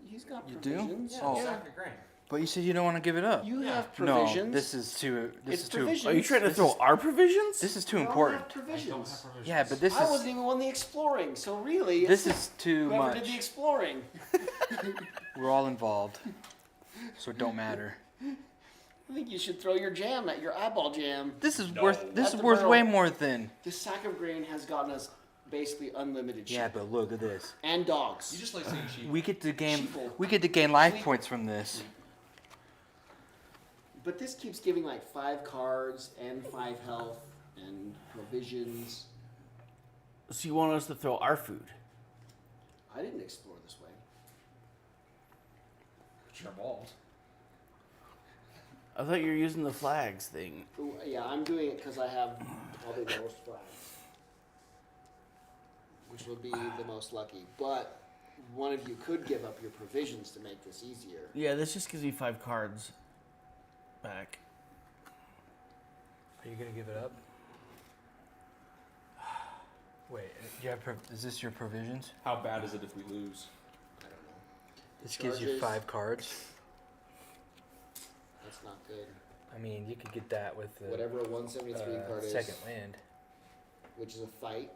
He's got You do? provisions. Yeah, Oh. sack of grain. But you said you don't want to give it up. You have No, provisions. this is too. This It's is too. provisions. Are you trying to This throw is- our provisions? This is too We all important. have I don't provisions. have provisions. Yeah, but this I is wasn't even on the exploring, so really, this it's is too whoever did much. the exploring. We're all involved, so it don't matter. I think you should throw your jam at your eyeball jam. This is No. worth. This At is the worth barrel. way more than. This sack of grain has gotten us basically unlimited Yeah, sheep but look at this. and dogs. You just like saying sheep. We get to gain. Sheeple. We get to gain life Sheep. points from this. But this keeps giving like 5 cards and 5 health and provisions. So you want us to throw our food? I didn't explore this way. It's your balls. I thought you were using the flags thing. Ooh, yeah, I'm doing it because I have probably the most flags, which would be the most lucky. But one of you could give up your provisions to make this easier. Yeah, this just gives me 5 cards back. Are you gonna give it up? Wait, you have. Is this your provisions? How bad is it if we lose? I don't know. This gives you Charges. 5 cards. That's not good. I mean, you could get that with the Whatever a 173 card is, second land. which is a fight.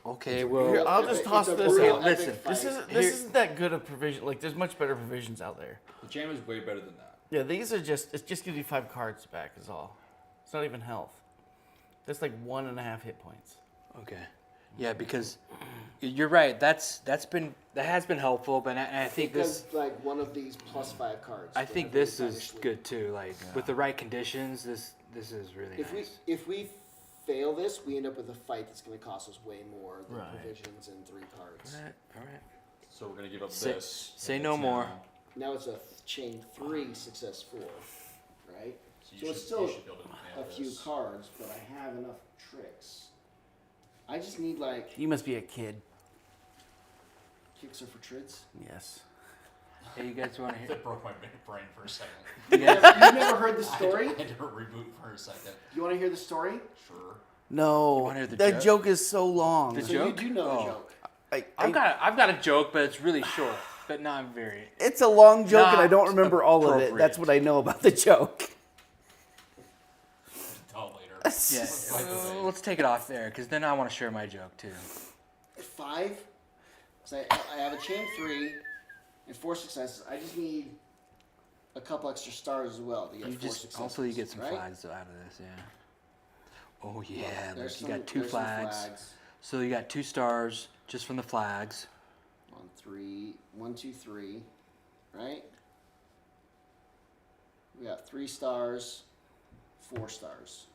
Okay, Here, well, I'll It's just a- toss it's a this brutal out. epic Listen, fight. This isn't Here- that good a provision. Like, there's much better provisions out there. The jam is way better than that. Yeah, these are just. It just gives you 5 cards back. Is all. It's not even health. That's like 1.5 hit points. okay, yeah, because you're right. That has been helpful, but I think Because this. like one of these plus 5 cards. I think whenever this you is finish good too. Like with the right conditions, this is really If nice. if we fail this, we end up with a fight that's going to cost us way more than Right. provisions and 3 cards. All right. So we're gonna give up Say- this. say and no it's more. now- Now it's a chain 3, success 4, right? So, you So it's should- still you should be able to nail A few this. cards, but I have enough tricks. I just need like You must be a kid. kicks are for trids. Yes. Hey, you guys want to hear? That broke my brain for a second. You guys, You've never heard the story? I had to reboot for a second. You want to hear the story? Sure. No. You wanna hear the that joke? joke is so long. The So joke? you do know the Oh. joke. I've got a joke, but it's really short, but not very. It's a long joke, and I Not don't remember all of it. That's appropriate. what I know about the joke. Tell later. Yeah, By the way. let's take it off there, because then I want to share my joke too. At 5, so I have a chain 3, and 4 successes. I just need a couple extra stars as well to get You 4 just successes. also you get some right? flags out of this, yeah. Oh yeah, There's look, you got 2 there's some flags. So you got 2 stars just from the flags. 1, 2, 3, right? We got 3 stars, 4 stars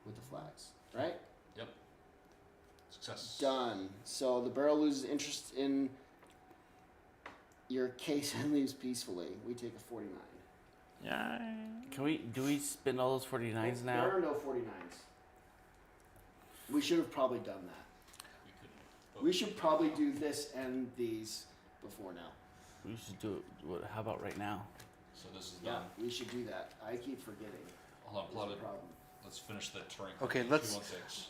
with the flags, right? Yep. Success. Done. So the barrel loses interest in your case and leaves peacefully. We take a 49. Yeah. Do we spend all those 49s There now? are no 49s. We should have probably done that. We couldn't. We should probably do this and these before now. We should do it. How about right now? So this is Yeah, done. we should do that. I keep forgetting. Hold on, There's plot a it. problem. Let's finish the terrain. Okay, let's- 216.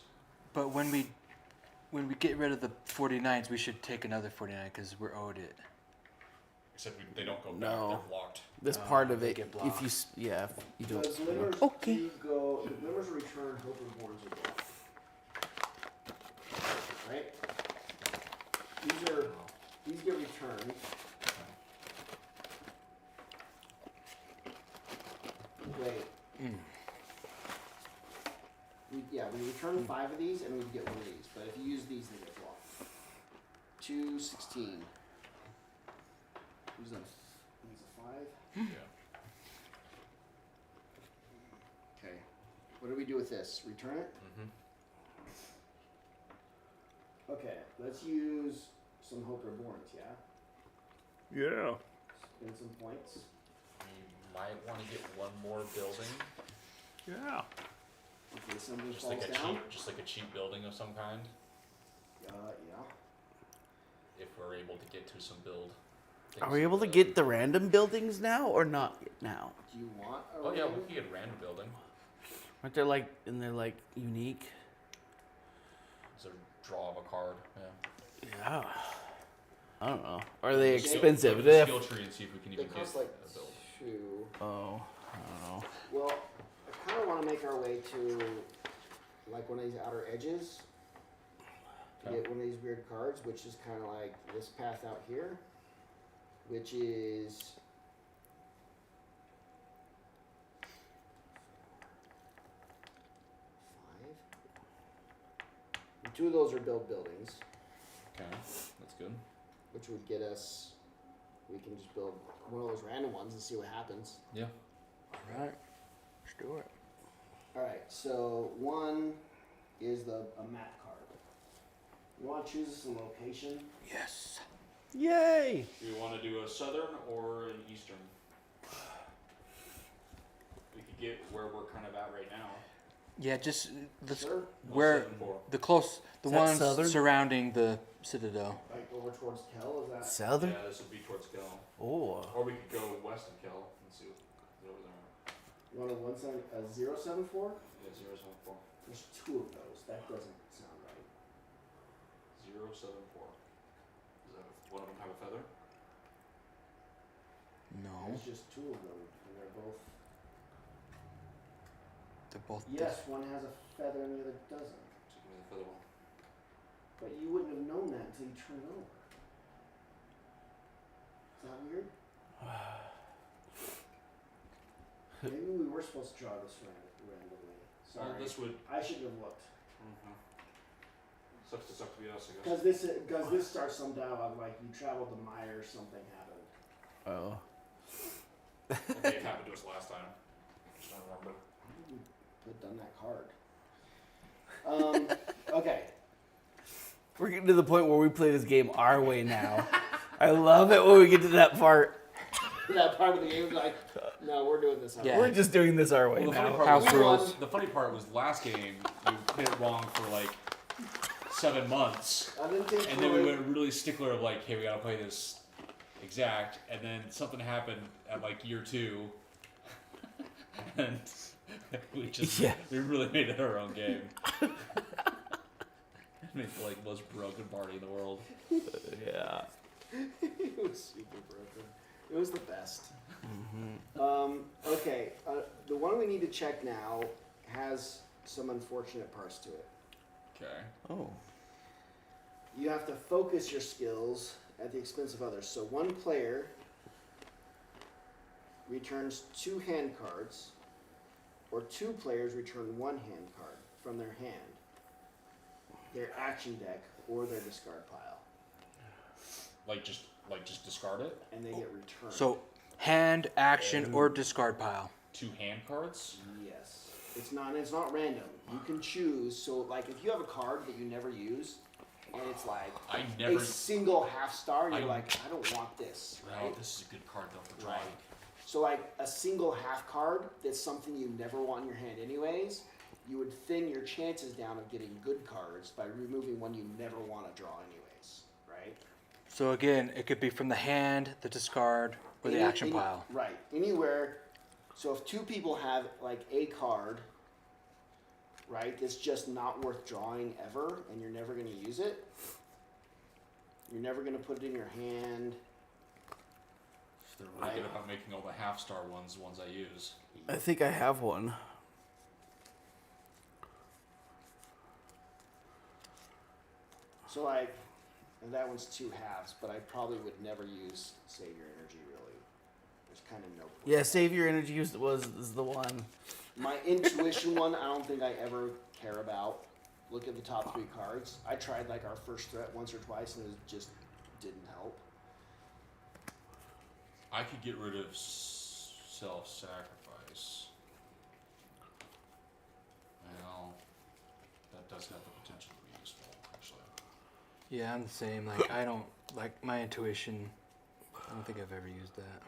But when we get rid of the 49s, we should take another 49 because we're owed it. Except they don't go back. No. They're blocked. This Oh, part of they it, get if you if you don't. Does Glimmers Okay. do go? The Glimmers return. Hope Reborns are blocked. Right. These get returned. Wait. We return 5 of these and we get 1 of these. But if you use these, they get blocked. 216. Who's that? He's a 5. Yeah. Okay. What do we do with this? Return it? Mm-hmm. Okay, let's use some Hope Reborns, yeah? Yeah. Spend some points. We might want to get one more building. Yeah. Okay, something Just falls like a down. cheap building of some kind. Yeah. If we're able to get to some build. Are we able to get the random buildings now or not now? Do you want a Oh yeah, random? we can get a random building. Aren't they like unique? It's a draw of a card. Yeah. Yeah. I don't know. Are they Skill- expensive? Look at the skill tree and see if we can They even get cost like a build. 2. Oh, I don't know. Well, I kind of want to make our way to like one of these outer edges. To Okay. get one of these weird cards, which is kind of like this path out here, which is five. And 2 of those are build buildings, Okay, that's good. which would get us. We can just build one of those random ones and see what happens. Yeah. All right. Let's do it. All right, so 1 is a map card. You want to choose us a location. Yes. Yay! Do you want to do a southern or an eastern? We could get where we're kind of at right now. Yeah, just let's Sure. where 174. the Is that ones southern? surrounding the Citadel. Like over towards Kel, is that? Southern? Yeah, this would be towards Kel. Oh. Or we could go west of Kel and see what's over there. You want a 074? Yeah, 074. There's 2 of those. That doesn't sound right. 074. Does that one of them have a feather? No, There's just 2 of them, and they're both. they're both. Yes, one has a feather and the other doesn't. So give me the feather one. But you wouldn't have known that until you turn it over. Is that weird? Maybe we were supposed to draw this randomly. Sorry. Well, this would. I shouldn't have looked. Sucks to be us, I guess. Because this starts some dialogue like you traveled to Meyer, something happened. Oh. Okay, it happened to us last time. Just don't remember. Why did we put done that card? Okay. We're getting to the point where we play this game our way now. I love it when we get to that part. That part of the game is like, no, we're doing this. Yeah. We're just doing this our way Well, the funny now. part House was, rules. The funny part was last game you hit it wrong for like 7 months, I didn't think and then we went really stickler of like, hey, we gotta play this exact, and then something happened at like year 2, and we just we really made it our own game. Made the like most broken party in the world. Yeah. It was super broken. It was the best. Mm-hmm. Okay, the one we need to check now has some unfortunate parts to it. Okay. Oh. You have to focus your skills at the expense of others. So one player returns 2 hand cards, or 2 players return 1 hand card from their hand, their action deck, or their discard pile, Like just discard it. and they get returned. So hand, action, or discard pile. 2 hand cards. Yes, it's not random. You can choose. So like if you have a card that you never use, and it's like I never. a single half star, and you're I- like, I don't want this, Oh, right? this is a good card though for drawing. Right. So like a single half card that's something you never want in your hand anyways, you would thin your chances down of getting good cards by removing one you never want to draw anyways, right? So again, it could be from the hand, the discard, or the action pile. Right. Anywhere. So if 2 people have like a card, right, that's just not worth drawing ever, and you're never going to use it, you're never going to put it in your hand. They're really good about making all the half star ones the ones I use. I think I have one. So like, and that one's 2 halves, but I probably would never use Save Your Energy really. There's kind of no point. Yeah, Save Your Energy is the one. My intuition one, I don't think I ever care about. Look at the top 3 cards. I tried like our first threat once or twice, and it just didn't help. I could get rid of self-sacrifice. Well, that does have the potential to be useful, actually. Yeah, I'm the same. Like I don't like my intuition. I don't think I've ever used that.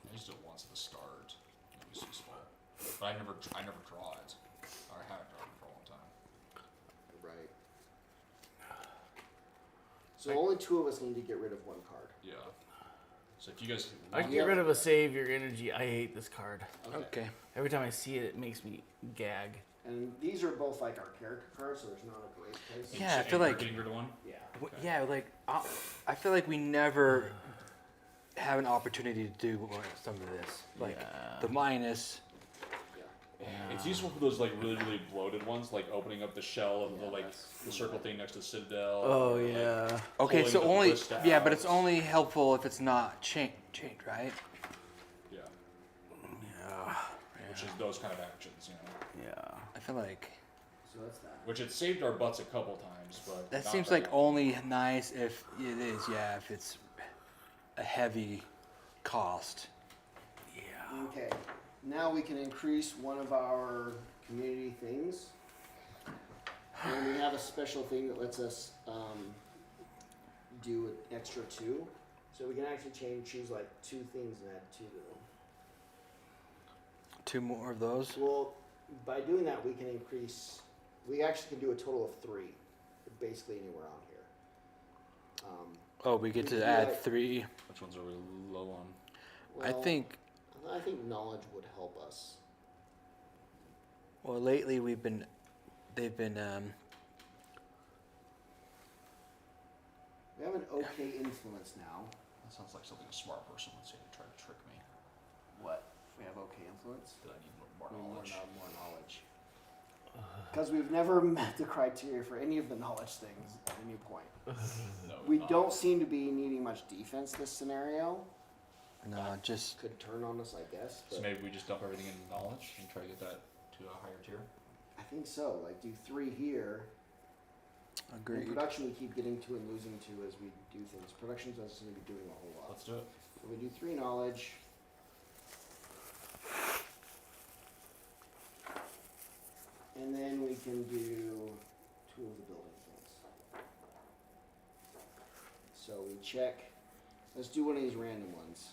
I used it once at the start. It was useful, but I never draw it. Or I haven't drawn it for a long time. Right. So only 2 of us need to get rid of 1 card. Yeah. So if you guys, I can get rid of a Save Your Energy. I hate this card. Okay. Every time I see it, it makes me gag. And these are both like our character cards, so there's not a great place. Yeah, I feel and you're like getting rid of one. Yeah. yeah, like I feel like we never have an opportunity to do some of this. Like Yeah. the minus. It's useful for those like really bloated ones, like opening up the shell of the Yeah, like that's- the circle thing next to Citadel. Oh or, like, yeah. Okay, pulling so the only list yeah, but it's out. only helpful if it's not chained, right? Yeah, Yeah. which is those kind of actions, you know. Yeah. I feel like So that's that. Which it saved our butts a couple times, but that not seems very like often. only nice if it is. Yeah, if it's a heavy cost. Yeah. Okay. Now we can increase one of our community things. And we have a special thing that lets us do an extra 2. So we can actually choose like 2 things and add 2 to them. 2 more of those. Well, by doing that, we can increase. We actually can do a total of 3, basically anywhere on here. Oh, we get We can to do add like- 3. Which ones are we low on? I well, think. I think knowledge would help us. Well, lately they've been. We have an okay influence now. That sounds like something a smart person would say to try to trick me. What? We have okay influence. That I need more We need knowledge. more knowledge. Because we've never met the criteria for any of the knowledge things at any point. No, We not. don't seem to be needing much defense this scenario. No, just Could turn on us, I guess. So But maybe we just dump everything into knowledge and try to get that to a higher tier. I think so. Like do 3 here. In agreed. production, we keep getting 2 and losing 2 as we do things. Production doesn't seem to be doing a whole lot. Let's do it. So we do 3 knowledge. And then we can do 2 of the building things. So we check. Let's do one of these random ones.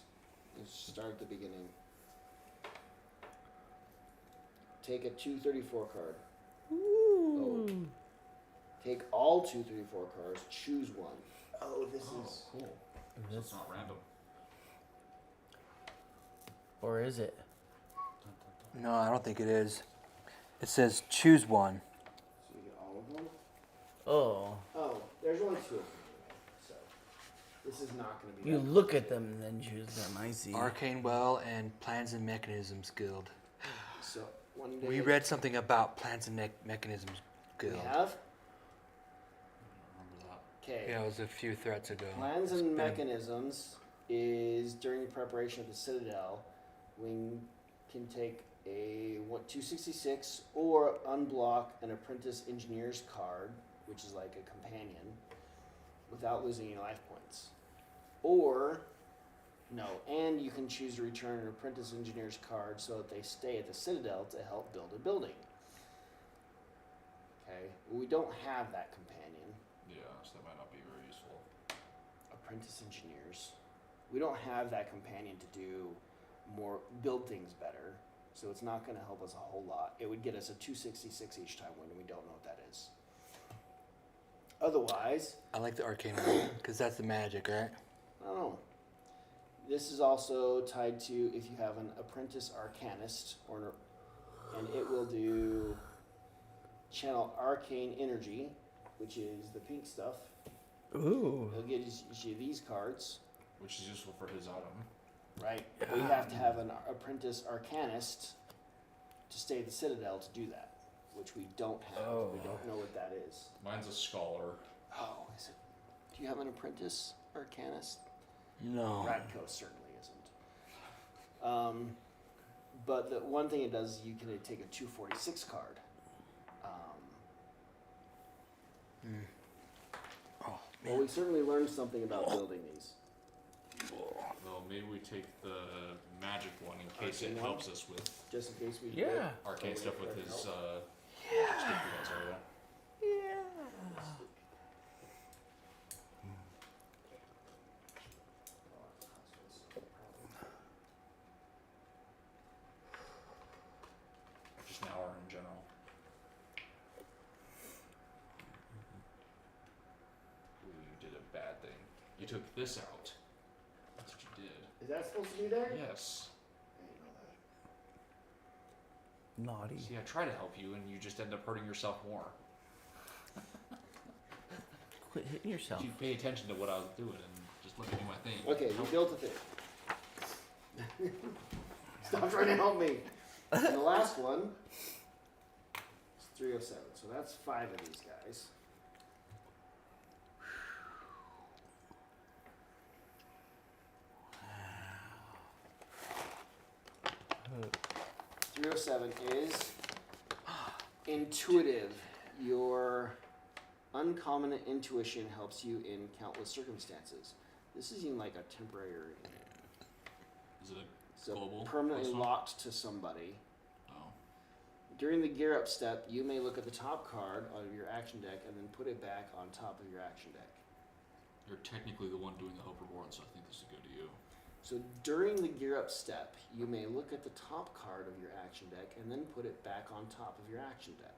Let's start at the beginning. Take a 234 card. Oh. Take all 234 cards. Choose one. Oh, this is. cool. So it's not random. Or is it? No, I don't think it is. It says choose one. So we get all of them. Oh. Oh, there's only 2 of them anyway. So this is not going to be. You that look at them and then choose them. I see. Arcane Well and Plans and Mechanisms Guild. So one day. We read something about Plans and Mechanisms We Guild. have. Remember that. Okay. Yeah, it was a few threats ago. Plans It's and been a- mechanisms is during preparation of the Citadel, we can take a 266 or unblock an apprentice engineer's card, which is like a companion, without losing any life points. Or no, and you can choose to return an apprentice engineer's card so that they stay at the Citadel to help build a building. Okay, we don't have that companion. Yeah, so that might not be very useful. Apprentice engineers. We don't have that companion to do more, build things better, so it's not going to help us a whole lot. It would get us a 266 each time when we don't know what that is. Otherwise, I like the arcane one because that's the magic, right? I don't know. This is also tied to if you have an apprentice arcanist, and it will do channel arcane energy, which is the pink stuff. Ooh. It'll get you these cards. Which is useful for his item. Right. We have to have an apprentice arcanist to stay at the Citadel to do that, which we don't have. Oh. We don't know what that is. Mine's a scholar. Oh, is it? Do you have an apprentice arcanist? No. Radco certainly isn't. But the one thing it does is you can take a 246 card. Oh, Well, we certainly learned something about building these. Well, maybe we take the magic one in case Arcane it one? helps us with Just in case we Yeah. arcane stuff with his stipulates area. Just an hour in general. Ooh, you did a bad thing. You took this out. That's what you did. Is that supposed to be there? Yes. I didn't know that. Naughty. See, I try to help you, and you just end up hurting yourself more. Quit hitting yourself. You pay attention to what I was doing and just let me do my thing. Okay, we built a thing. Stop trying to help me. And the last one is 307. So that's 5 of these guys. Uh, 307 is intuitive. Your uncommon intuition helps you in countless circumstances. This is even like a temporary, Is it so Global permanently plus one? locked to somebody. oh. During the gear up step, you may look at the top card of your action deck and then put it back on top of your action deck. You're technically the one doing the hope reward, so I think this is good to you. So during the gear up step, you may look at the top card of your action deck and then put it back on top of your action deck.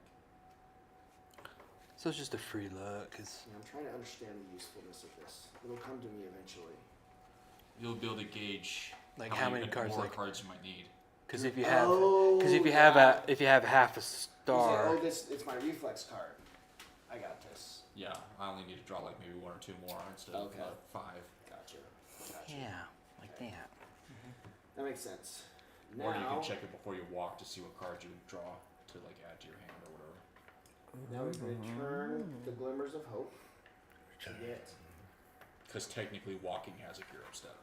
So it's just a free look. Cause And I'm trying to understand the usefulness of this. It'll come to me eventually. You'll be able to gauge like how many cards? more Like, cards you might need. because if you have, Oh, because if you yeah. have if you have half a You say, star, oh, it's my reflex card. I got this. Yeah, I only need to draw like maybe 1 or 2 more instead Okay. of 5. Gotcha. yeah, like that. That makes sense. Or you Now, can check it before you walk to see what cards you would draw to like add to your hand or whatever. now we can return the glimmers of hope to get. Because technically walking has a gear up step.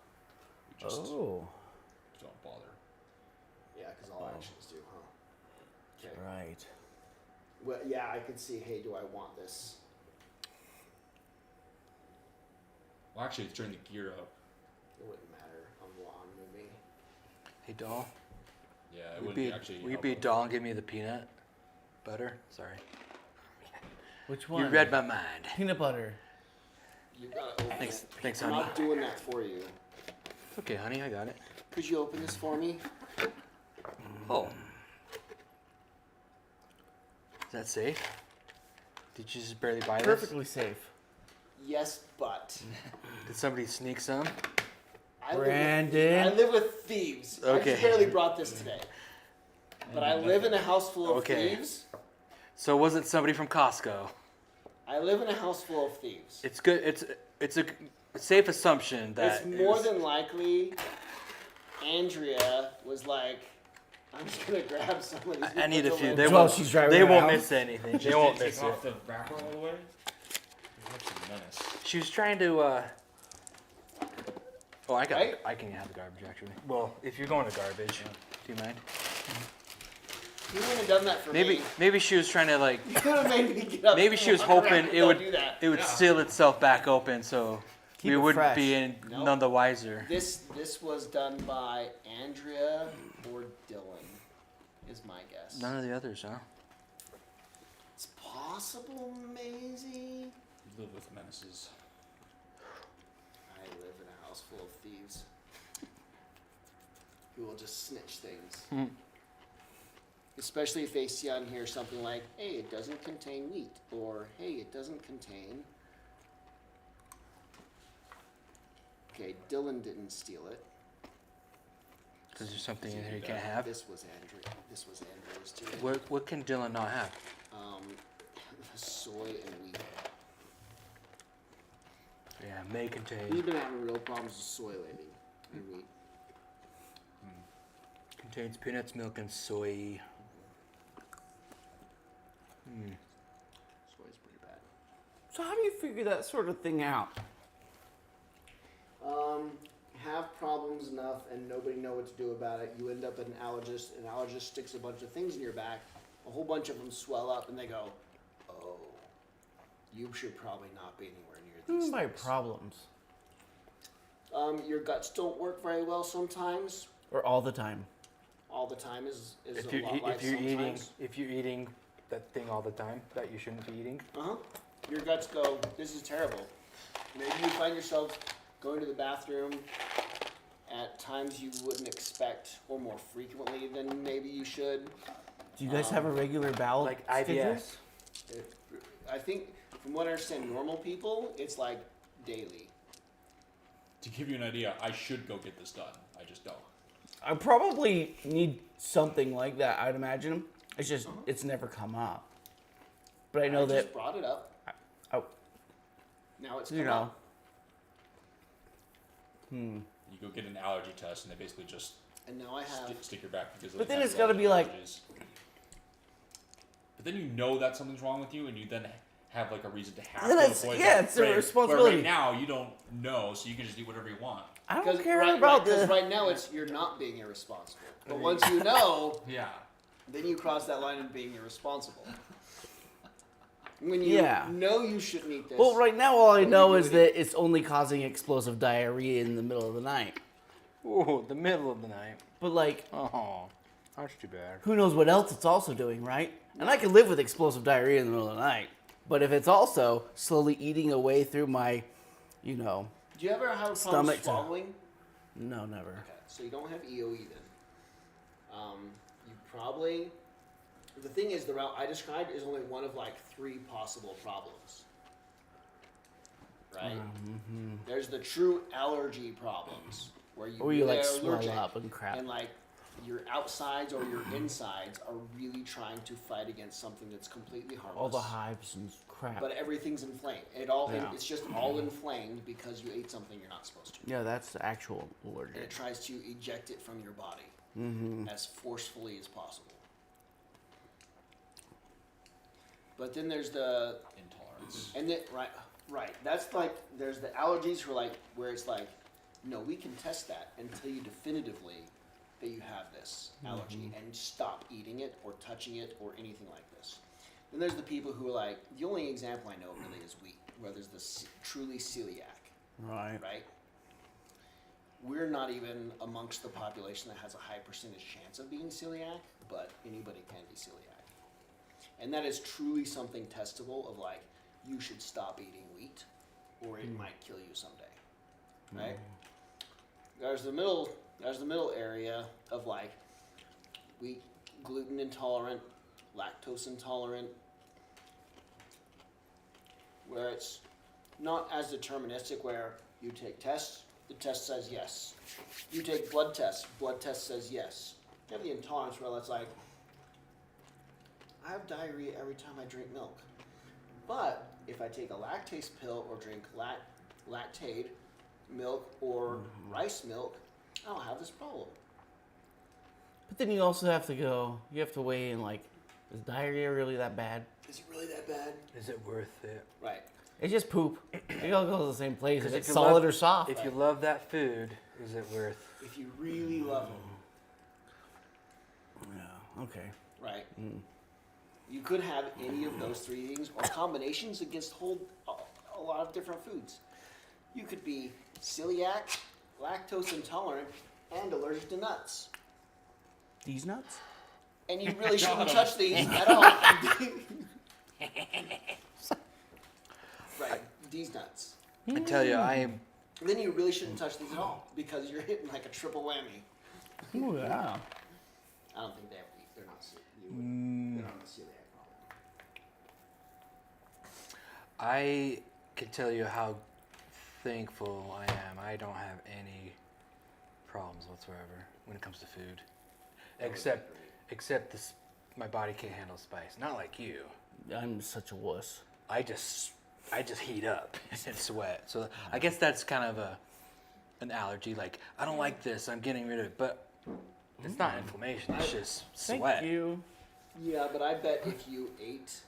You just Oh, don't bother. Yeah, because all actions do, huh? Okay. right. Well, yeah, I could see, hey, do I want this? Well, actually, it's during the gear up. It wouldn't matter on moving. Hey, doll. Yeah, it Will would you be, actually. will you help be a with- doll and give me the peanut butter? Sorry. Which one? You read my mind. Peanut butter. You gotta open Thanks, it. thanks, I'm honey. not doing that for you. It's okay, honey. I got it. Could you open this for me? Oh. Is that safe? Did you just barely buy this? Perfectly safe. Yes, but Did somebody sneak some? I Brandon. I live with thieves. I Okay. just barely brought this today. But I live in a house full of Okay. thieves. So was it somebody from Costco? I live in a house full of thieves. It's good. It's a safe assumption that It's more than likely Andrea was like, I'm just gonna grab some of these. I need a people few. to They live Well, won't. she's driving They around. won't miss anything. They won't miss it. the wrapper all the way. That's a menace. she was trying to. Oh, I got. Right? I can have the garbage actually. Well, if you're going to garbage, do you mind? You wouldn't have done that for me. Maybe she was trying to like. You could have made me get up. Maybe and she was walk around hoping and it don't would do that. seal itself back open, so Keep we it wouldn't fresh. be Nope. none the wiser. This was done by Andrea or Dylan, is my guess. None of the others, huh? It's possible, Maisie. You live with menaces. I live in a house full of thieves who will just snitch things. Hmm. Especially if they see on here something like, hey, it doesn't contain wheat, or hey, it doesn't contain. Okay, Dylan didn't steal it. Because there's something in here you can't have. This was Andrea's too. What can Dylan not have? Soy and wheat. Yeah, may contain. We've been having real problems with soy lately and wheat. Contains peanuts, milk, and soy. Soy's pretty bad. So how do you figure that sort of thing out? Have problems enough and nobody know what to do about it. You end up at an allergist. An allergist sticks a bunch of things in your back. A whole bunch of them swell up and they go, oh, you should probably not be anywhere near What do you these mean by things. problems? Your guts don't work very well sometimes. Or all the time? All the time is If a you lot like sometimes. if you're eating that thing all the time that you shouldn't be eating. Your guts go, this is terrible. Maybe you find yourself going to the bathroom at times you wouldn't expect or more frequently than maybe you should. Do you guys have a regular bowel Like schedule? IBS. I think, from what I understand, normal people, it's like daily. To give you an idea, I should go get this done. I just don't. I probably need something like that, I'd imagine. It's just, it's never come up. But I know that, just brought it up. oh, Now it's you come know. up. You go get an allergy test, and they basically just And now I have. stick your back because. But they then have it's gotta allergies. be like- But then you know that something's wrong with you, and you then have like a reason to have Then to it's- avoid yeah, that. it's a Right, responsibility. But right now, you don't know, so you can just do whatever you want. I don't care right, about because the... right now it's you're not being irresponsible. But once you know, Yeah. then you cross that line of being irresponsible. When you Yeah. know you shouldn't eat this. Well, right now all I What do know you is do? that it's only causing explosive diarrhea in the middle of the night. Ooh, the middle of the night. But like, Oh, that's too bad. who knows what else it's also doing, right? And I can live with explosive diarrhea in the middle of the night. But if it's also slowly eating away through my, you know, Do you ever have problems Stomach to- swallowing? no, never. Okay, so you don't have EOE then. You probably. The thing is, the route I described is only one of like 3 possible problems. Right? There's the true allergy problems where you, Or you really like are swell allergic up and crap. and like your outsides or your insides are really trying to fight against something that's completely harmless. All the hives and crap. But everything's inflamed. Yeah. It's just all inflamed because you ate something you're not supposed to. Yeah, that's the actual And it allergic. tries to eject it from your body as forcefully as possible. But then there's the Intolerance. and then right. That's like there's the allergies where it's like, no, we can test that and tell you definitively that you have this allergy and stop eating it or touching it or anything like this. Then there's the people who are like, the only example I know really is wheat, where there's the truly celiac, Right. right? We're not even amongst the population that has a high percentage chance of being celiac, but anybody can be celiac. And that is truly something testable of like, you should stop eating wheat or it might kill you someday, right? There's the middle area of like wheat, gluten intolerant, lactose intolerant, where it's not as deterministic where you take tests, the test says yes. You take blood test says yes. You have the intolerance where it's like, I have diarrhea every time I drink milk. But if I take a lactase pill or drink lactate milk or rice milk, I don't have this problem. But then you also have to go, you have to weigh in like, is diarrhea really that bad? Is it really that bad? Is it worth it? Right. It's just poop. It all goes to the same place. If 'Cause it's you solid love- or soft. If you love that food, is it worth? If you really love them, Yeah. Okay. right? You could have any of those three things or combinations against a lot of different foods. You could be celiac, lactose intolerant, and allergic to nuts. These nuts? And you really shouldn't Got 'em. touch these at all. Right, these nuts. I tell you, I am. Then you really shouldn't touch these at all because you're hitting like a triple whammy. Oh, yeah. I don't think they have to eat. They're not they're not a celiac problem. I can tell you how thankful I am. I don't have any problems whatsoever when it comes to food, except this. My body can't handle spice. Not like you. I'm such a wuss. I just heat up and sweat. So I guess that's kind of an allergy. Like I don't like this. I'm getting rid of it, but it's not inflammation. It's just sweat. Thank you. Yeah, but I bet if you ate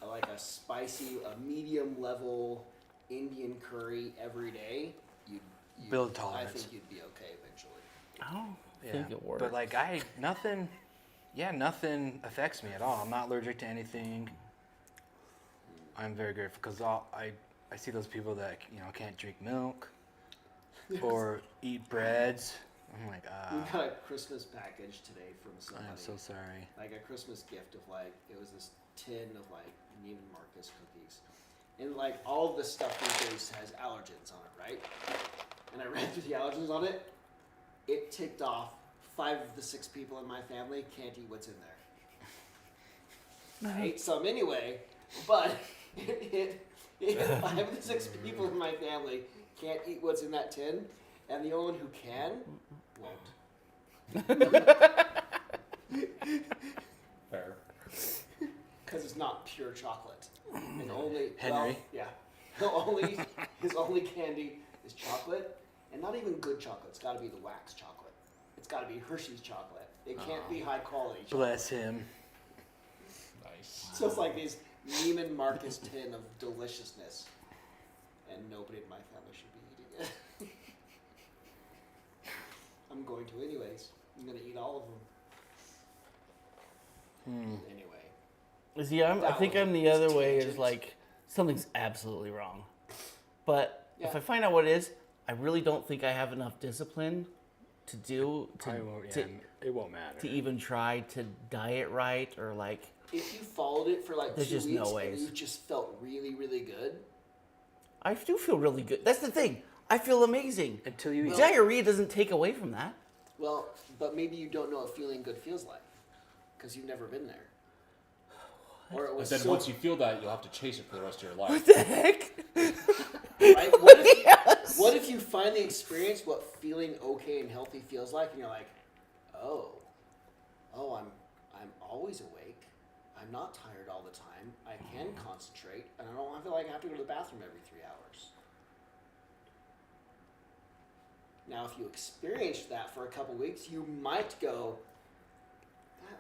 like a spicy, a medium level Indian curry every day, you'd Build I tolerance. think you'd be okay eventually. I don't Yeah, think it works. but like nothing affects me at all. I'm not allergic to anything. I'm very grateful because I see those people that can't drink milk or eat breads. I'm like, We got a Christmas package today from somebody. I'm so sorry. Like a Christmas gift of it was this tin of Neiman Marcus cookies. And all of this stuff these days has allergens on it, right? And I read through the allergens on it. It ticked off 5 of the 6 people in my family can't eat what's in there. I ate some anyway, but it 5 of the 6 people in my family can't eat what's in that tin, and the only one who can won't. Fair. Because it's not pure chocolate. And only Henry? his only candy is chocolate, and not even good chocolate. It's got to be the wax chocolate. It's got to be Hershey's chocolate. It can't be high quality chocolate. Bless him. Nice. So it's like this Neiman Marcus tin of deliciousness, and nobody in my family should be eating it. I'm going to anyways. I'm going to eat all of them. Anyway. See, I That think was I'm the other way. Is tangent. like something's absolutely wrong, but if Yeah. I find out what it is, I really don't think I have enough discipline to Probably won't, to, it won't matter. to even try to diet right or like. If you followed it for There's 2 just weeks no and ways. you just felt really, really good, I do feel really good. That's the thing. I feel amazing. Until you eat. Diarrhea doesn't take away from that. well, but maybe you don't know what feeling good feels like because you've never been there. Or it But was then so, once you feel that, you'll have to chase it for the rest of your life. What the heck? right? What if, Yes. what if you finally experience what feeling okay and healthy feels like, and you're like, oh, I'm always awake. I'm not tired all the time. I can concentrate, and I don't feel like I have to go to the bathroom every 3 hours. Now, if you experienced that for a couple weeks, you might go, that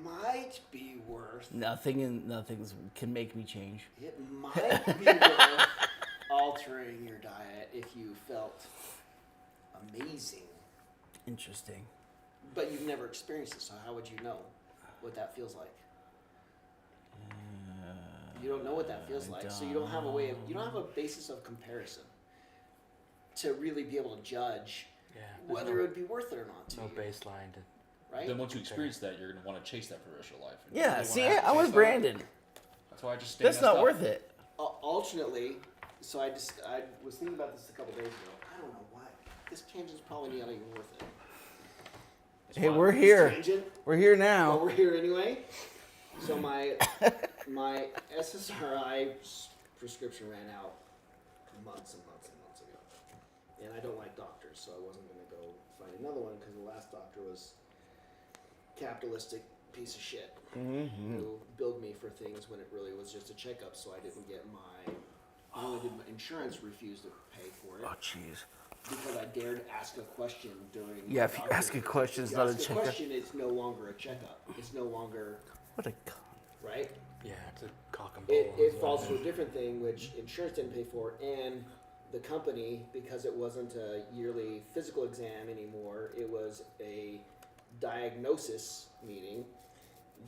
might be worth. Nothing's can make me change. It might be worth altering your diet if you felt amazing. Interesting. But you've never experienced it, so how would you know what that feels like? You don't know what that feels like, so you don't have a basis of comparison to really be able to judge Yeah. whether it would be worth it or not to No you, baseline to. right? Then once you experience that, you're going to want to chase that for the rest of your life. And you Yeah. really See, wanna have to I'm chase with that. Brandon. That's why I just stay That's messed not up. worth it. Alternately, so I was thinking about this a couple days ago. I don't know why. This tangent's probably not even worth it. Hey, fine. we're This here. tangent, We're here well, now. we're here anyway. So my SSRI prescription ran out months and months and months ago, and I don't like doctors, so I wasn't gonna go find another one because the last doctor was capitalistic piece of shit who billed me for things when it really was just a checkup. So I didn't get my insurance refused to pay for it. Oh, jeez. Because I dared ask a question during. Yeah, if you doctor ask a visit. question, it's If you not a ask checkup. question, it's no longer a checkup. It's no longer. What a con. right? Yeah, it's a cock and bull. It falls to a different thing, which insurance didn't pay for, and the company, because it wasn't a yearly physical exam anymore, it was a diagnosis meeting,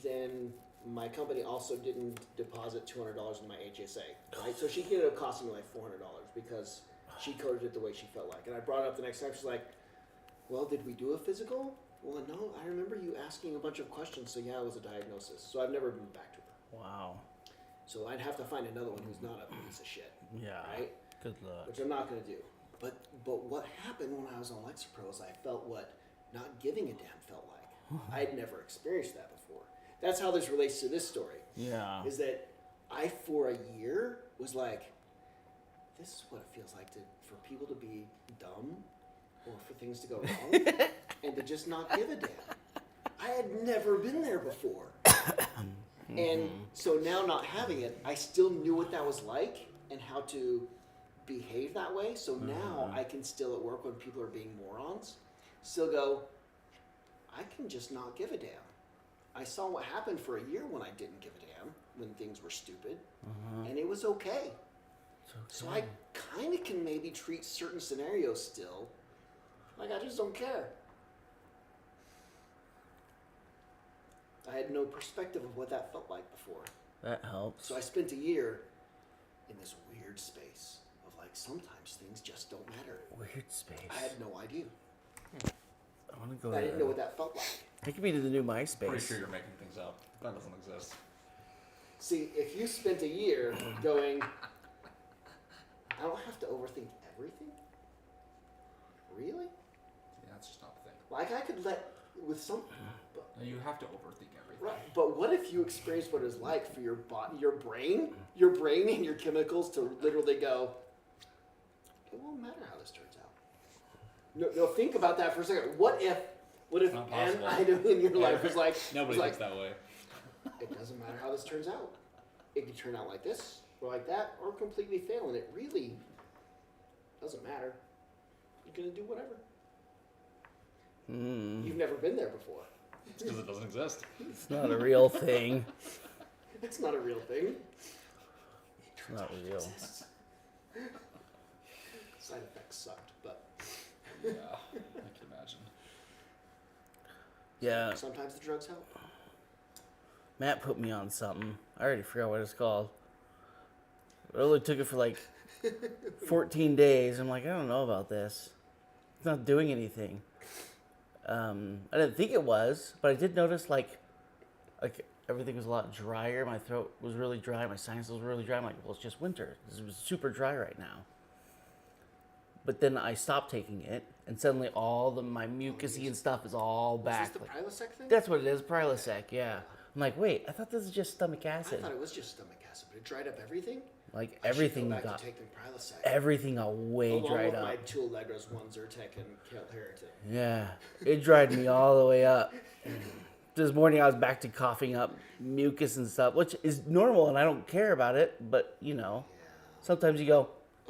then my company also didn't deposit $200 in my HSA, right? So she ended up costing me like $400 because she coded it the way she felt like. And I brought it up the next time, she's like, well, did we do a physical? Well, no, I remember you asking a bunch of questions, so yeah, it was a diagnosis. So I've never been back to her. Wow. So I'd have to find another one who's not a piece of shit, Yeah. right? Good luck. Which I'm not going to do. But what happened when I was on Lexapro is I felt what not giving a damn felt like. I'd never experienced that before. That's how this relates to this story. Yeah. Is that I, for a year, was like, this is what it feels like for people to be dumb or for things to go wrong and to just not give a damn. I had never been there before. And so now not having it, I still knew what that was like and how to behave that way. So now I can still at work when people are being morons, still go, I can just not give a damn. I saw what happened for a year when I didn't give a damn, when things were stupid, and it was okay. So I kind of can maybe treat certain scenarios still like I just don't care. I had no perspective of what that felt like before. That helps. So I spent a year in this weird space of like sometimes things just don't matter. Weird space. I had no idea. I want to go. I didn't know what that felt like. Take me to the new MySpace. Pretty sure you're making things up. That doesn't exist. See, if you spent a year going, I don't have to overthink everything. Really? Yeah, that's just not the thing. Like I could let with some. No, you have to overthink everything. Right, but what if you experience what it's like for your body, your brain and your chemicals to literally go, it won't matter how this turns out. No, think about that for a second. What if not an possible. item in your life was like, Nobody was thinks like, that way. it doesn't matter how this turns out. It can turn out like this, or like that, or completely fail, and it really doesn't matter. You're gonna do whatever. You've never been there before. It's because it doesn't exist. It's not a real thing. It's not a real thing. It's not real. Side effects sucked, but Yeah, I can imagine. Yeah. sometimes the drugs help. Matt put me on something. I already forgot what it's called. I only took it for like 14 days. I'm like, I don't know about this. It's not doing anything. I didn't think it was, but I did notice like everything was a lot drier. My throat was really dry. My sinuses was really dry. I'm like, well, it's just winter. This is super dry right now. But then I stopped taking it, and suddenly all my mucusy and stuff is all Was back. this the Prilosec thing? That's what it is, Prilosec, yeah. I'm like, wait, I thought this was just stomach I acid. thought it was just stomach acid, but it dried up everything. Like I should everything go back got to taking Prilosec. everything got way Along dried with up. my two Allegros, one Zyrtec, and Claritin. Yeah, it dried me all the way up. This morning I was back to coughing up mucus and stuff, which is normal, and I don't care about it. But you know, sometimes you go,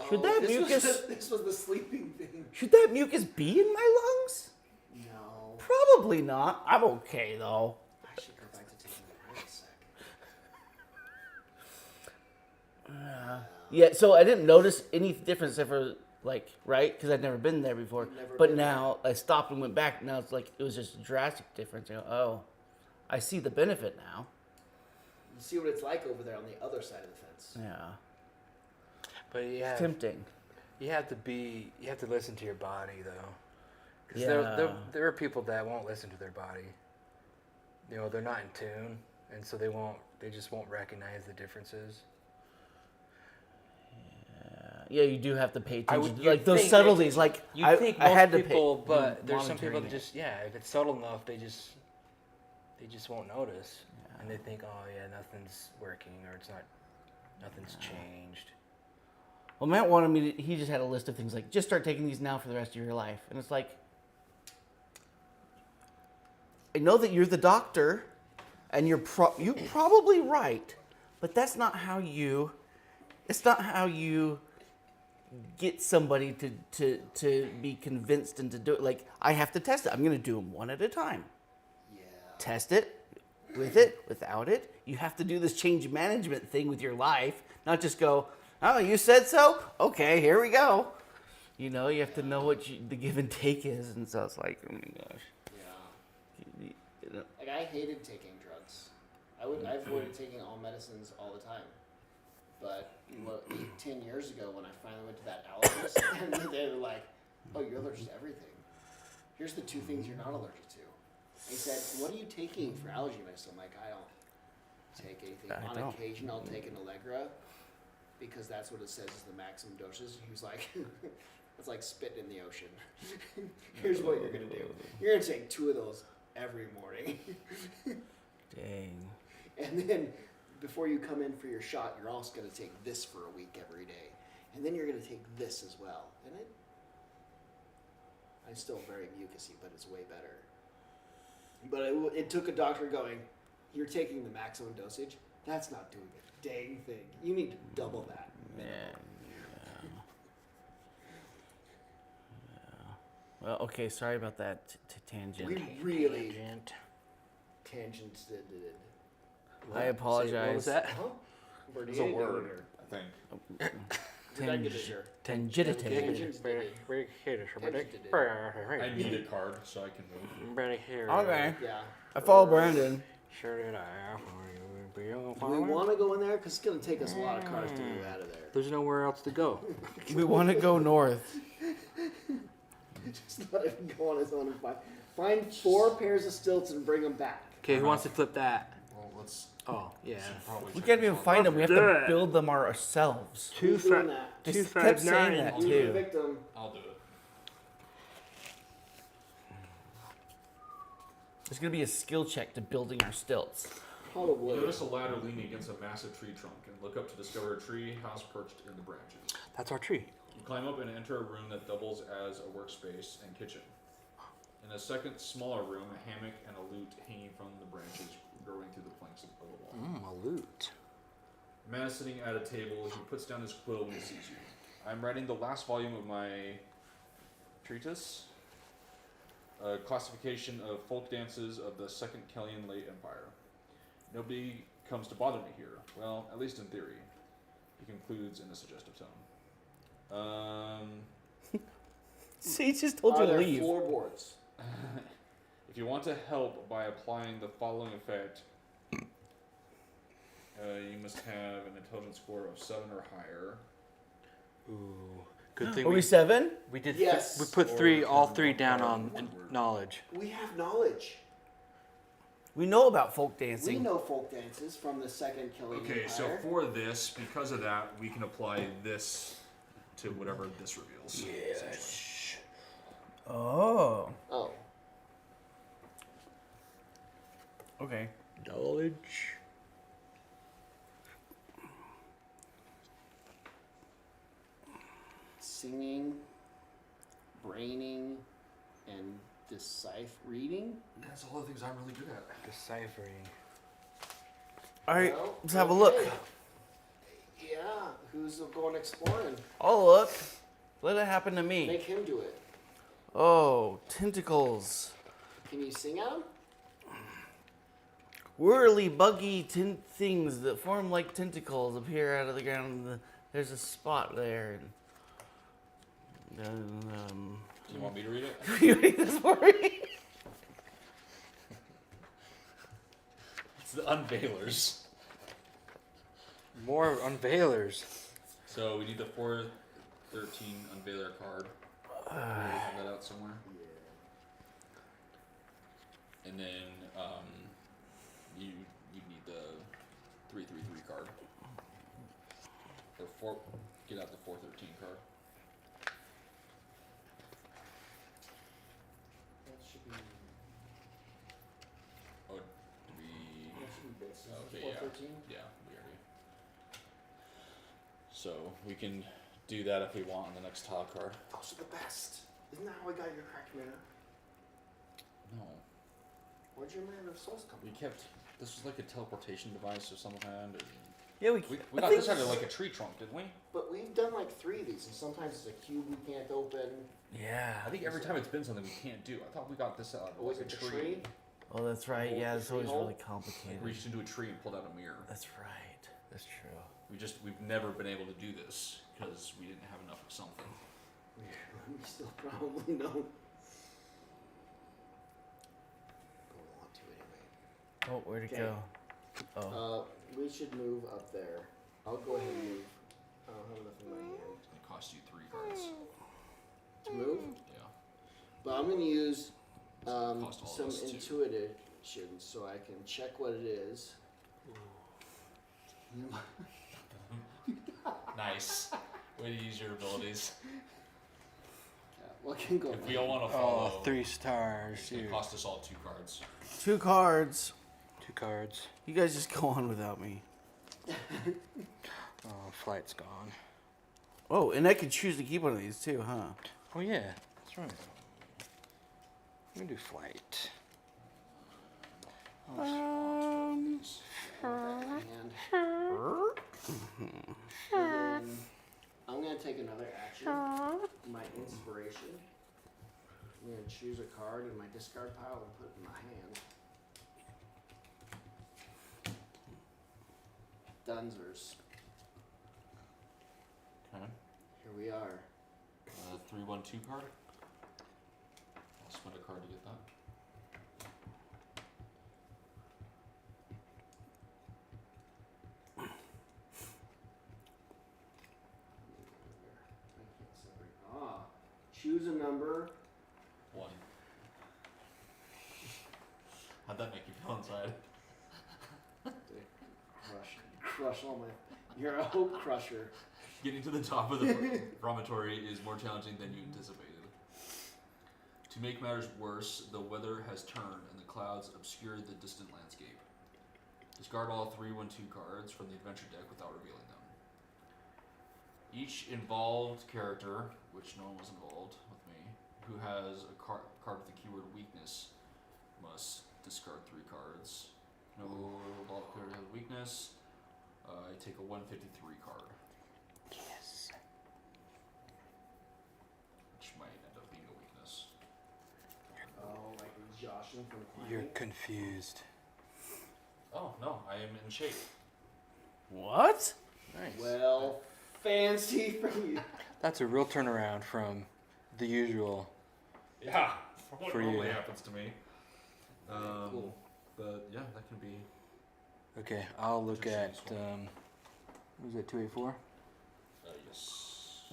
should that mucus? This was the sleeping thing. Should that mucus be in my lungs? No. Probably not. I'm okay though. I should go back to taking the Prilosec. Yeah, so I didn't notice any difference ever, like, right? Because I'd never been there before. You've never But been now I stopped and went back. Now it's like, it was just a drastic difference. You know, oh, I see the benefit now. You see what it's like over there on the other side of the fence. Yeah. But It's tempting. you have to listen to your body though. Because Yeah. there are people that won't listen to their body. You know, they're not in tune, and so they just won't recognize the differences. Yeah, you do have to pay attention to you'd like those think subtleties. Like You think I most had to people, pay, but there's some people monitoring that it. just if it's subtle enough, they just won't notice, and they think, oh yeah, nothing's working or nothing's changed. Well, Matt wanted me to, he just had a list of things like, just start taking these now for the rest of your life. And it's like, I know that you're the doctor, and you're probably right, but that's not how you get somebody to be convinced and to do it. Like, I have to test it. I'm going to do them one at a time. Yeah. Test it. with it, without it. You have to do this change management thing with your life, not just go, oh, you said so? Okay, here we go. You know, you have to know what the give and take is, and so it's like, oh my gosh. Yeah. You know, Like I hated taking drugs. I avoided taking all medicines all the time. But 10 years ago, when I finally went to that allergist, and they were like, "Oh, you're allergic to everything. Here's the 2 things you're not allergic to." He said, "What are you taking for allergy medicine?" I'm like, "I don't take anything. I On don't. occasion, I'll take an Allegra because that's what it says is the maximum dosage." He was like, "It's like spitting in the ocean. Here's what you're gonna do. You're gonna take 2 of those every morning." dang. And then before you come in for your shot, you're also going to take this for a week every day. And then you're going to take this as well. And I'm still very mucusy, but it's way better. But it took a doctor going, "You're taking the maximum dosage. That's not doing a dang thing. You need to double that." Yeah. Well, okay, sorry about that tangent. We really Tangent. tangented it. I apologize. What was that? Huh? Where do It's a you word, here? I think. Tangentated. Tangents did it. I need a card so I can move. Okay. Yeah. I follow Brandon. Sure did I. Do we want to go in there? Because it's going to take us a lot of cars to move out of there. There's nowhere else to go. We want to go north. Just let him go on his own and find 4 pairs of stilts and bring them back. Okay, who wants to flip that? Well, let's Oh, yeah. probably. We check can't this even out. find them. We have do to it. build them ourselves. Who's doing that? Just kept saying that You're the too. victim. I'll do it. There's gonna be a skill check to building our stilts. Probably. Notice a ladder leaning against a massive tree trunk and look up to discover a tree house perched in the branches. That's our tree. You climb up and enter a room that doubles as a workspace and kitchen. In a second, smaller room, a hammock and a lute hanging from the branches growing through the planks of the wall. A loot. A man is sitting at a table. He puts down his quill when he sees you. I'm writing the last volume of my treatise, a classification of folk dances of the Second Kellyan Late Empire. Nobody comes to bother me here. Well, at least in theory. He concludes in a suggestive tone. See, he just told you Are to there leave. floorboards? If you want to help by applying the following effect, you must have an intelligence score of 7 or higher. Ooh. Good thing Are we 7? we did. Yes. We put all three down on knowledge. We have knowledge. We know about folk We dancing. know folk dances from the Second Kellyan Okay, so Empire. for this, because of that, we can apply this to whatever this reveals. Yes. Oh. Oh. Okay. Knowledge. Singing, braining, and reading. That's all the things I'm really good at. Deciphering. All right, Well, let's have a look. okay. Yeah, who's going exploring? I'll look. Let it happen to me. Make him do it. Oh, tentacles. Can you sing at him? Whirly, buggy things that form like tentacles appear out of the ground. There's a spot there. And, Do you want me to read it? Can you read this for me? It's the Unveilers. More unveilers. So we need the 413 Unveiler card. We have that out somewhere. And then you need the 333 card. Or get out the 413 card. That should be. Oh, do we? That should be bits. Okay, 413. Yeah, we already. So we can do that if we want on the next tile card. Those are the best. Isn't that how I got your cracked mana? No, Where'd your mana of souls come we from? kept. This was like a teleportation device of some kind. Yeah, We I got think- this out of like a tree trunk, didn't we? But we've done like 3 of these, and sometimes it's a cube we can't open. Yeah. I think every time it's been something we can't do. I thought we got this out of Or was like a it the tree. tree? Oh, that's right. Hold Yeah, the it's always freehold. really complicated. Reached into a tree and pulled out a mirror. That's right. That's true. We've never been able to do this because we didn't have enough of something. We still probably don't. But we want to anyway. Oh, where'd it Okay. go? Oh. We should move up there. I'll go ahead and move. I don't have enough in my hand It cost you 3 cards. to move. Yeah. But I'm going to use Cost all some of us, too. intuition so I can check what it is. Nice. Way to use your abilities. Yeah, what can go If we wrong? all want to follow, Oh, 3 stars. it's gonna Dude. cost us all 2 cards. 2 cards. 2 cards. You guys just go on without me. Oh, flight's gone. Oh, and I could choose to keep one of these too, huh? Oh yeah, that's right. We can do flight. And then I'm going to take another action. My inspiration. I'm going to choose a card in my discard pile and put it in my hand. Dunzers. Okay. Here we are. 3-1-2 card. I'll spend a card to get that. Choose a number. 1. How'd that make you feel inside? Crush all my. You're a hope crusher. Getting to the top of the promontory is more challenging than you anticipated. To make matters worse, the weather has turned and the clouds obscure the distant landscape. Discard all 3-1-2 cards from the adventure deck without revealing them. Each involved character, which no one was involved with me, who has a card with the keyword weakness must discard 3 cards. No involved character has weakness. I take a 153 card. Yes. Which might end up being a weakness. Oh, like Joshing from You're climbing. confused. Oh, no, I am in shape. What? Nice. Well, fancy for you. That's a real turnaround from the usual. Yeah, for what For normally you. happens to me. Cool. But yeah, that can be. Okay, I'll look Just at, use one. what was that, 284? Yes.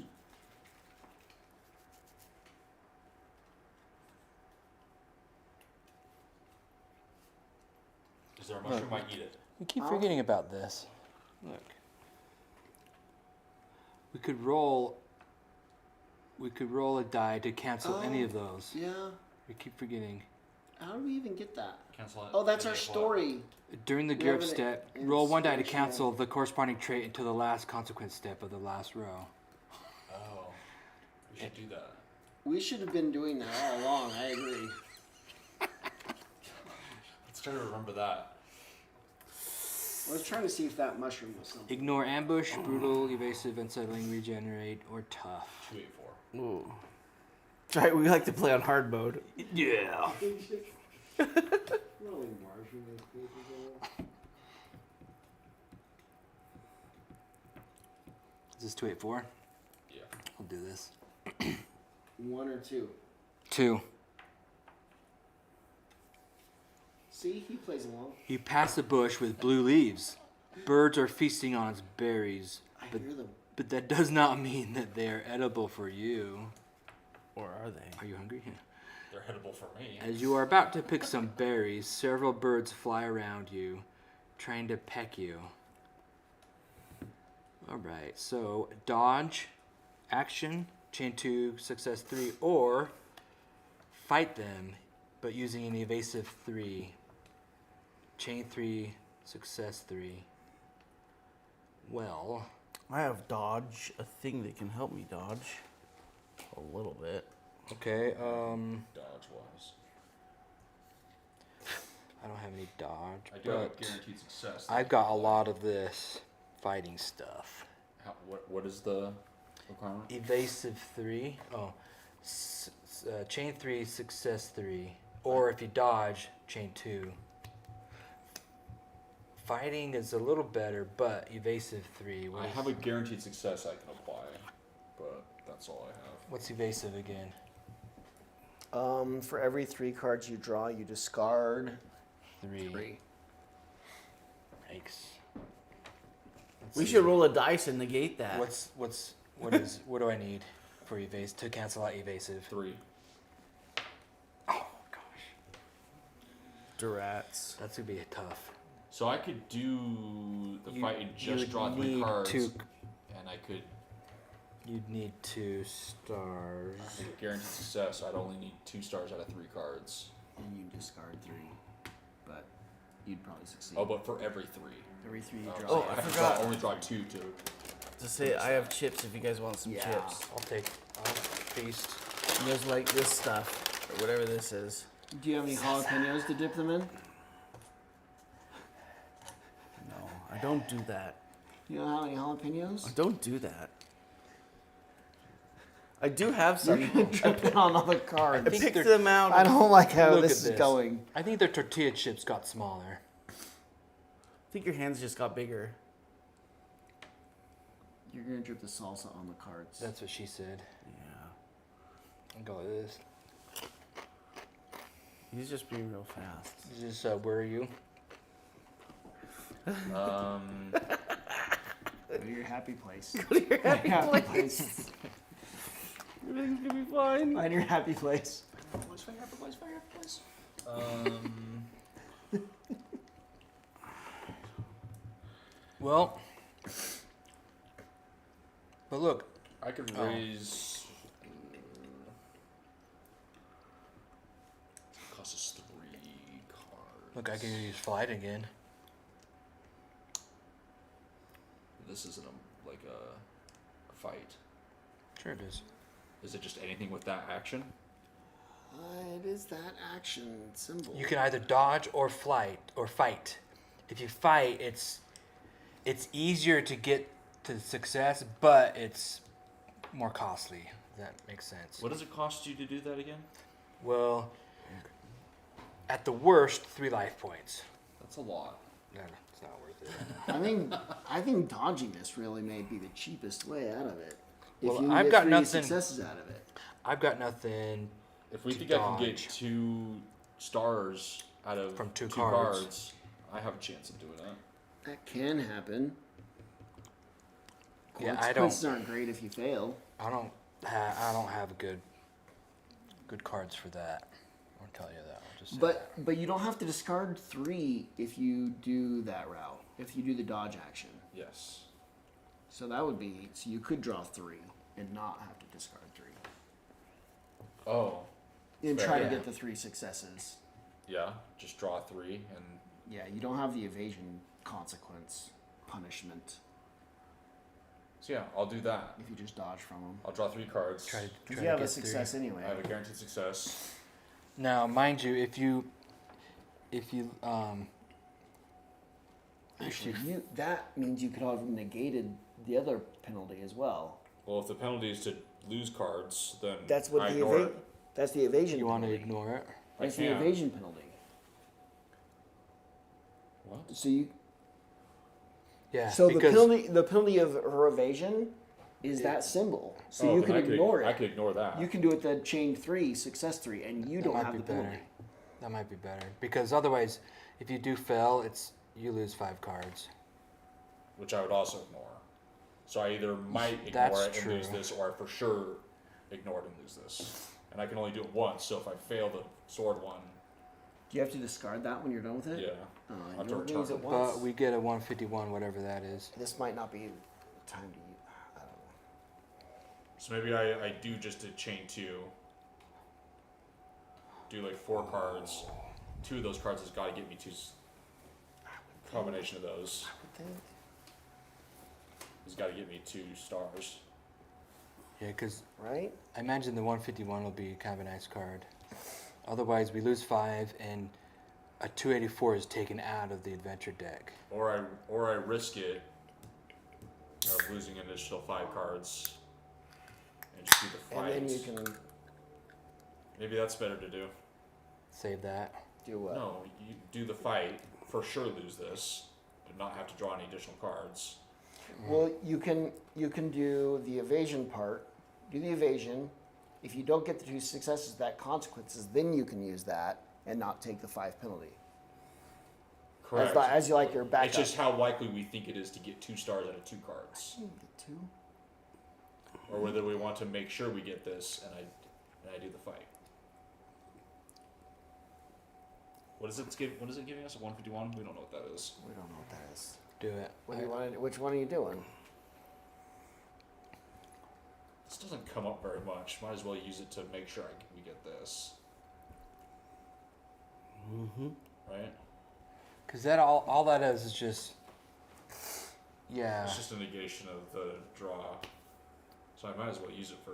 Is there a mushroom? I eat it. We keep Huh? forgetting about this. Look. We could roll a die to cancel any Oh. of those. Yeah. We keep forgetting. How do we even get that? Cancel it. Oh, that's and our get what? story. During the We gear up have an step, roll 1 die to inspirational- cancel the corresponding trait until the last consequence step of the last row. Oh, we should do that. We should have been doing that all along. I agree. Let's try to remember that. I was trying to see if that mushroom was something. Ignore ambush, brutal, evasive, unsettling, regenerate, or tough. 284. Ooh. That's right, we like to play on hard mode. Yeah. Rolling mushroom is capable. Is this 284? Yeah. I'll do this. 1 or 2. 2. See, he plays along. You pass a bush with blue leaves. Birds are feasting on its berries, I but hear them. but that does not mean that they are edible for you. Or are they? Are you hungry? Yeah. They're edible for me. As you are about to pick some berries, several birds fly around you, trying to peck you. Alright, so dodge, action, chain 2, success 3, or fight them, but using an evasive 3. Chain 3, success 3. Well, I have dodge, a thing that can help me dodge. A little bit. okay, Dodge wise. I don't have any dodge, I do have a but guaranteed success. I've got a lot of this fighting stuff. What is the requirement? Evasive 3. Oh, chain 3, success 3. Or if you dodge, chain 2. Fighting is a little better, but evasive 3. I have a guaranteed success I can apply, but that's all I have. What's evasive again? For every 3 cards you draw, you discard 3. 3. Yikes. Let's We see. should roll a dice and negate that. What do I need for evasive to cancel out evasive? 3. Oh gosh, Durats. that's gonna be tough. So I could do the fight and you just draw 3 need cards, 2 and I could You'd need 2 stars. get guaranteed success. I'd only need 2 stars out of 3 cards. And you discard 3. But you'd probably succeed. Oh, but for every 3. Every 3 you Oh, draw. so Oh, I have to forgot. only draw 2 to. To say I have chips if you guys want some Yeah. chips. I'll feast. You guys like this stuff or whatever this is. Do you have any jalapenos to dip them in? No, I don't do that. You don't have any jalapenos? I don't do that. I do have some. Dripping on all the I cards. think picked they're- them out. I don't like how Look this at is going. I think their tortilla chips got smaller. I think your hands just got bigger. You're gonna drip the salsa on the cards. That's what she said. Yeah. I'll go like this. He's just being real fast. Is this where are you? Go to your happy place. Go to your happy Happy place. place. Everything's gonna be fine. Find your happy place. Well, but look, I could Oh. raise. Costs us 3 cards. look, I could use flight again. This isn't a fight. Sure it is. Is it just anything with that action? It is that action symbol. You can either dodge or fight. If you fight, it's easier to get to success, but it's more costly. If that makes sense. What does it cost you to do that again? Well, at the worst, 3 life points. That's a lot. No, it's not worth it. I think dodging this really may be the cheapest way out of it. If Well, you can I've get got 3 nothing- successes out of it. I've got nothing. If we To think I can get dodge. 2 stars out of From two 2 cards. cards, I have a chance of doing that. That can happen. Yeah, I Consequences don't. aren't great if you fail. I don't have good cards for that. I'll tell you that. I'll just say that. But you don't have to discard 3 if you do that route. If you do the dodge action. Yes. So that would be so you could draw 3 and not have to discard 3. Oh. And Fair, try to yeah. get the 3 successes. Yeah. Just draw 3 and Yeah, you don't have the evasion consequence punishment so yeah, I'll do that. if you just dodge from them. I'll draw 3 cards. Try Because to you have a get 3. success anyway. I have a guaranteed success. Now, mind you, if you Actually, that means you could have negated the other penalty as well. Well, if the penalty is to lose cards, then That's what I the ignore evasion. That's the evasion. you want to penalty. ignore it, I That's the can't. evasion penalty. What? So you. yeah. So the because penalty of her evasion is that symbol. So Oh, you then can I ignore I it. could ignore that. You can do it the chain 3, success 3, and you that don't might have be the penalty. better. That might be better because otherwise, if you do fail, you lose 5 cards. Which I would also ignore. So I either might ignore That's it and lose true. this, or I for sure ignore it and lose this. And I can only do it once, so if I fail the sword one, Do you have to discard that when you're done with it? yeah. Oh, I'll you have to only use it return. once. But we get a 151, whatever that is. This might not be the time to use. I don't know. So maybe I do just a chain 2. Do like 4 cards. 2 of those cards has got to get me 2 combination of those. I think. Has got to get me 2 stars. Yeah, because Right? I imagine the 151 will be kind of a nice card. Otherwise, we lose 5, and a 284 is taken out of the adventure deck. Or I risk it of losing an additional 5 cards and just do the And fight. then you can. Maybe that's better to do. Save that. Do what? No, you do the fight, for sure lose this, and not have to draw any additional cards. Well, you can do the evasion part. Do the evasion. If you don't get the 2 successes, that consequences, then you can use that and not take the 5 penalty. Correct. As you like your backup. It's just how likely we think it is to get 2 stars out of 2 cards, You can get 2. or whether we want to make sure we get this, and I do the fight. What is it giving us? 151? We don't know what that is. We don't know what that is. Do it. What do you want? Which one are you doing? This doesn't come up very much. Might as well use it to make sure we get this. Mm-hmm. Right? Because that all that is just. Yeah. It's just a negation of the draw. So I might as well use it for.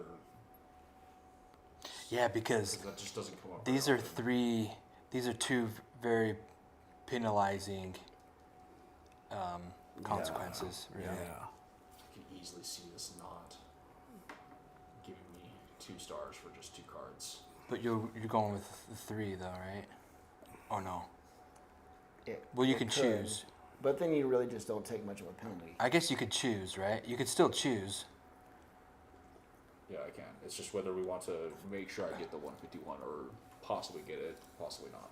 Yeah, because That just doesn't come up. these very are often. these are 2 very penalizing consequences, really. I can easily see this not giving me 2 stars for just 2 cards. But you're going with the 3 though, right? Oh no. Well, you It can could. choose. But then you really just don't take much of a penalty. I guess you could choose, right? You could still choose. Yeah, I can. It's just whether we want to make sure I get the 151 or possibly get it, possibly not.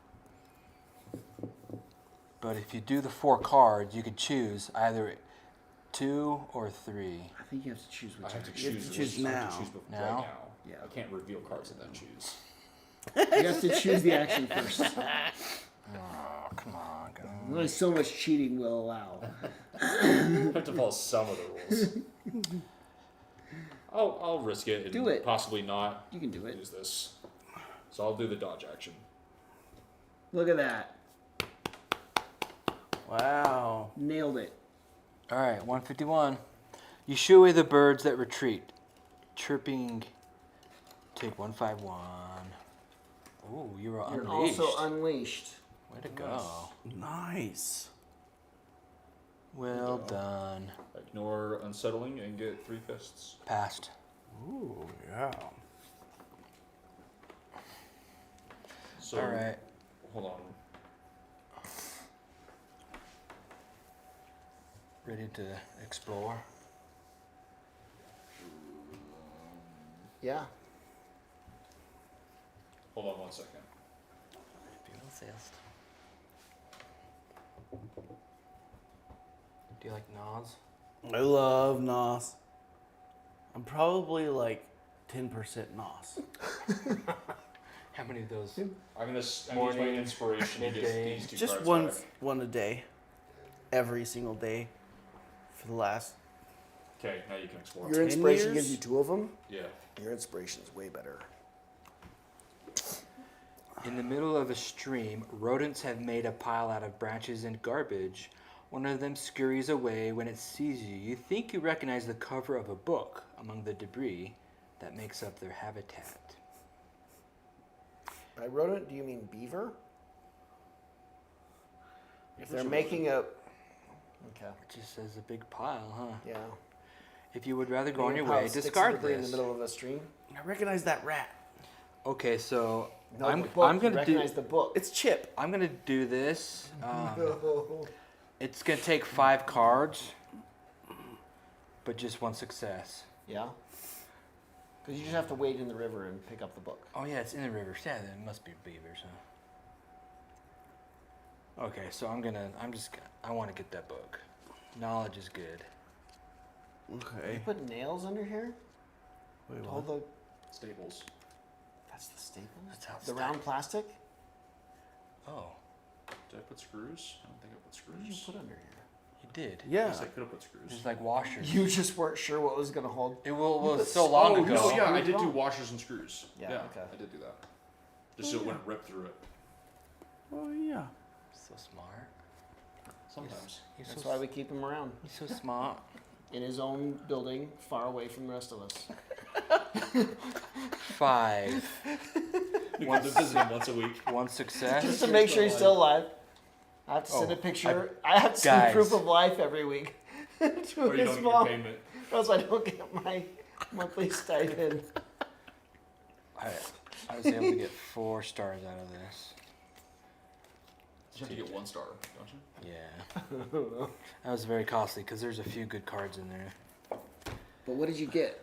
But if you do the 4 cards, you could choose either 2 or 3. I think you have to choose I which. have to You have choose to choose I have now. to choose right Now? now. Yeah. I can't reveal cards and then choose. You have to choose the action first. Oh, come on, guys. Only so much cheating will allow. I have to follow some of the rules. I'll risk it and Do it. possibly not You can do it. use this. So I'll do the dodge action. Look at that. Wow. Nailed it. All right, 151. You shoo away the birds that retreat. Chirping. Take 151. Ooh, you were You're unleashed. also unleashed. Way to go. Nice. Well Go. done. Ignore unsettling and get 3 fists. Passed. Ooh, yeah. So All right. hold on. Ready to explore? Yeah. Hold on 1 second. Do you like Nas? I love NOS. I'm probably like 10% NOS. How many of those? I'm gonna use my Morning, inspiration to get midday. these 2 Just cards back. one a day. Every single day. For the last. Okay, now you can explore. Your 10 inspiration years? gives you 2 of them. Yeah. Your inspiration is way better. In the middle of a stream, rodents have made a pile out of branches and garbage. One of them scurries away when it sees you. You think you recognize the cover of a book among the debris that makes up their habitat. By rodent, do you mean beaver? If they're Which making a. Okay. It just says a big pile, huh? Yeah. If you would rather go on Making your a pile way, of sticks and discard debris in this. the middle of a stream. I recognize that rat. Okay, so No, I'm the book. I'm You gonna recognize do the book. It's Chip. I'm gonna do this. No. It's gonna take 5 cards, but just 1 success. Yeah. Because you just have to wade in the river and pick up the book. Oh yeah, it's in the river. Yeah, there must be beavers, huh? Okay, so I want to get that book. Knowledge is good. You Okay. put nails under here? Wait, All what? the. Staples. That's the staples? That's how it's The round plastic? Oh, Did I put screws? I don't think I put What did you screws. put under here? you did. Yeah. Yes, I could have put screws. There's like washers. You just weren't sure what was going to hold. It was put so long oh, ago. No, no, yeah, I screws did do wrong. washers and screws. Yeah, okay. I did do that. Just so it wouldn't rip through it. Oh, yeah. So smart. Sometimes. You're That's so, why we keep him around. you're so smart. In his own building, far away from the rest of us. 5. We come to visit him once a week. 1 success. Just to make sure he's still alive. I have to send Oh, a picture. I have to send guys. proof of life every week to Or you his don't mom. get your payment. Or else I don't get my monthly stipend. I was able to get 4 stars out of this. You have to get 1 star, don't you? Yeah. That was very costly because there's a few good cards in there. But what did you get?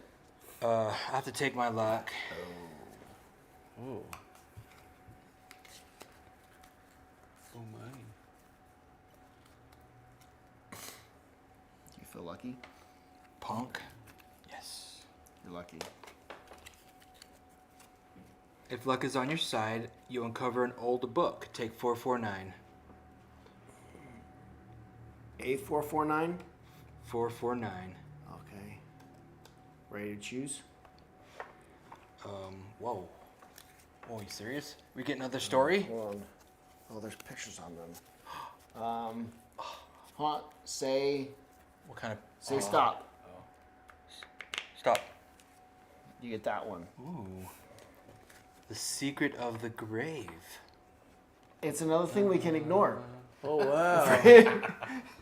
I have to take my luck. Ooh. Oh my. Do you feel lucky? Punk. Yes. You're lucky. If luck is on your side, you uncover an old book. Take 449. 8449. 449. Okay. Ready to choose? Whoa. Whoa, you serious? We get another story? Hold on. Oh, there's pictures on them. Say What kind of? stop. Stop. You get that one. Ooh. The Secret of the Grave. It's another thing we can ignore. Oh wow.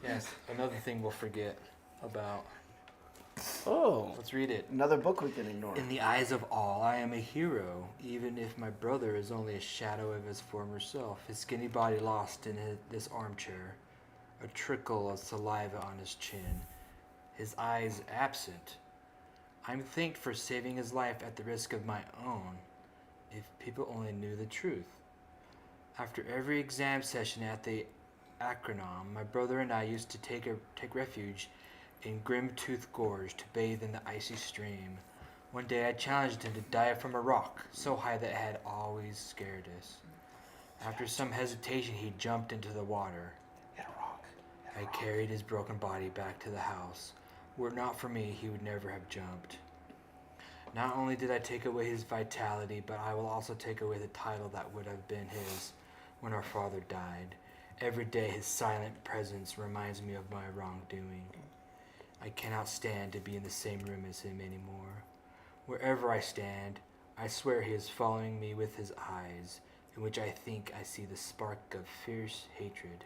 Yes, another thing we'll forget about. Oh. Let's read it. Another book we can ignore. In the eyes of all, I am a hero, even if my brother is only a shadow of his former self. His skinny body lost in this armchair, a trickle of saliva on his chin, his eyes absent. I'm thanked for saving his life at the risk of my own. If people only knew the truth. After every exam session at the acronym, my brother and I used to take refuge in Grim-Tooth Gorge to bathe in the icy stream. One day I challenged him to dive from a rock so high that it had always scared us. After some hesitation, he jumped into the water. I carried his broken body back to the house. Were it not for me, he would never have jumped. Not only did I take away his vitality, but I will also take away the title that would have been his when our father died. Every day his silent presence reminds me of my wrongdoing. I cannot stand to be in the same room as him anymore. Wherever I stand, I swear he is following me with his eyes, in which I think I see the spark of fierce hatred.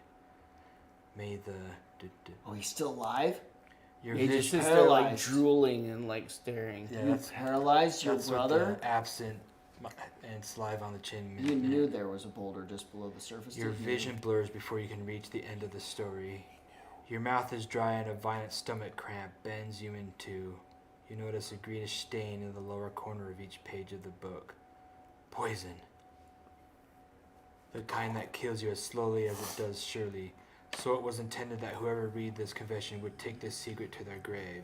May the... Oh, he's still alive? Your He just vision... sits there like paralyzed. drooling and like staring. Yeah, You that's, paralyzed your that's what brother? the absent and saliva on the chin You meant. knew there was a boulder just below the surface. Your didn't you? vision blurs before you can reach the end of the story. Your mouth is dry and a violent stomach cramp bends you in two. You notice a greenish stain in the lower corner of each page of the book. Poison. The kind that kills you as slowly as it does surely. So it was intended that whoever read this confession would take this secret to their grave.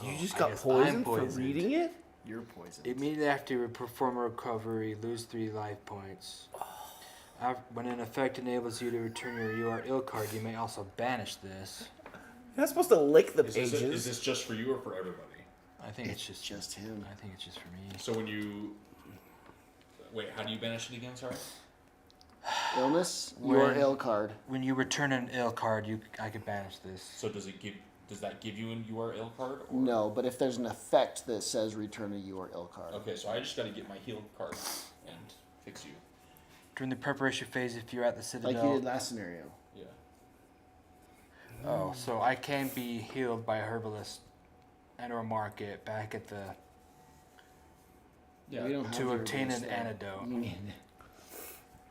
You just I got guess I'm poisoned for poisoned. reading it? You're poisoned. Immediately after you perform a recovery, lose 3 life points. When an effect enables you to return your "You Are Ill" card, you may also banish this. You're not supposed to lick the Is pages. this just for you or for everybody? I think it's It's just just him. I think it's just for me. So when you wait, how do you banish it again? Sorry. Illness? Your When- ill card. When you return an ill card, I could banish this. So does that give you an URL card? Or? No, but if there's an effect that says return a you or ill card. Okay, so I just got to get my healed card and fix you. During the preparation phase, if you're at the Citadel, Like you did last scenario. Yeah. oh, so I can be healed by a herbalist and or market back at the Yeah. We don't have to the obtain an herbalist there. antidote. You need.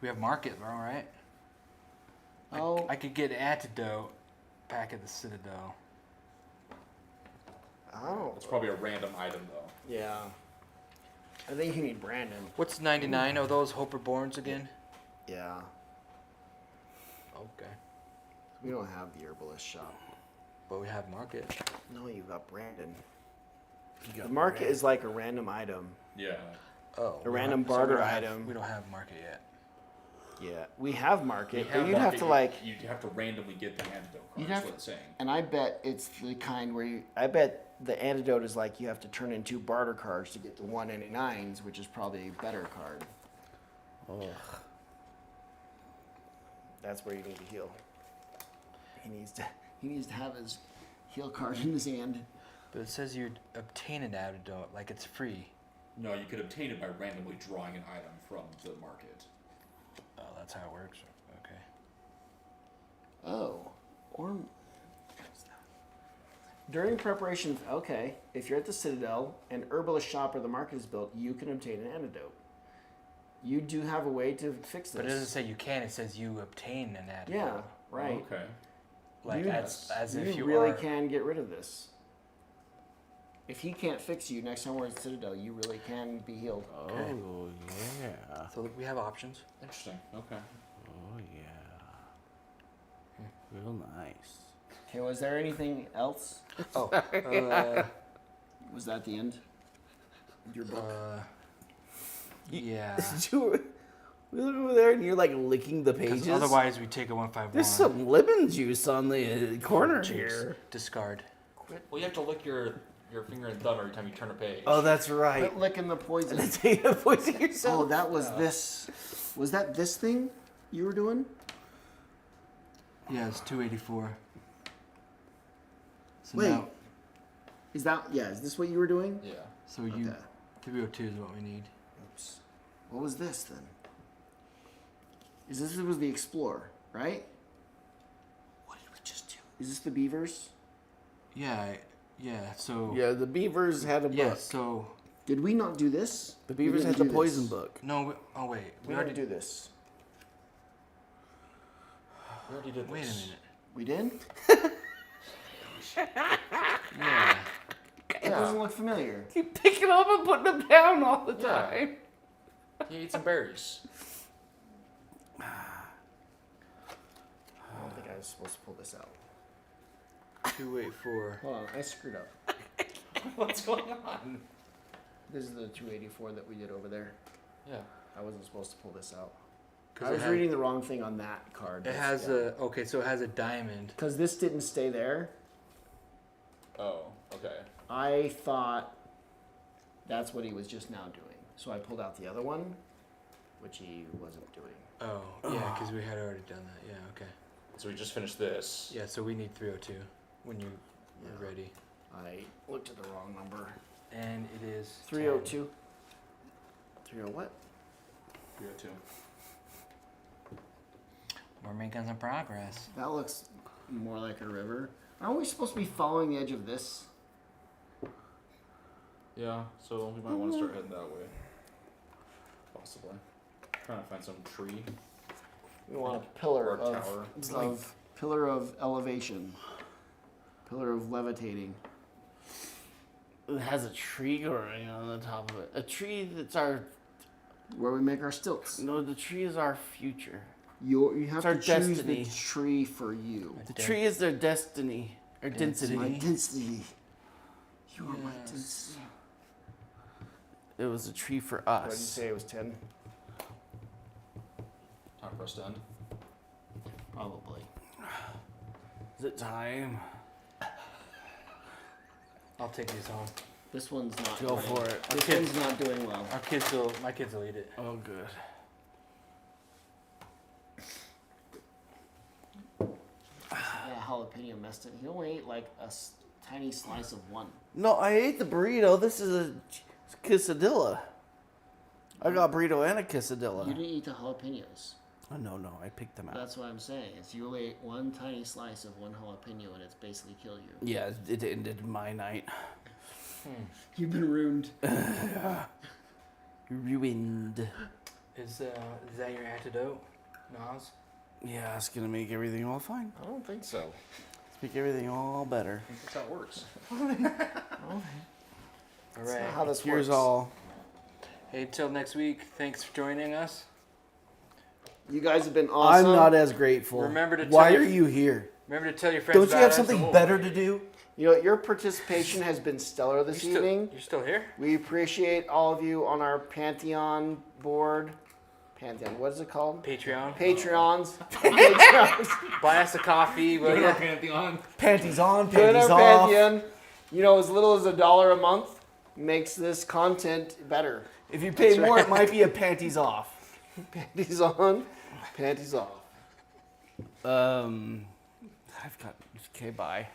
We have market, bro, right? Oh, I could get an antidote back at the Citadel. oh, It's probably a random item though. yeah. I think you need Brandon. What's 99 of those Hoper Borns again? Yeah. Okay, We don't have the herbalist shop. but we have market. No, you got Brandon. The market is like a random item. Yeah. Oh, A random barter we don't have- item. we don't have market yet. Yeah, we have market, You but you'd have market, to like. You'd have to randomly get the antidote card. You'd That's have what it's saying. And I bet it's the kind where I bet the antidote is like you have to turn in 2 barter cards to get the 199s, which is probably a better card. Ugh. That's where you need to heal. He needs to have his heal card in his hand. But it says you'd obtain an antidote, like it's free. No, you could obtain it by randomly drawing an item from the market. Oh, that's how it works. Okay. Oh, or during preparation. Okay, if you're at the Citadel, an herbalist shop or the market is built, you can obtain an antidote. You do have a way to fix this. But it doesn't say you can. It says you obtain an antidote. Yeah, right. Okay. Like You- as if you really are. can get rid of this. If he can't fix you next time we're at Citadel, you really can be healed. Oh yeah. So we have options. Interesting. Okay. Oh yeah. Real nice. Okay, was there anything else? Oh. Was that the end? Your book. Yeah. We look over there and you're like licking the Because pages. otherwise we take a 151. There's some lemon juice on the corner Juice. here. Discard. Well, you have to lick your finger and thumb every time you turn a page. Oh, that's right. Quit licking the poison. Take a poison yourself. Oh, that was this. Was that this thing you were doing? Yeah, it's 284. So Wait. now, Is that, yeah, is this what you were doing? Yeah. so you Okay. 302 is what we need. Oops. What was this then? This was the Explorer, right? What did we just do? Is this the Beavers? Yeah. Yeah. So. Yeah, the beavers had a book. Yeah. So. Did we not do this? The We beavers didn't had the do poison this. book. No. Oh wait. We already do this. We already did this. Wait a minute. We did? Yeah. It doesn't look familiar. Keep picking them up and putting them down all the Yeah. time. He ate some berries. I don't think I was supposed to pull this out. 284. Hold on, I screwed up. What's going on? This is the 284 that we did over there. Yeah. I wasn't supposed to pull this out. 'Cause I it was has- reading the wrong thing on that card. It has a. Okay, so it has a diamond. Because this didn't stay there. Oh. Okay. I thought that's what he was just now doing. So I pulled out the other one, which he wasn't doing. Oh, yeah, because we had already done that. Yeah. Okay. So we just finished this. Yeah. So we need 302 when you are ready. I looked at the wrong number. And it is 302. 30 what? 302. 10. We're making some progress. That looks more like a river. Aren't we supposed to be following the edge of this? Yeah. So we might want to start heading that way. Possibly. Trying to find some tree We want a pillar or a of, tower. pillar of elevation. Pillar of levitating. It has a tree growing on the top of it. A tree that's our. Where we make our stilts. No, the tree is our future. You have It's our to choose destiny. the tree for you. The tree is their destiny. Or density. My density. You are my Yes. density. It was a tree for What did you us. say it was 10? Time for us to end. Probably. Is it time? I'll take these home. This one's not Go doing, for it. This one's not doing well. My kids will eat it. Oh, good. Yeah, jalapeno messed it. He only ate like a tiny slice of one. No, I ate the burrito. This is a quesadilla. I got burrito and a You quesadilla. didn't eat the jalapenos. Oh, no, I picked them out. That's what I'm saying. Is you only ate one tiny slice of one jalapeno and it's basically killed you. Yeah, it ended my night. You've been ruined. Ruined. Is that your antidote, Nas? Yeah, it's gonna make everything all fine. I don't think so. Let's make everything all better. I think that's how it works. All That's right. not how this Here's works. all. Hey, till next week. Thanks for joining us. You guys have been awesome. I'm not as grateful. Remember to Why tell are your- you here? Remember to tell your friends. Don't you about have us. something better to do? You know, your participation has been stellar this evening. You're still here? We appreciate all of you on our Pantheon board. Pantheon, what is it called? Patreon. Patreons. Patreons. Buy us a coffee. Will ya? Pantheon. Panties on, Join panties our off. Pantheon. You know, as little as $1 a month makes this content better. If you pay more, it might be a panties off. Panties on, panties off. I've got. Okay, bye.